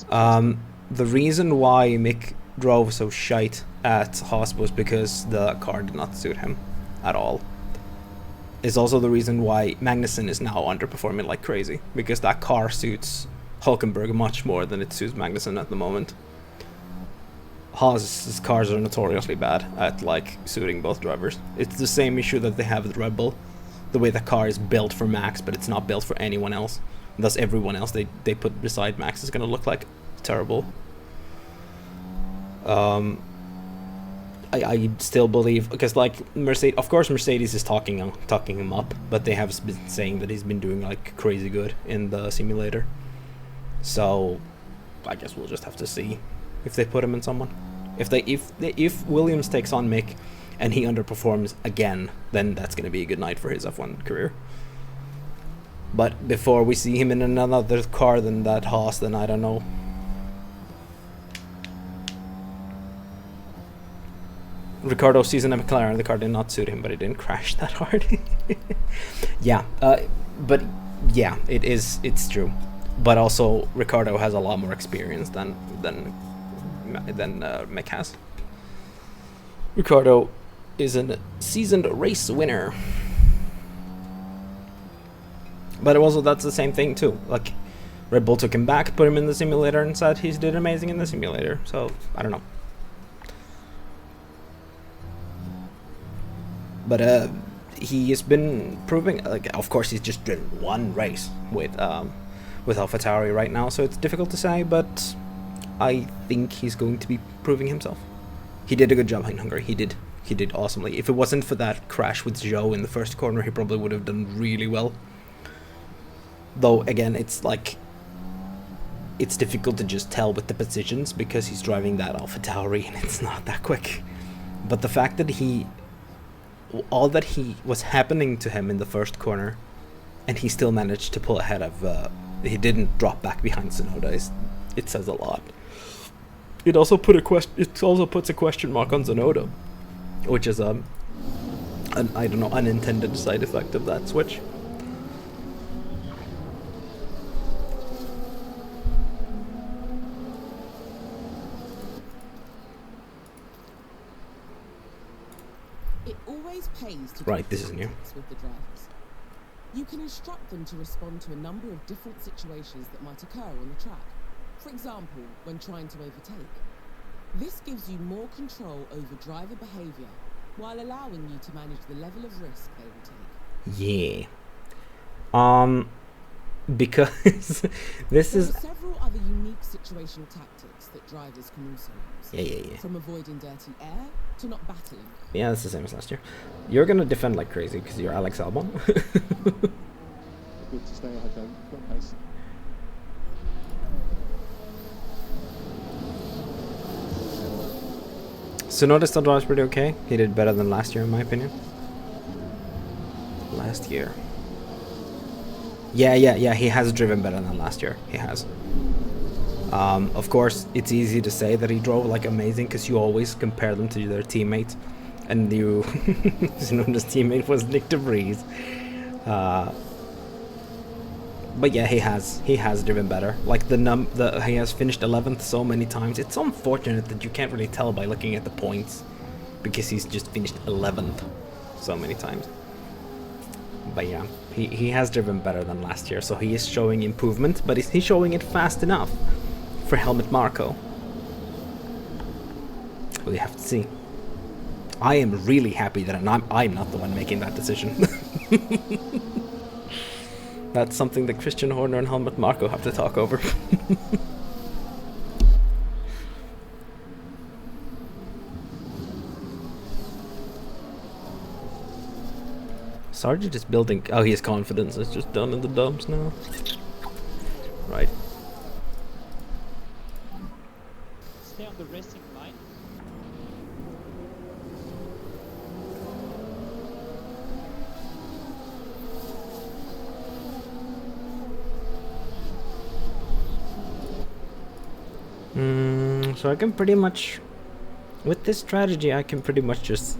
The reason why Mick drove so shite at Haas was because the car did not suit him at all. Is also the reason why Magnussen is now underperforming like crazy, because that car suits Hulkenberg much more than it suits Magnussen at the moment. Haas's cars are notoriously bad at like suiting both drivers. It's the same issue that they have with Red Bull. The way the car is built for Max, but it's not built for anyone else. And thus everyone else they put beside Max is going to look like terrible. I still believe, because like Mercedes, of course Mercedes is talking him up, but they have been saying that he's been doing like crazy good in the simulator. So I guess we'll just have to see if they put him in someone. If Williams takes on Mick and he underperforms again, then that's going to be a good night for his F1 career. But before we see him in another car than that Haas, then I don't know. Ricardo season at McLaren, the car did not suit him, but it didn't crash that hard. Yeah, but yeah, it's true. But also Ricardo has a lot more experience than Mick has. Ricardo is a seasoned race winner. But also that's the same thing too. Like Red Bull took him back, put him in the simulator, and said he did amazing in the simulator. So I don't know. But he has been proving, like, of course he's just driven one race with AlphaTauri right now, so it's difficult to say, but I think he's going to be proving himself. He did a good job in Hungary. He did awesomely. If it wasn't for that crash with Zhou in the first corner, he probably would have done really well. Though again, it's like, it's difficult to just tell with the positions because he's driving that AlphaTauri and it's not that quick. But the fact that all that was happening to him in the first corner, and he still managed to pull ahead of, he didn't drop back behind Tsunoda, it says a lot. It also puts a question mark on Tsunoda, which is an I don't know, unintended side effect of that switch. It always pays to Right, this is new. with the drivers. You can instruct them to respond to a number of different situations that might occur on the track. For example, when trying to overtake. This gives you more control over driver behaviour, while allowing you to manage the level of risk they will take. Yeah. Because this There is... are several other unique situational tactics that drivers can also use. Yeah. From avoiding dirty air to not battling. Yeah, it's the same as last year. You're gonna defend like crazy because you're Alex Albon. Good to stay ahead though. Got pace. Tsunoda still drives pretty okay. He did better than last year in my opinion. Last year. Yeah, he has driven better than last year. He has. Of course, it's easy to say that he drove like amazing because you always compare them to their teammates. And you... Tsunoda's teammate was Nick DeVries. But yeah, he has driven better. Like he has finished 11th so many times. It's unfortunate that you can't really tell by looking at the points, because he's just finished 11th so many times. But yeah, he has driven better than last year, so he is showing improvement. But is he showing it fast enough for Helmut Marko? We have to see. I am really happy that I'm not the one making that decision. That's something that Christian Horner and Helmut Marko have to talk over. Sargent is building... Oh, his confidence is just done in the dumps now. Right. Stay on the racing line. So I can pretty much... With this strategy, I can pretty much just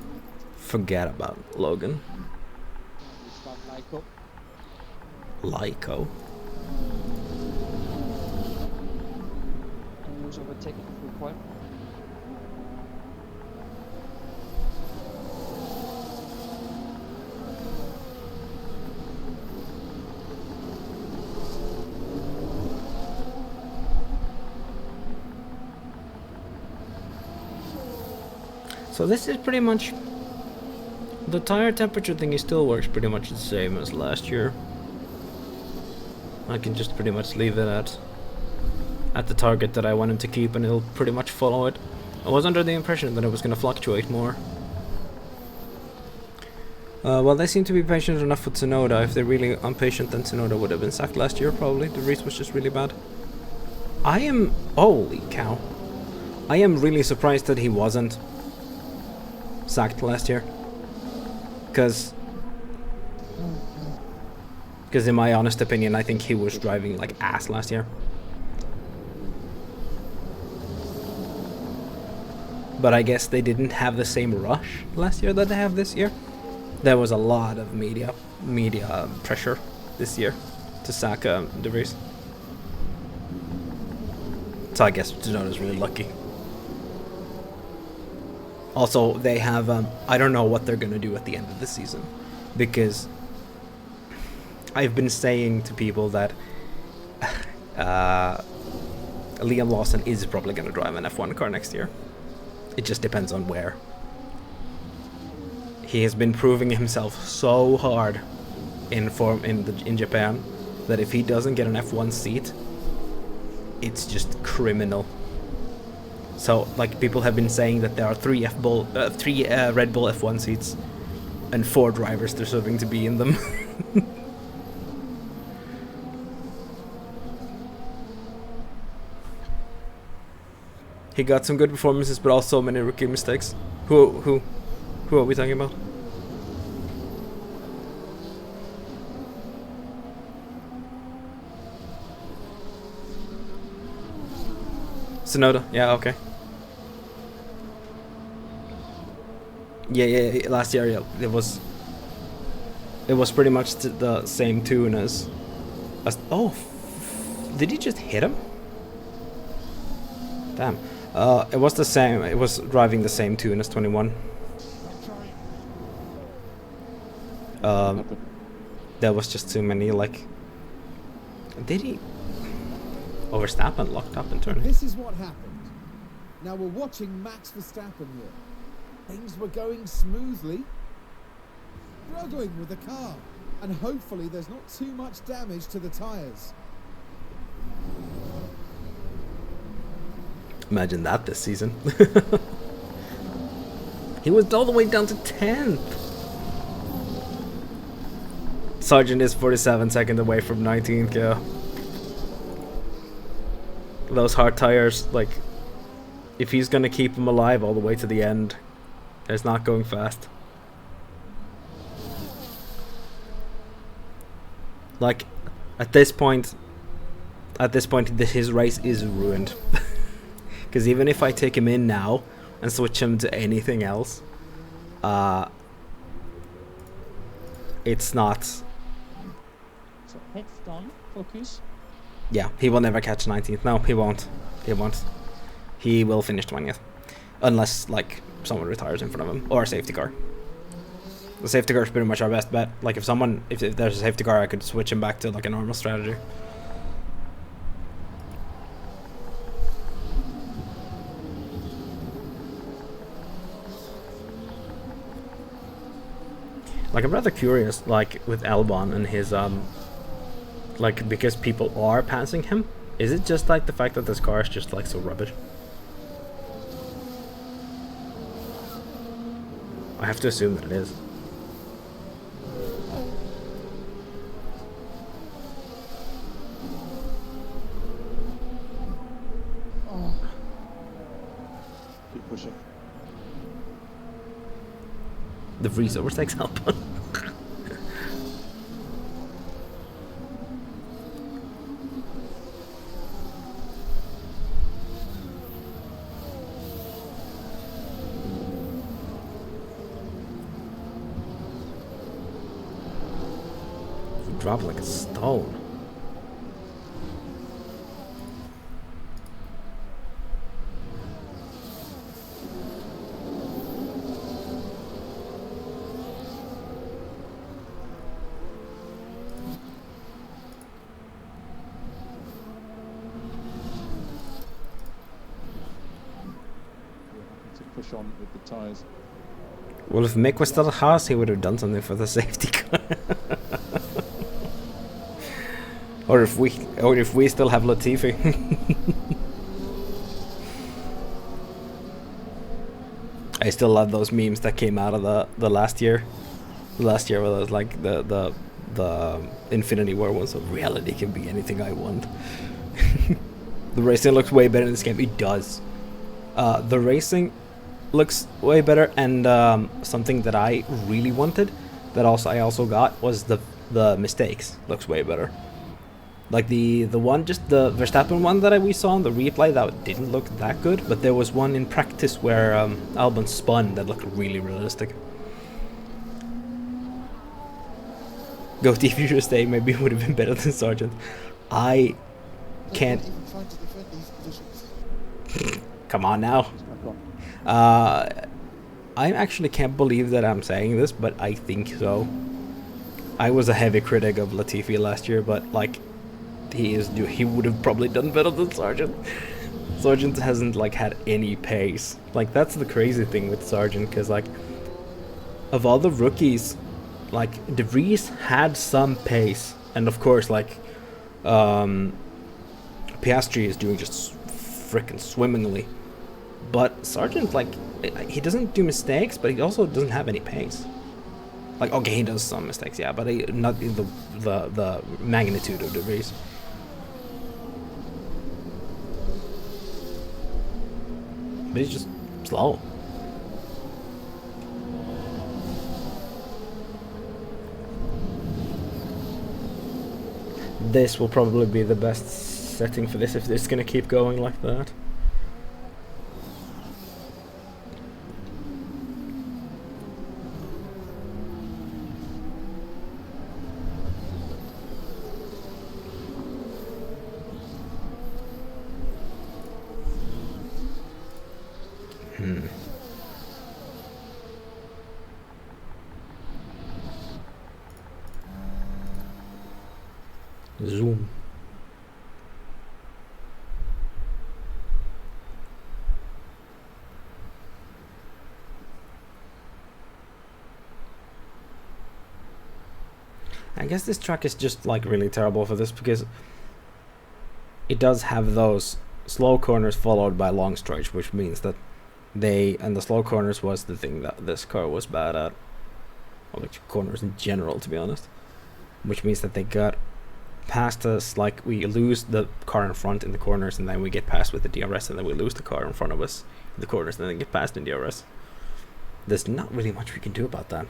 forget about Logan. We start Lyco. Lyco? And who's overtaking full point? So this is pretty much... The tire temperature thing still works pretty much the same as last year. I can just pretty much leave it at the target that I wanted to keep, and it'll pretty much follow it. I was under the impression that it was going to fluctuate more. Well, they seem to be patient enough with Tsunoda. If they're really impatient, then Tsunoda would have been sacked last year, probably. The race was just really bad. I am... Holy cow. I am really surprised that he wasn't sacked last year. Because in my honest opinion, I think he was driving like ass last year. But I guess they didn't have the same rush last year that they have this year. There was a lot of media pressure this year to sack De Vries. So I guess Tsunoda's really lucky. Also, they have, I don't know what they're going to do at the end of the season, because I've been saying to people that Liam Lawson is probably going to drive an F1 car next year. It just depends on where. He has been proving himself so hard in Japan that if he doesn't get an F1 seat, it's just criminal. So, like, people have been saying that there are three Red Bull F1 seats and 4 drivers deserving to be in them. He got some good performances, but also many rookie mistakes. Who are we talking about? Tsunoda, yeah, okay. Yeah, last year, yeah, it was pretty much the same tune as oh, did he just hit him? Damn. It was the same, it was driving the same tune as 21. There was just too many, like... Did he... Oh, Verstappen locked up in turn. This is what happened. Now we're watching Max Verstappen here. things were going smoothly. Struggling with the car, and hopefully there's not too much damage to the tyres. Imagine that this season. He was all the way down to 10th. Sargent is 47 seconds away from 19th, yeah. Those hard tires, like, if he's gonna keep him alive all the way to the end, it's not going fast. Like, at this point, his race is ruined. Because even if I take him in now and switch him to anything else, it's not. So heads down, focus. Yeah, he will never catch 19th. No, he won't. He won't. He will finish 20th. Unless, like, someone retires in front of him. Or a safety car. The safety car is pretty much our best bet. Like, if there's a safety car, I could switch him back to, like, a normal strategy. Like, I'm rather curious, like, with Albon and his, like, because people are passing him, is it just, like, the fact that this car is just, like, so rubbish? I have to assume that it is. Keep pushing. The Vries overtakes Albon. Drop like a stone. To push on with the tyres. Well, if Mick was still at Haas, he would have done something for the safety car. Or if we still have Latifi. I still love those memes that came out of the last year. The last year where it was like the Infinity War was, so reality can be anything I want. The racing looks way better in this game. It does. The racing looks way better, and something that I really wanted that I also got was the mistakes looks way better. Like the one, just the Verstappen one that we saw on the replay, that didn't look that good, but there was one in practice where Albon spun that looked really realistic. Goatee Future State maybe would have been better than Sargent. I can't. Even trying to defend these positions. Come on now. I actually can't believe that I'm saying this, but I think so. I was a heavy critic of Latifi last year, but like he would have probably done better than Sargent. Sargent hasn't like had any pace. Like that's the crazy thing with Sargent, because like of all the rookies, like De Vries had some pace, and of course like Piastri is doing just freaking swimmingly. But Sargent, like, he doesn't do mistakes, but he also doesn't have any pace. Like, okay, he does some mistakes, yeah, but not in the magnitude of De Vries. But he's just slow. This will probably be the best setting for this if it's gonna keep going like that. Zoom. guess this track is just like really terrible for this because it does have those slow corners followed by long straights, which means that and the slow corners was the thing that this car was bad at, or like corners in general, to be honest, which means that they got past us, like we lose the car in front in the corners and then we get past with the DRS, and then we lose the car in front of us in the corners and then get past in DRS. There's not really much we can do about that.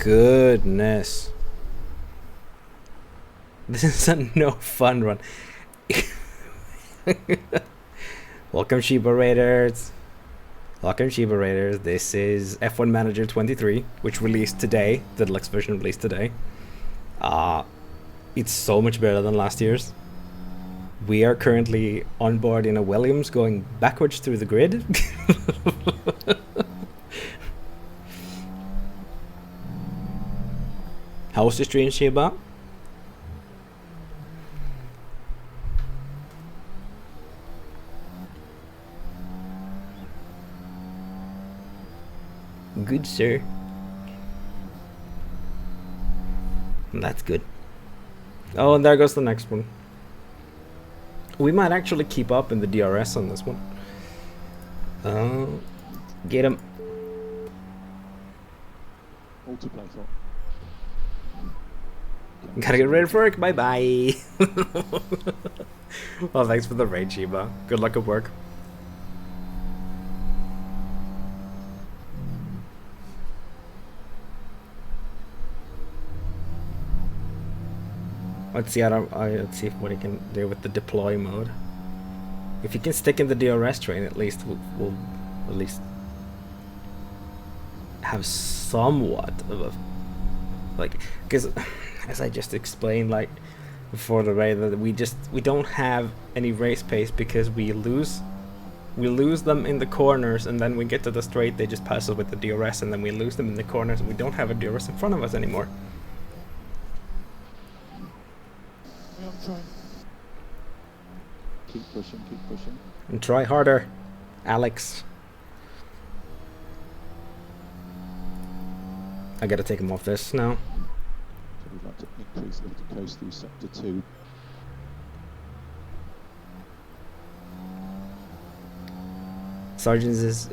Goodness. This is a no fun run. Welcome Shiba Raiders. Welcome Shiba Raiders. This is F1 Manager 23, which released today. The deluxe version released today. It's so much better than last year's. We are currently on board in a Williams going backwards through the grid. How's the stream, Shiba? Good, sir. That's good. Oh, and there goes the next one. We might actually keep up in the DRS on this one. Get him. All to play for. Gotta get ready for work. Bye bye. Well, thanks for the raid, Shiba. Good luck at work. Let's see. Let's see what he can do with the deploy mode. If he can stick in the DRS train, at least we'll at least have somewhat of a because as I just explained like before the raid, that we don't have any race pace because we lose them in the corners, and then we get to the straight, they just pass us with the DRS, and then we lose them in the corners, and we don't have a DRS in front of us anymore. Yeah, I'm trying. Keep pushing, keep pushing. And try harder, Alex. I gotta take him off this now. So we'd like to increase the coast through sector 2. Sergeant is,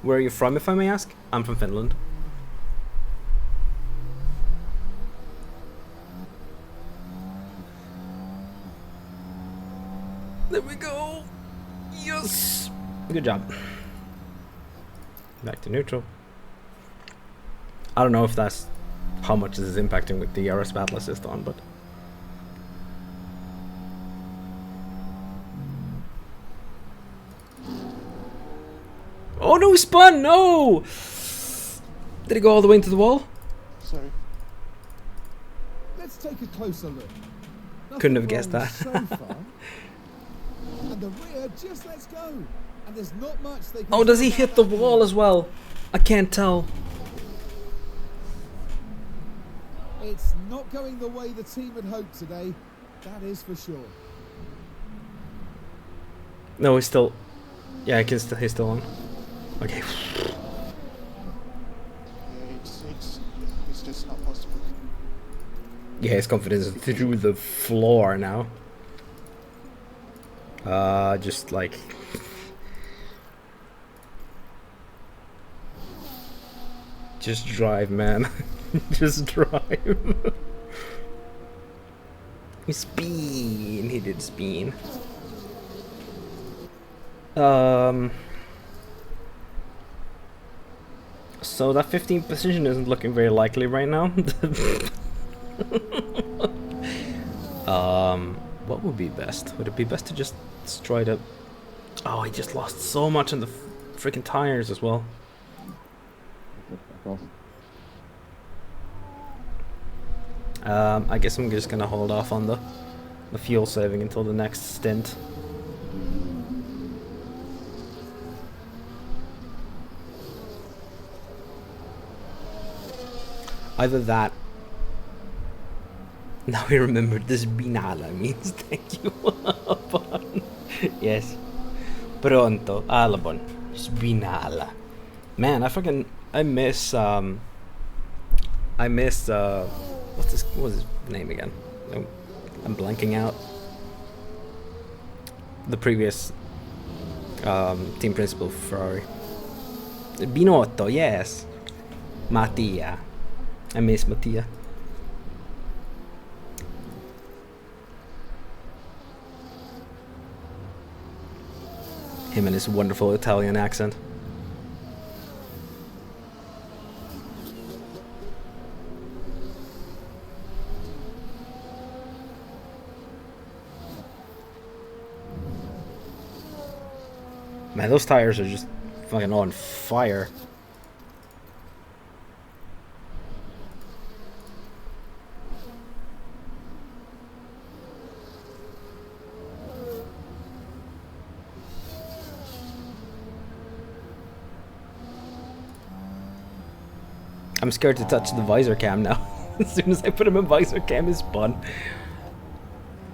where are you from, if I may ask? I'm from Finland. There we go. Yes. Good job. Back to neutral. I don't know if that's how much this is impacting with the DRS battle assist on, but oh no, he spun! No! Did he go all the way into the wall? Sorry. Let's take a closer look. Couldn't have guessed that. So far. And the rear just lets go. And there's not much they can Oh, does he do hit about the that wall here. as well? I can't tell. It's not going the way the team had hoped today. That is for sure. No, he's still. Yeah, he's still on. Okay. Yeah, it's just not possible. Yeah, his confidence is through the floor now. Just like. Just drive, man. Just drive. Spin. He did spin. So that 15th position isn't looking very likely right now. What would be best? Would it be best to just try to... Oh, he just lost so much on the freaking tires as well. Back off. I guess I'm just gonna hold off on the fuel saving until the next stint. Either that. Now we remembered this binala means thank you. Yes. Pronto, Albon, Spinala. Man, I miss what's his name again? I'm blanking out. The previous team principal for Ferrari. Binotto, yes. Mattia. I miss Mattia. Him and his wonderful Italian accent. Man, those tires are just fucking on fire. I'm scared to touch the visor cam now. As soon as I put him in visor cam, is spun.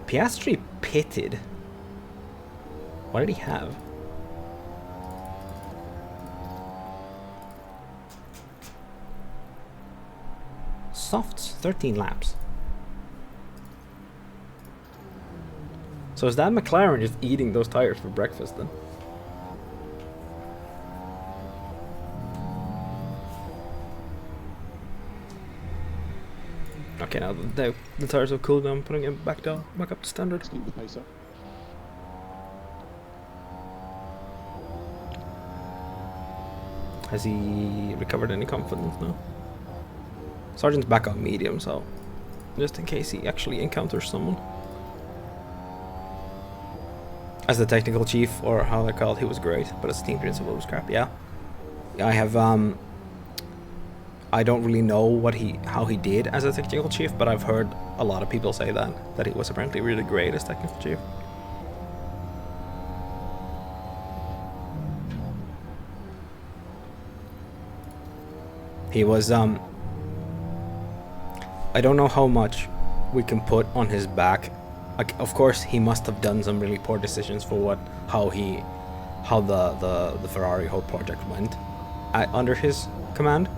Piastri pitted. What did he have? Softs, 13 laps. So is that McLaren just eating those tires for breakfast then? Okay, now the tires have cooled down, putting it back down, back up to standard. Keep the pace up. Has he recovered any confidence now? Sargent's back on medium, so just in case he actually encounters someone. As the technical chief, or how they're called, he was great, but as team principal, it was crap. Yeah, I have I don't really know how he did as a technical chief, but I've heard a lot of people say that he was apparently really great as technical chief. He was I don't know how much we can put on his back. Like, of course, he must have done some really poor decisions for how the Ferrari whole project went under his command,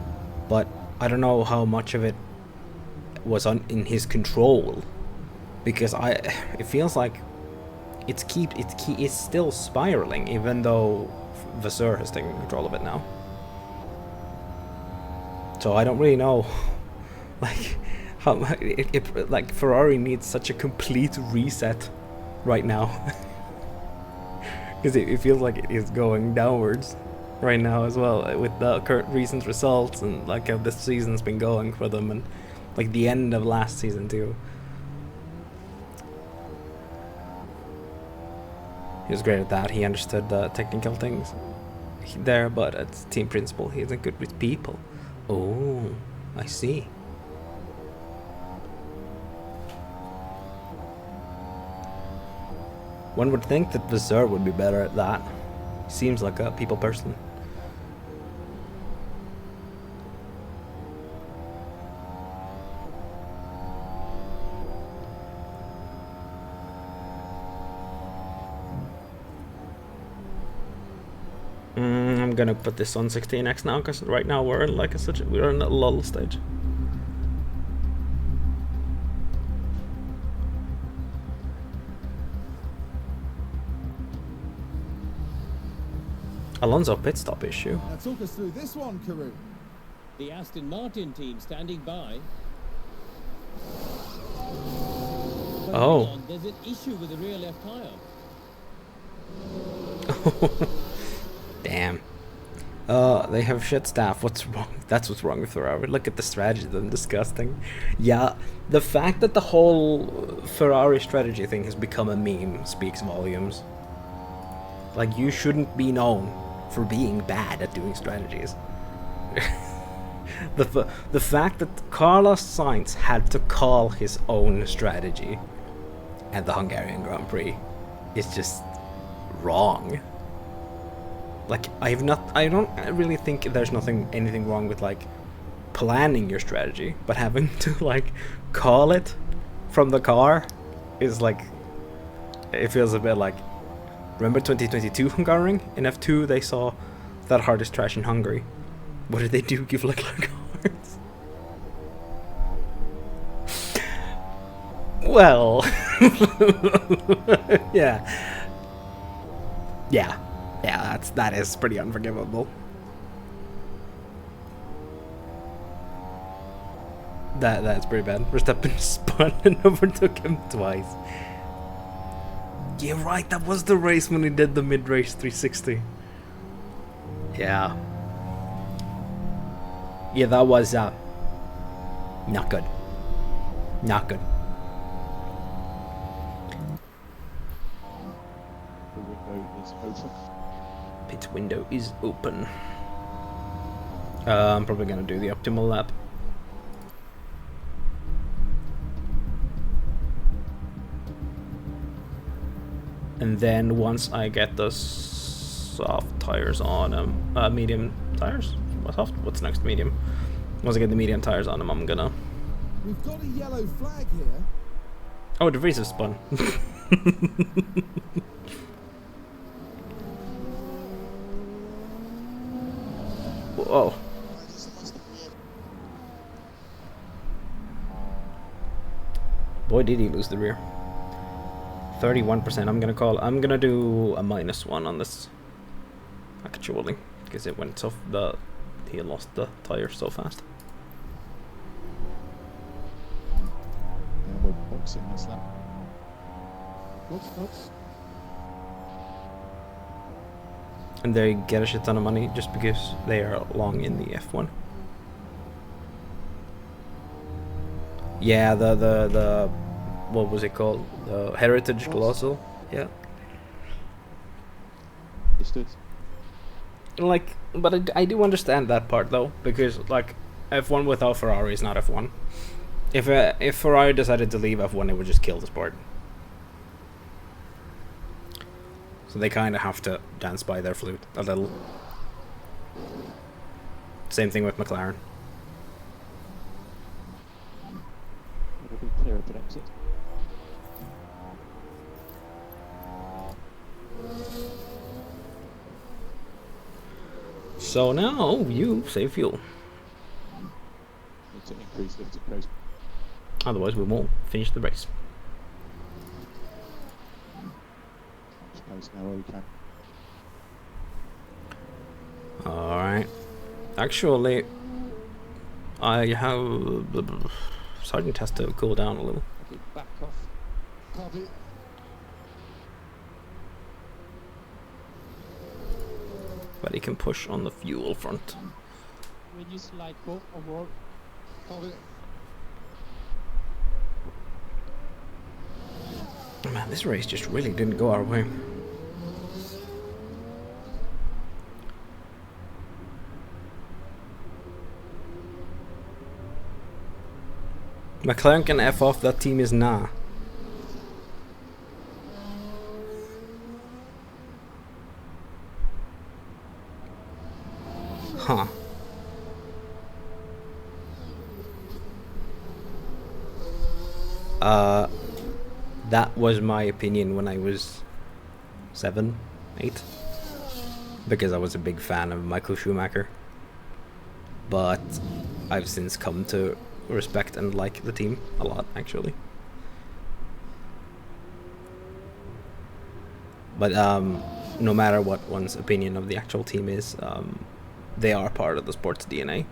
but I don't know how much of it was in his control, because it feels like it's still spiraling, even though Vasseur has taken control of it now. So I don't really know, like, how like Ferrari needs such a complete reset right now, because it feels like it is going downwards right now as well, with the current recent results and like how this season's been going for them, and like the end of last season too. He was great at that. He understood the technical things there, but as team principal, he isn't good with people. Oh, I see. One would think that Vasseur would be better at that. He seems like a people person. I'm gonna put this on 16x now, because right now we're in like we're in a lull stage. Alonso pit stop issue. Now talk us through this one, Karoo. The Aston Martin team standing by. But Oh. hang on, there's an issue with the rear left tyre. Damn. They have shit staff. What's wrong? That's what's wrong with Ferrari. Look at the strategy. Them disgusting. Yeah, the fact that the whole Ferrari strategy thing has become a meme speaks volumes. Like, you shouldn't be known for being bad at doing strategies. The fact that Carlos Sainz had to call his own strategy at the Hungarian Grand Prix is just wrong. Like, I don't really think there's anything wrong with like planning your strategy, but having to like call it from the car is like, it feels a bit like, Remember 2022 Hungaroring? In F2 they saw that hardest trash in Hungary. What did they do? Give Leclerc cards? Well, yeah, that is pretty unforgivable. That's pretty bad. Verstappen spun and overtook him twice. Yeah, right. That was the race when he did the mid-race 360. Yeah. Yeah, that was not good. Not good. The window is open. Pit window is open. I'm probably gonna do the optimal lap. And then once I get the soft tires on them, medium tires? Soft? What's next? Medium. Once I get the medium tires on them, I'm gonna... We've got a yellow flag here. Oh, the Vries have spun. Whoa. Boy, did he lose the rear. 31%. I'm gonna do a -1 on this. Actually, because it went so he lost the tire so fast. And we're boxing this lap. Oops. And they get a shit ton of money just because they are long in the F1. Yeah, the what was it called? The Heritage Colossal. Yeah. Understood. Like, but I do understand that part though, because like F1 without Ferrari is not F1. If Ferrari decided to leave F1, it would just kill the sport. So they kind of have to dance by their flute a little. Same thing with McLaren. It'll be clear at exit. So now you save fuel. Need to increase lifting coast. Otherwise, we won't finish the race. Suppose now we can. Alright. Actually, I have... Sergeant has to cool down a little. Okay, back off. Copy. But he can push on the fuel front. Reduce light go overall. Copy. Man, this race just really didn't go our way. McLaren can F off, that team is nah. Huh. That was my opinion when I was 7, 8. Because I was a big fan of Michael Schumacher. But I've since come to respect and like the team a lot, actually. But no matter what one's opinion of the actual team is, they are part of the sport's DNA.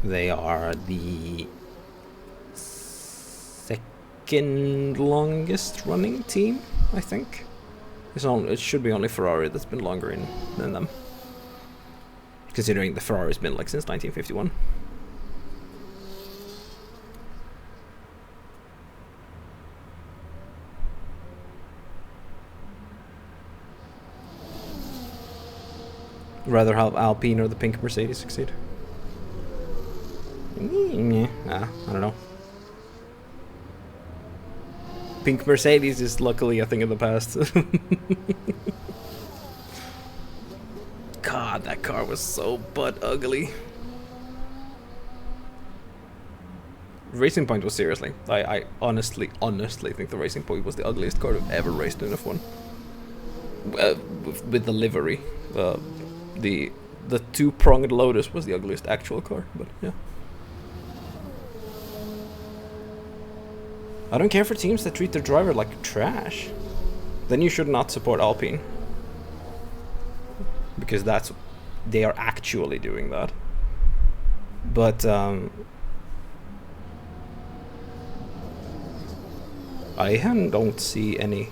They are the second longest running team, I think. It should be only Ferrari that's been longer in than them. Considering the Ferrari's been like since 1951. Rather have Alpine or the pink Mercedes succeed. I don't know. Pink Mercedes is luckily a thing of the past. God, that car was so butt ugly. Racing Point was seriously. I honestly think the Racing Point was the ugliest car I've ever raced in F1. With the livery, the two-pronged Lotus was the ugliest actual car, but yeah. I don't care for teams that treat their driver like trash. Then you should not support Alpine. Because they are actually doing that. But I don't see any.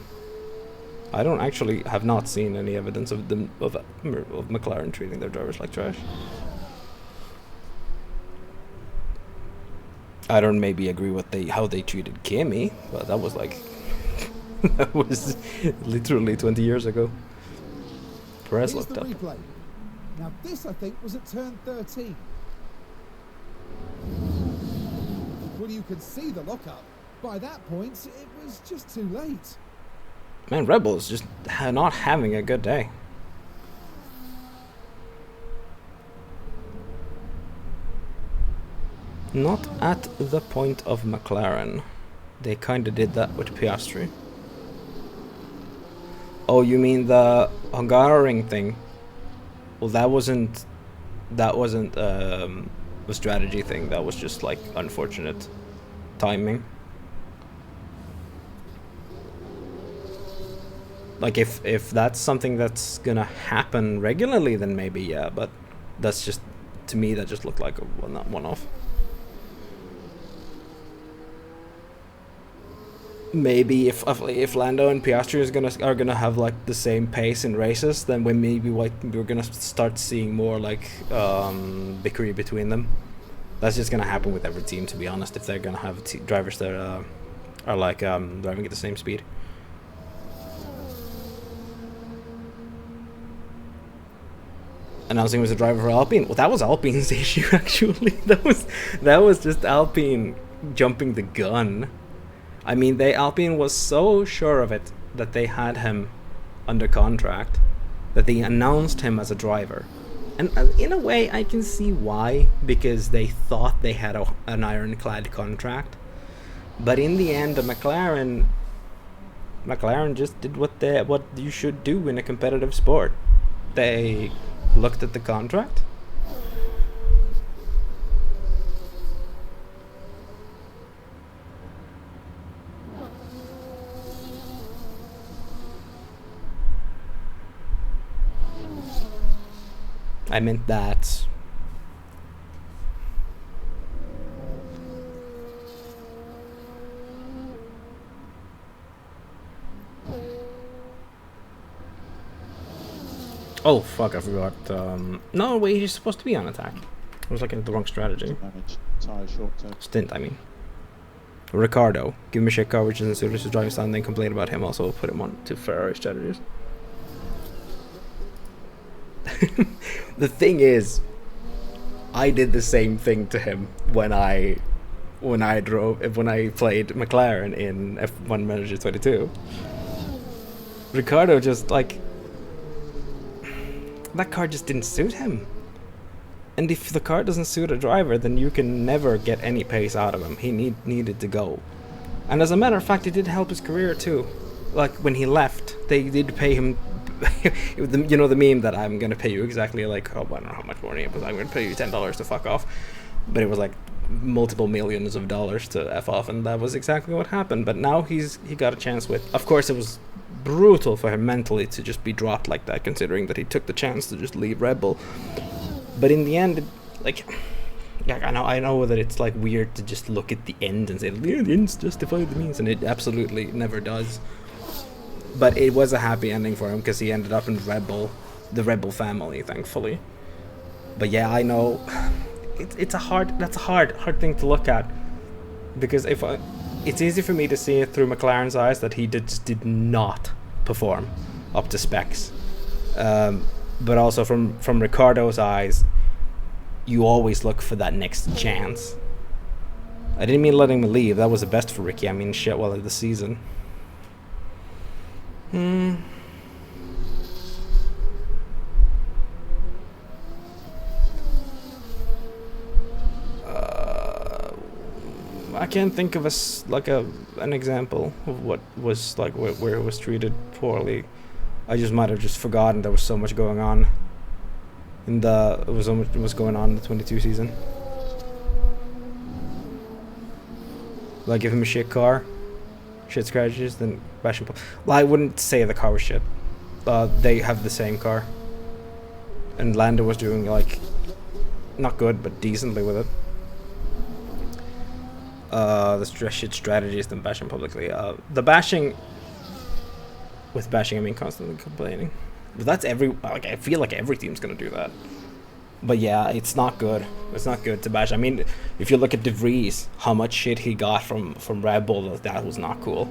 I don't actually have not seen any evidence of them of McLaren treating their drivers like trash. I don't maybe agree with how they treated Kimi, but that was like that was literally 20 years ago. Perez Here's looked the up. replay. Now this, I think, was at turn 13. Well, you could see the lockup. By that point, it was just too late. Man, Red Bull is just not having a good day. Not at the point of McLaren. They kind of did that with Piastri. Oh, you mean the Hungaroring thing? Well, that wasn't a strategy thing. That was just like unfortunate timing. Like if that's something that's gonna happen regularly, then maybe yeah. But that's just, to me, that just looked like a one-off. Maybe if Lando and Piastri are gonna have like the same pace in races, then we're gonna start seeing more like bickering between them. That's just gonna happen with every team, to be honest. If they're gonna have drivers that are like driving at the same speed. Announcing was a driver for Alpine. Well, that was Alpine's issue actually. That was just Alpine jumping the gun. I mean, Alpine was so sure of it that they had him under contract that they announced him as a driver. And in a way, I can see why, because they thought they had an ironclad contract. But in the end, the McLaren just did what you should do in a competitive sport. They looked at the contract. I meant that. Oh fuck, I forgot. No, wait, he's supposed to be on attack. I was looking at the wrong strategy. Manage tyre short term. Stint, I mean. Ricardo. Give him a shit car which isn't suited to driving style, and then complain about him. Also put him on to Ferrari strategies. The thing is, I did the same thing to him when I played McLaren in F1 Manager 22. Ricardo just like, that car just didn't suit him. And if the car doesn't suit a driver, then you can never get any pace out of him. He needed to go. And as a matter of fact, it did help his career too. Like when he left, they did pay him. You know the meme that I'm gonna pay you exactly like, oh, I don't know how much money it was. I'm gonna pay you $10 to fuck off. But it was like multiple millions of dollars to F off, and that was exactly what happened. But now he got a chance with. Of course, it was brutal for him mentally to just be dropped like that, considering that he took the chance to just leave Red Bull. But in the end, I know that it's like weird to just look at the end and say, yeah, the ends justify the means, and it absolutely never does. But it was a happy ending for him because he ended up in the Red Bull family, thankfully. But yeah, I know that's a hard thing to look at, because it's easy for me to see it through McLaren's eyes that he just did not perform up to specs. But also from Ricardo's eyes, you always look for that next chance. I didn't mean letting him leave. That was the best for Ricky. I mean, shit, well, of the season. can't think of an example of what was like where it was treated poorly. I just might have just forgotten there was so much going on. So much was going on in the 22 season. Like give him a shit car, shit scratches, then bash him. Well, I wouldn't say the car was shit. They have the same car, and Lando was doing like not good but decently with it. The shit strategies than bashing publicly. The bashing. With bashing, I mean constantly complaining. But that's I feel like every team's gonna do that. But yeah, it's not good. It's not good to bash. I mean, if you look at De Vries, how much shit he got from Red Bull, that was not cool.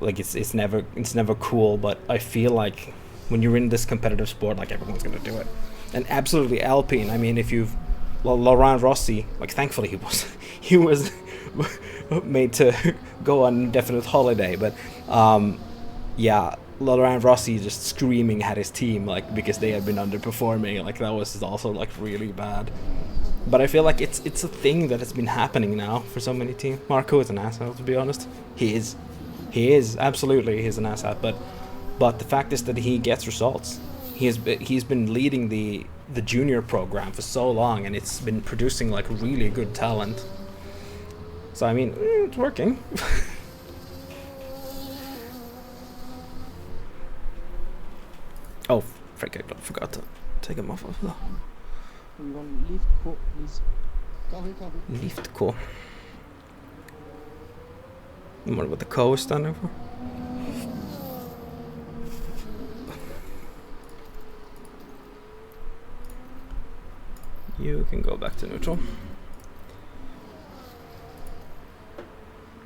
Like it's never cool. But I feel like when you're in this competitive sport, like everyone's gonna do it. And absolutely Alpine. I mean, if you've Laurent Rossi, like thankfully he was made to go on indefinite holiday, but yeah, Laurent Rossi just screaming at his team like because they had been underperforming, like that was also like really bad. But I feel like it's a thing that has been happening now for so many teams. Marco is an asshole, to be honest. He is absolutely, he's an asshole, but the fact is that he gets results. He's been leading the junior program for so long, and it's been producing like really good talent. So I mean, it's working. Oh, frick! I forgot to take him off of the We want lift co, please. lift co. I wonder what the co is standing for. You can go back to neutral.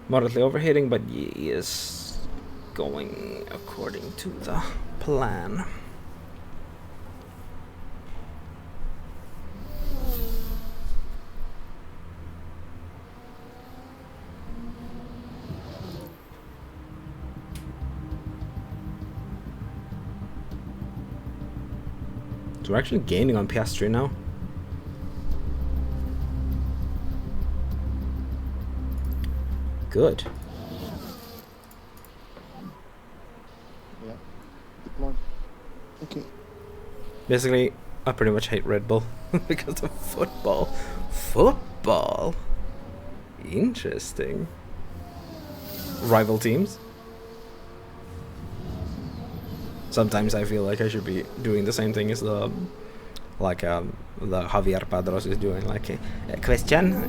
Moderately overheating, but he is going according to the plan. So we're actually gaining on Piastri now. Good. Yeah. Deploy. Okay. Basically, I pretty much hate Red Bull because of football. Football? Interesting. Rival teams? Sometimes I feel like I should be doing the same thing as the Javier Padros is doing, like a question.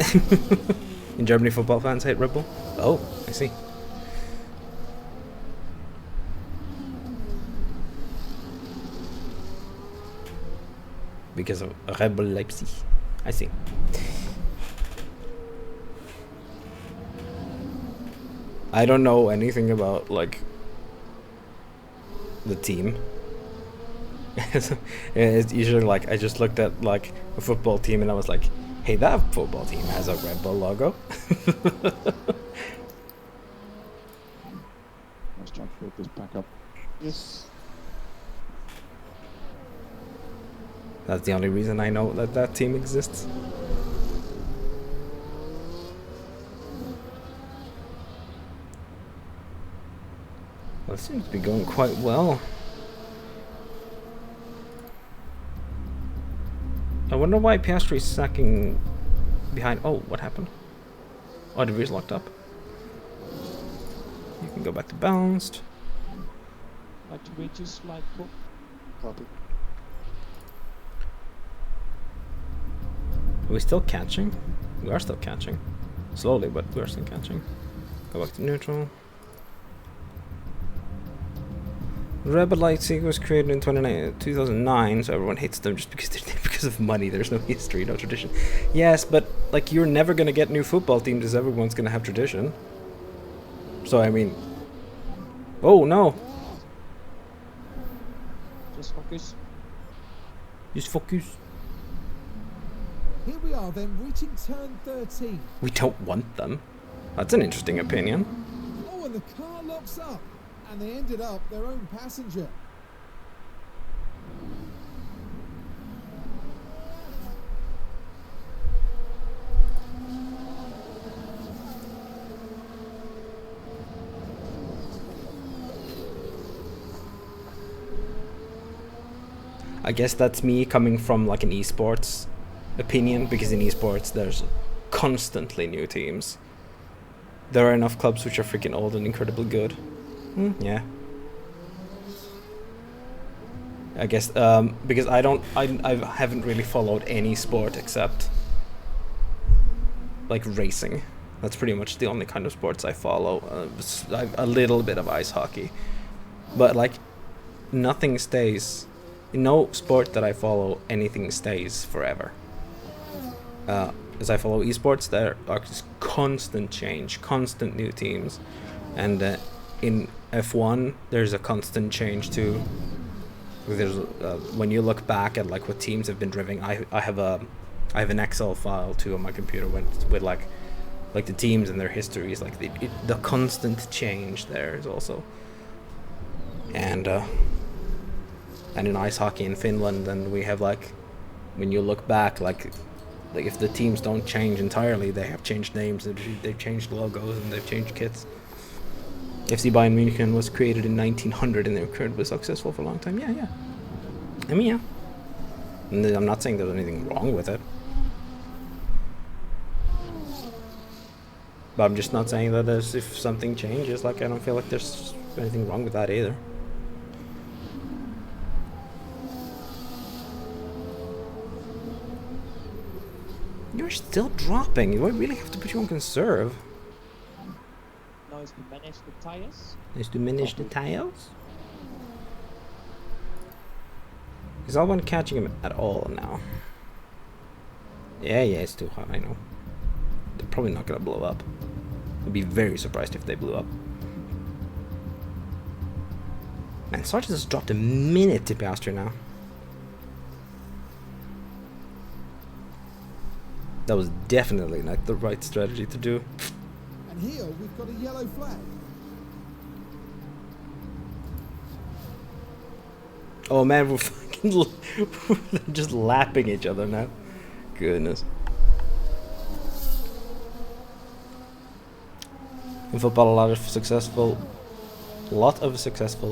In Germany, football fans hate Red Bull? Oh, I see. Because of Red Bull Leipzig. I see. I don't know anything about, like, the team. It's usually like, I just looked at, like, a football team and I was like, hey, that football team has a Red Bull logo. Let's try and fill this back up. Yes. That's the only reason I know that that team exists. Well, it seems to be going quite well. I wonder why Piastri's sacking behind. Oh, what happened? Oh, the rear's locked up. You can go back to bounced. Like to reduce light pro. Copy. Are we still catching? We are still catching. Slowly, but we are still catching. Go back to neutral. Rebel Leipzig was created in 2009, so everyone hates them just because of money. There's no history, no tradition. Yes, but like you're never gonna get new football teams as everyone's gonna have tradition. So I mean, oh no! Just focus. Just focus. Here we are then, reaching turn 13. We don't want them. That's an interesting opinion. Oh, and the car locks up. And they ended up their own passenger. I guess that's me coming from like an esports opinion, because in esports there's constantly new teams. There are enough clubs which are freaking old and incredibly good. Yeah. I guess because I haven't really followed any sport except like racing. That's pretty much the only kind of sports I follow. A little bit of ice hockey, but like nothing stays. In no sport that I follow, anything stays forever. As I follow esports, there are just constant change, constant new teams, and in F1 there's a constant change too. There's when you look back at like what teams have been driving, I have an Excel file too on my computer with like the teams and their histories, like the constant change there is also. And in ice hockey in Finland, then we have like, when you look back, like if the teams don't change entirely, they have changed names, they've changed logos, and they've changed kits. FC Bayern München was created in 1900 and they were incredibly successful for a long time. Yeah. I mean, yeah. And I'm not saying there's anything wrong with it. But I'm just not saying that if something changes, like I don't feel like there's anything wrong with that either. You're still dropping. Do I really have to put you on conserve? Now is to manage the tires. Is to manage the tires? Is anyone catching him at all now? Yeah, it's too hot, I know. They're probably not gonna blow up. I'd be very surprised if they blew up. Man, Sargent has dropped a minute to Piastri now. That was definitely not the right strategy to do. And here we've got a yellow flag. Oh man, we're fucking just lapping each other now. Goodness. In football, a lot of successful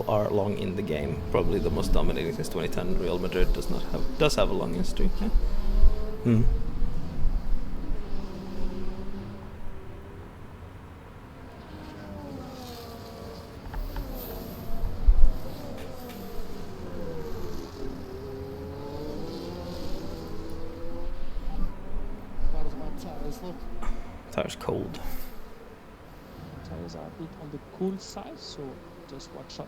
are long in the game. Probably the most dominating since 2010. Real Madrid does have a long history. Yeah. Tire's cold. Tires are a bit on the cool side, so just watch out.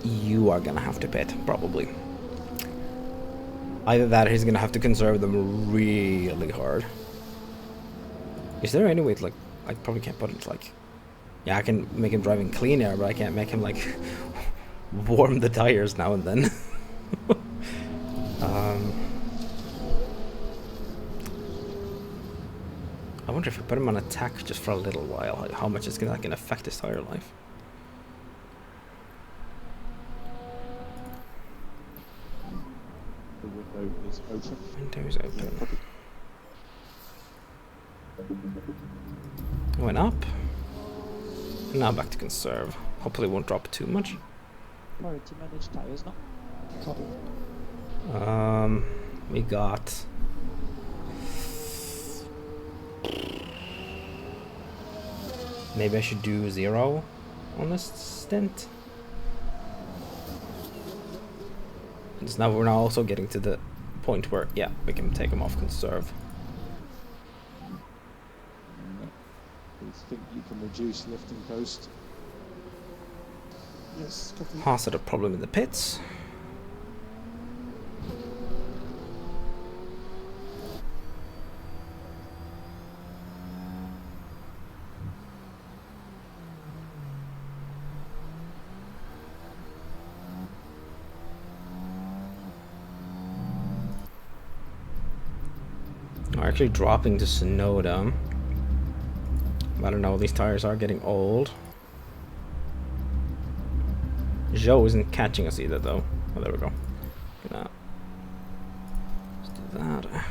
You are gonna have to pit, probably. Either that or he's gonna have to conserve them really hard. Is there any way to, like, I probably can't put it like, yeah, I can make him drive in clean air, but I can't make him like warm the tires now and then. I wonder if we put him on attack just for a little while, how much it's gonna affect his tire life. The window is open. Window is open. Went up. And now back to conserve. Hopefully it won't drop too much. Sorry to manage tires now. Copy. We got... Maybe I should do 0 on this stint. Because now we're also getting to the point where, yeah, we can take them off conserve. You think you can reduce lifting coast? Yes, copy. Haas had a problem in the pits. We're actually dropping to Sonoda. I don't know, these tires are getting old. Joe isn't catching us either though. Oh, there we go. Let's do that.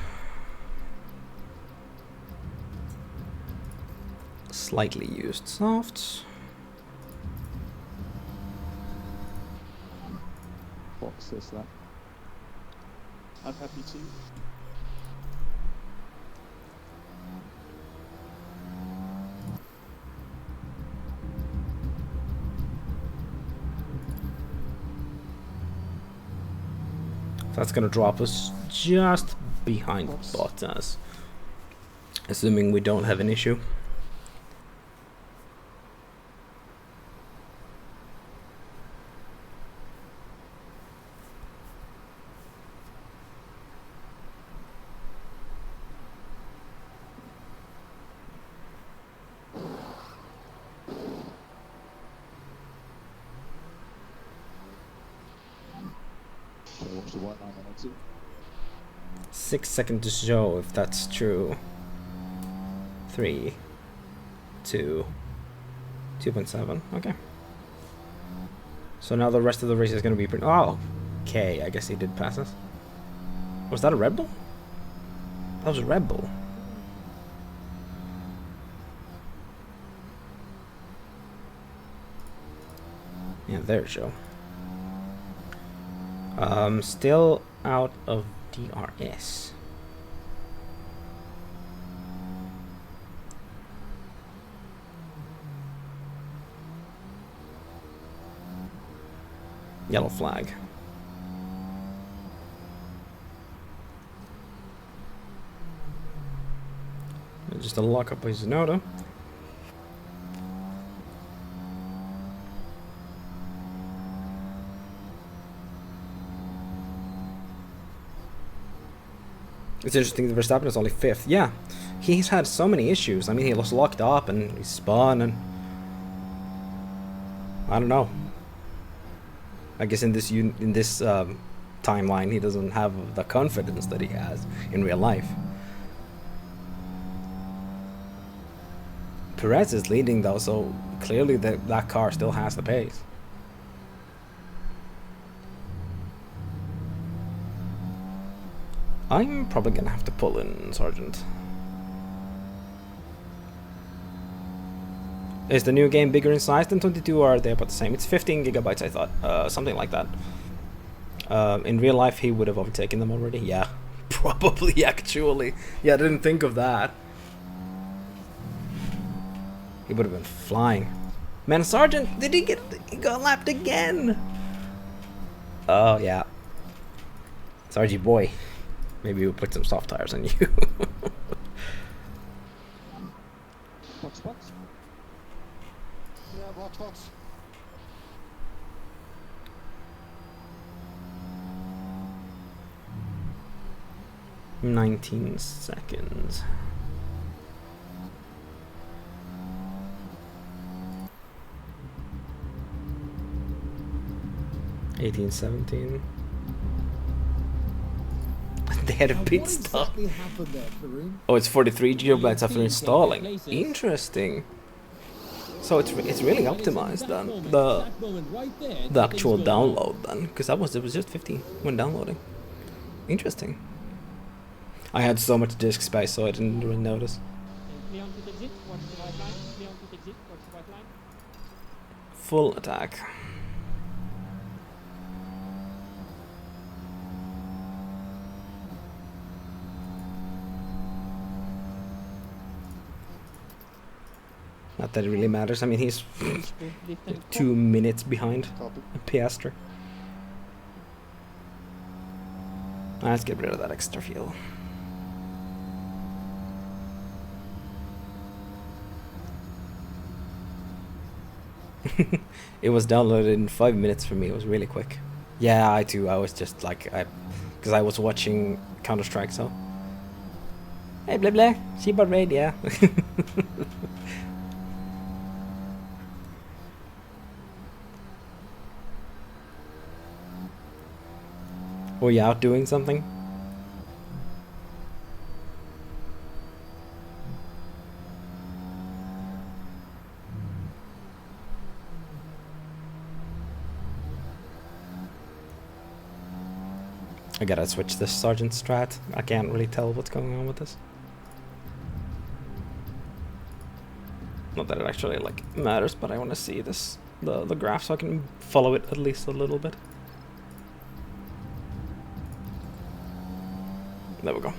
Slightly used softs. access that. I'm happy to. That's gonna drop us just behind Bottas, assuming we don't have an issue. Okay, watch the white line on exit. 6 seconds to show if that's true. 3, 2, 2.7. Okay. So now the rest of the race is going to be pretty. Oh, okay. I guess he did pass us. Was that a Red Bull? That was a Red Bull. Yeah, there it show. Still out of DRS. Yellow flag. Just a lock up by Tsunoda. It's interesting that Verstappen is only 5th. Yeah, he's had so many issues. I mean, he was locked up and he spun and I don't know. I guess in this timeline, he doesn't have the confidence that he has in real life. Perez is leading though, so clearly that car still has the pace. I'm probably gonna have to pull in Sargent. Is the new game bigger in size than 22 or are they about the same? It's 15 gigabytes, I thought. Something like that. In real life, he would have overtaken them already. Yeah, probably, actually. Yeah, I didn't think of that. He would have been flying. Man, Sargent, he got lapped again? Oh, yeah. Sargy boy. Maybe we'll put some soft tires on you. Box, box. Yeah, box, box. $19 seconds. $18.17. They had a pit stop. Exactly happened there, Karoon? Oh, it's 43 gigabytes after installing. Interesting. So it's really optimized then. The actual download then, because it was just 15 when downloading. Interesting. I had so much disk space, so I didn't really notice. Clear on pit exit, watch the white line. Clear on pit exit, watch the white line. Full attack. Not that it really matters. I mean, he's 2 minutes behind Copy. Piastri. Let's get rid of that extra fuel. It was downloaded in 5 minutes for me. It was really quick. Yeah, I too. I was just like, because I was watching Counter-Strike, so. Hey, blah blah. Seabird raid, yeah. Were you out doing something? I gotta switch this Sergeant strat. I can't really tell what's going on with this. Not that it actually like matters, but I want to see this the graph so I can follow it at least a little bit. There we go.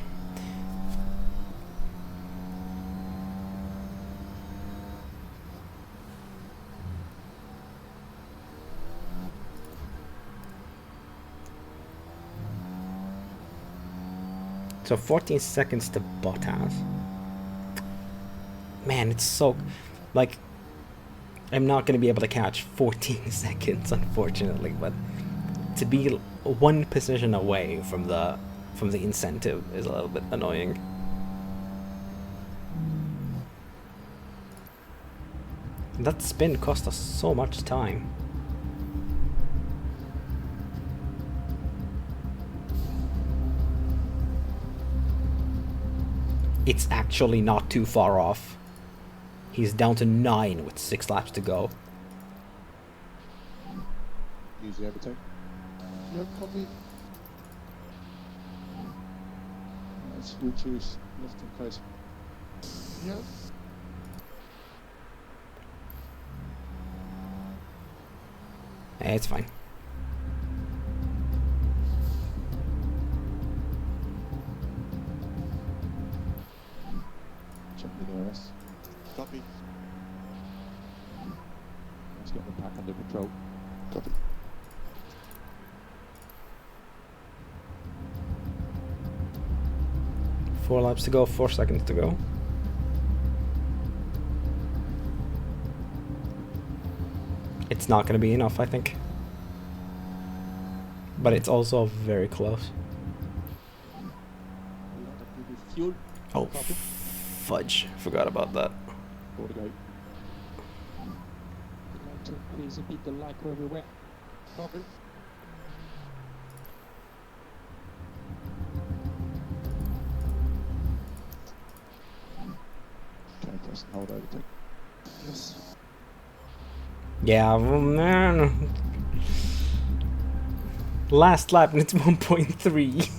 So 14 seconds to Bottas. Man, it's so... Like, I'm not going to be able to catch 14 seconds, unfortunately, but to be one position away from the incentive is a little bit annoying. That spin cost us so much time. It's actually not too far off. He's down to 9 with 6 laps to go. Use the overtake. Yep, copy. Let's reduce left and close. Yep. It's fine. Check the DRS. Copy. Let's get the pack under control. Copy. Four laps to go, 4 seconds to go. It's not going to be enough, I think. But it's also very close. Fuel. Oh, fudge. Forgot about that. 4 to go. We'd like to increase a bit the light everywhere. Copy. Okay, press and hold overtake. Yes. Yeah, well, man. Last lap and it's 1.3.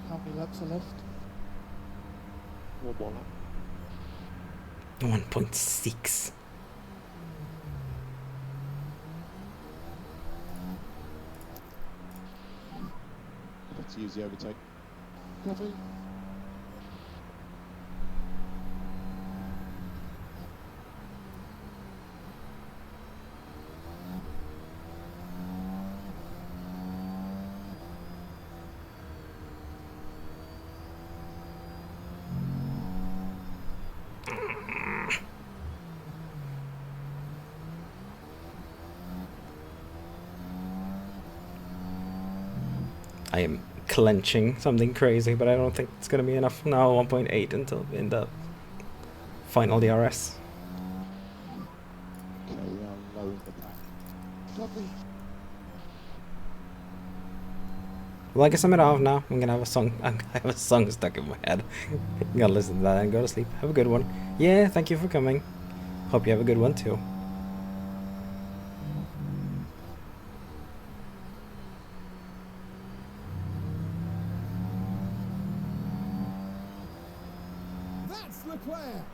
How many laps are left? One more lap. 1.6. Let's use the overtake. Copy. I am clenching something crazy, but I don't think it's gonna be enough. Now 1.8 until in the final DRS. Okay, we are lowering the pack. Copy. Well, I guess I'm off now. I'm gonna have a song. I have a song stuck in my head. I'm gonna listen to that and go to sleep. Have a good one. Yeah, thank you for coming. Hope you have a good one too. That's Leclerc.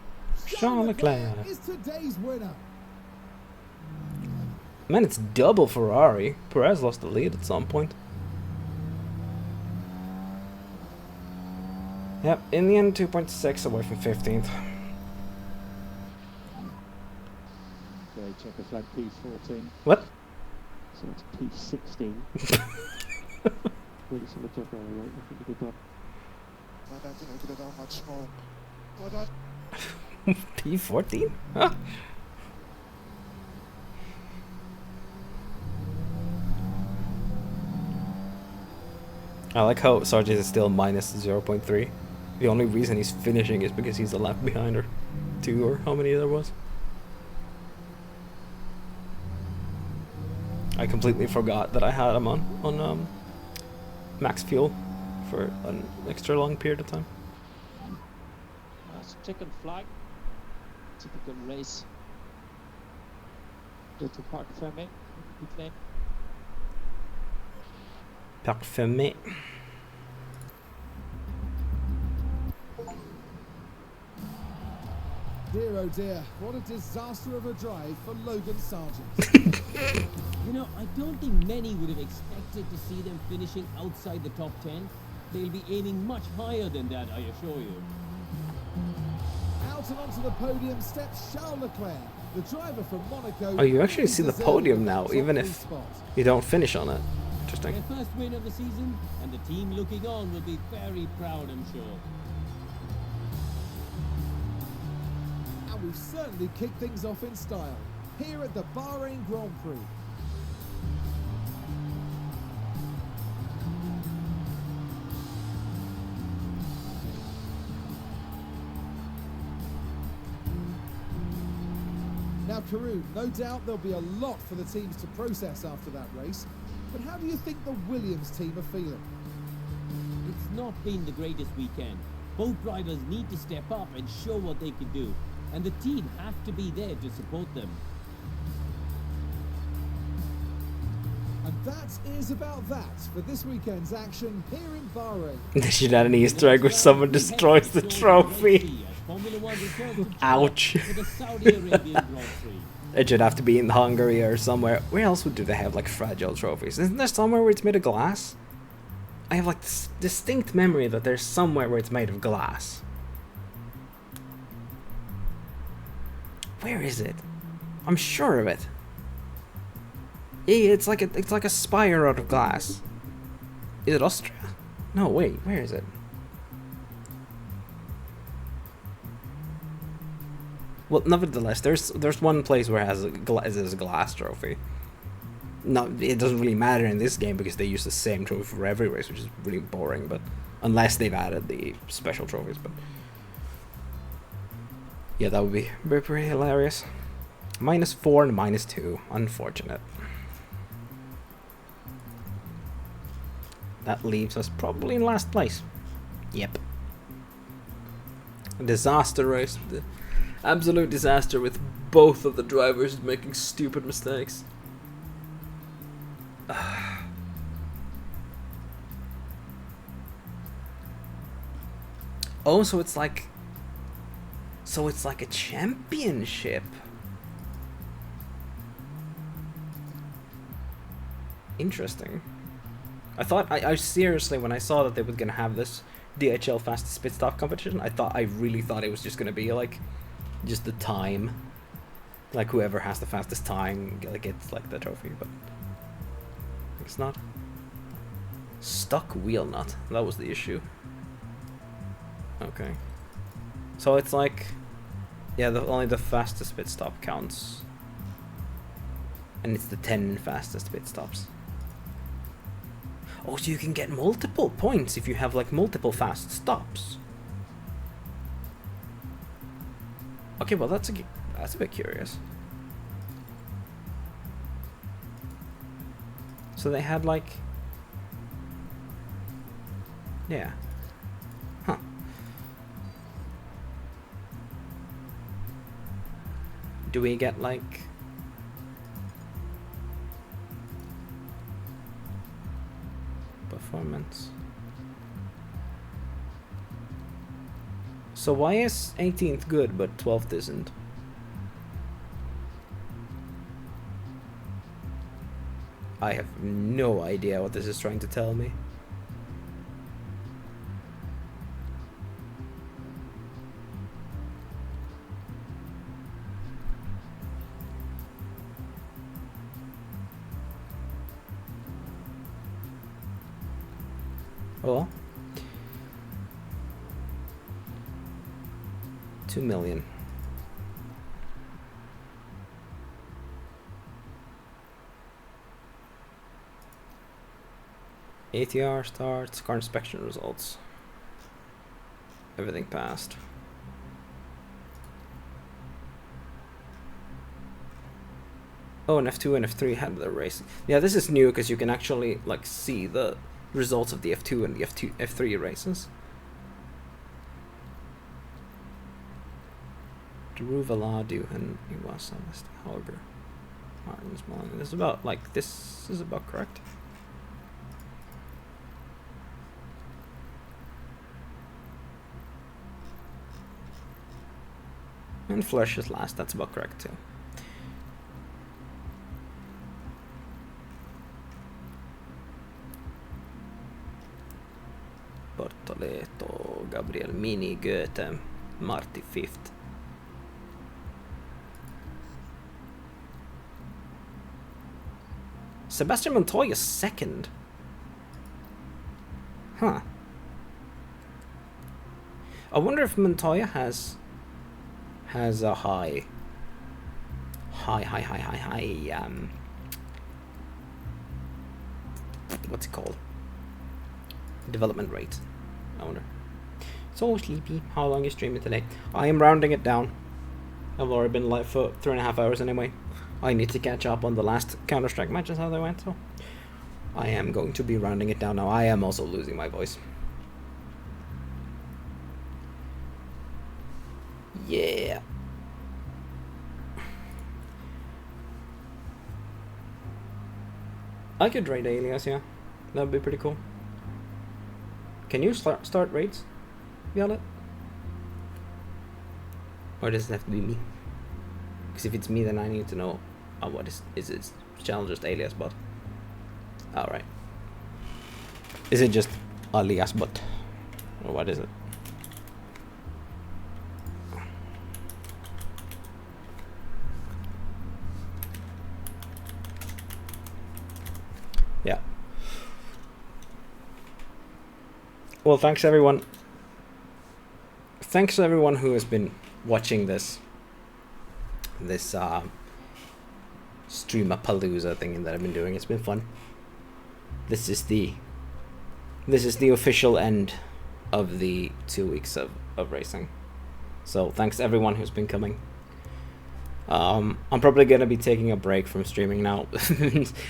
Charles Leclerc is today's winner. Man, it's double Ferrari. Perez lost the lead at some point. Yep, in the end, 2.6 away from 15th. Okay, check the flag P14. What? So it's P16. Really sort of tough area, right? I think we did that. I don't think I could have done much more. Well done. P14? Huh. I like how Sargent is still minus 0.3. The only reason he's finishing is because he's a lap behind, or 2, or how many there was. I completely forgot that I had him on max fuel for an extra long period of time. Second flag. Typical race. Go to Park Fermé, pit lane. Parfumé. Dear oh dear, what a disaster of a drive for Logan Sargent. You know, I don't think many would have expected to see them finishing outside the top 10. They'll be aiming much higher than that, I assure you. Out and onto the podium steps Charles Leclerc, the driver from Monaco. Oh, you actually see the podium now, even if you don't finish on it. Interesting. Their first win of the season, and the team looking on will be very proud, I'm sure. And we've certainly kicked things off in style here at the Bahrain Grand Prix. Now, Karun, no doubt there'll be a lot for the teams to process after that race, but how do you think the Williams team are feeling? It's not been the greatest weekend. Both drivers need to step up and show what they can do, and the team have to be there to support them. And that is about that for this weekend's action here in Bahrain. They should add an Easter egg where someone destroys the trophy. Ouch. It should have to be in Hungary or somewhere. Where else do they have like fragile trophies? Isn't there somewhere where it's made of glass? I have like this distinct memory that there's somewhere where it's made of glass. Where is it? I'm sure of it. Yeah, it's like a spire out of glass. Is it Austria? No, wait, where is it? Well, nevertheless, there's one place where it has a glass trophy. No, it doesn't really matter in this game because they use the same trophy for every race, which is really boring. But unless they've added the special trophies, but yeah, that would be pretty hilarious. -4 and -2, unfortunate. That leaves us probably in last place. Yep. A disaster race. The absolute disaster with both of the drivers making stupid mistakes. Oh, so it's like a championship. Interesting. I seriously, when I saw that they were gonna have this DHL fastest pit stop competition, I really thought it was just gonna be like just the time, like whoever has the fastest time gets like the trophy, but it's not. Stuck wheel nut, that was the issue. Okay, so it's like, yeah, only the fastest pit stop counts, and it's the 10 fastest pit stops. Oh, so you can get multiple points if you have like multiple fast stops. Okay, well that's a bit curious. So they had like, yeah, huh. Do we get like performance? So why is 18th good but 12th isn't? I have no idea what this is trying to tell me. Oh, 2 million. ATR starts, car inspection results. Everything passed. Oh, and F2 and F3 had the race. Yeah, this is new because you can actually like see the results of the F2 and the F3 races. Drew Valadu and Iwasa Hauger. Martin Smalling. This is about like this is about correct. And Flesh is last. That's about correct too. Bortoleto, Gabriel Mini, Goethe, Marty fifth. Sebastian Montoya second. Huh. I wonder if Montoya has a high what's it called? Development rate. I wonder. So sleepy. How long are you streaming today? I am rounding it down. I've already been live for 3.5 hours anyway. I need to catch up on the last Counter-Strike matches, how they went, so I am going to be rounding it down now. I am also losing my voice. Yeah. I could raid Alias, yeah. That would be pretty cool. Can you start raids, Violet? Or does it have to be me? Because if it's me, then I need to know what is it channel just Alias bot? Alright. Is it just Alias bot? Or what is it? Yeah. Well, thanks everyone. Thanks to everyone who has been watching this Streamapalooza thing that I've been doing. It's been fun. This is the official end of the 2 weeks of racing. So thanks to everyone who's been coming. I'm probably gonna be taking a break from streaming now.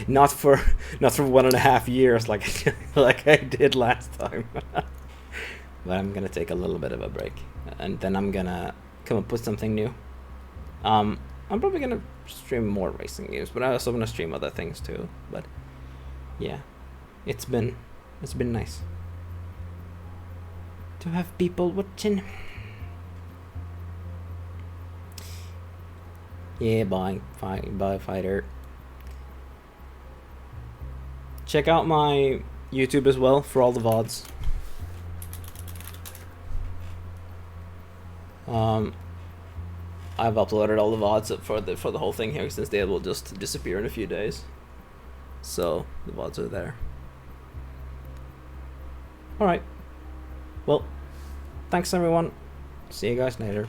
not for 1.5 years like I did last time. But I'm gonna take a little bit of a break, and then I'm gonna come up with something new. I'm probably gonna stream more racing games, but I also wanna stream other things too. But yeah, it's been nice to have people watching. Yeah, bye fighter. Check out my YouTube as well for all the VODs. I've uploaded all the VODs for the whole thing here, since they will just disappear in a few days. So the VODs are there. Alright. Well, thanks everyone. See you guys later.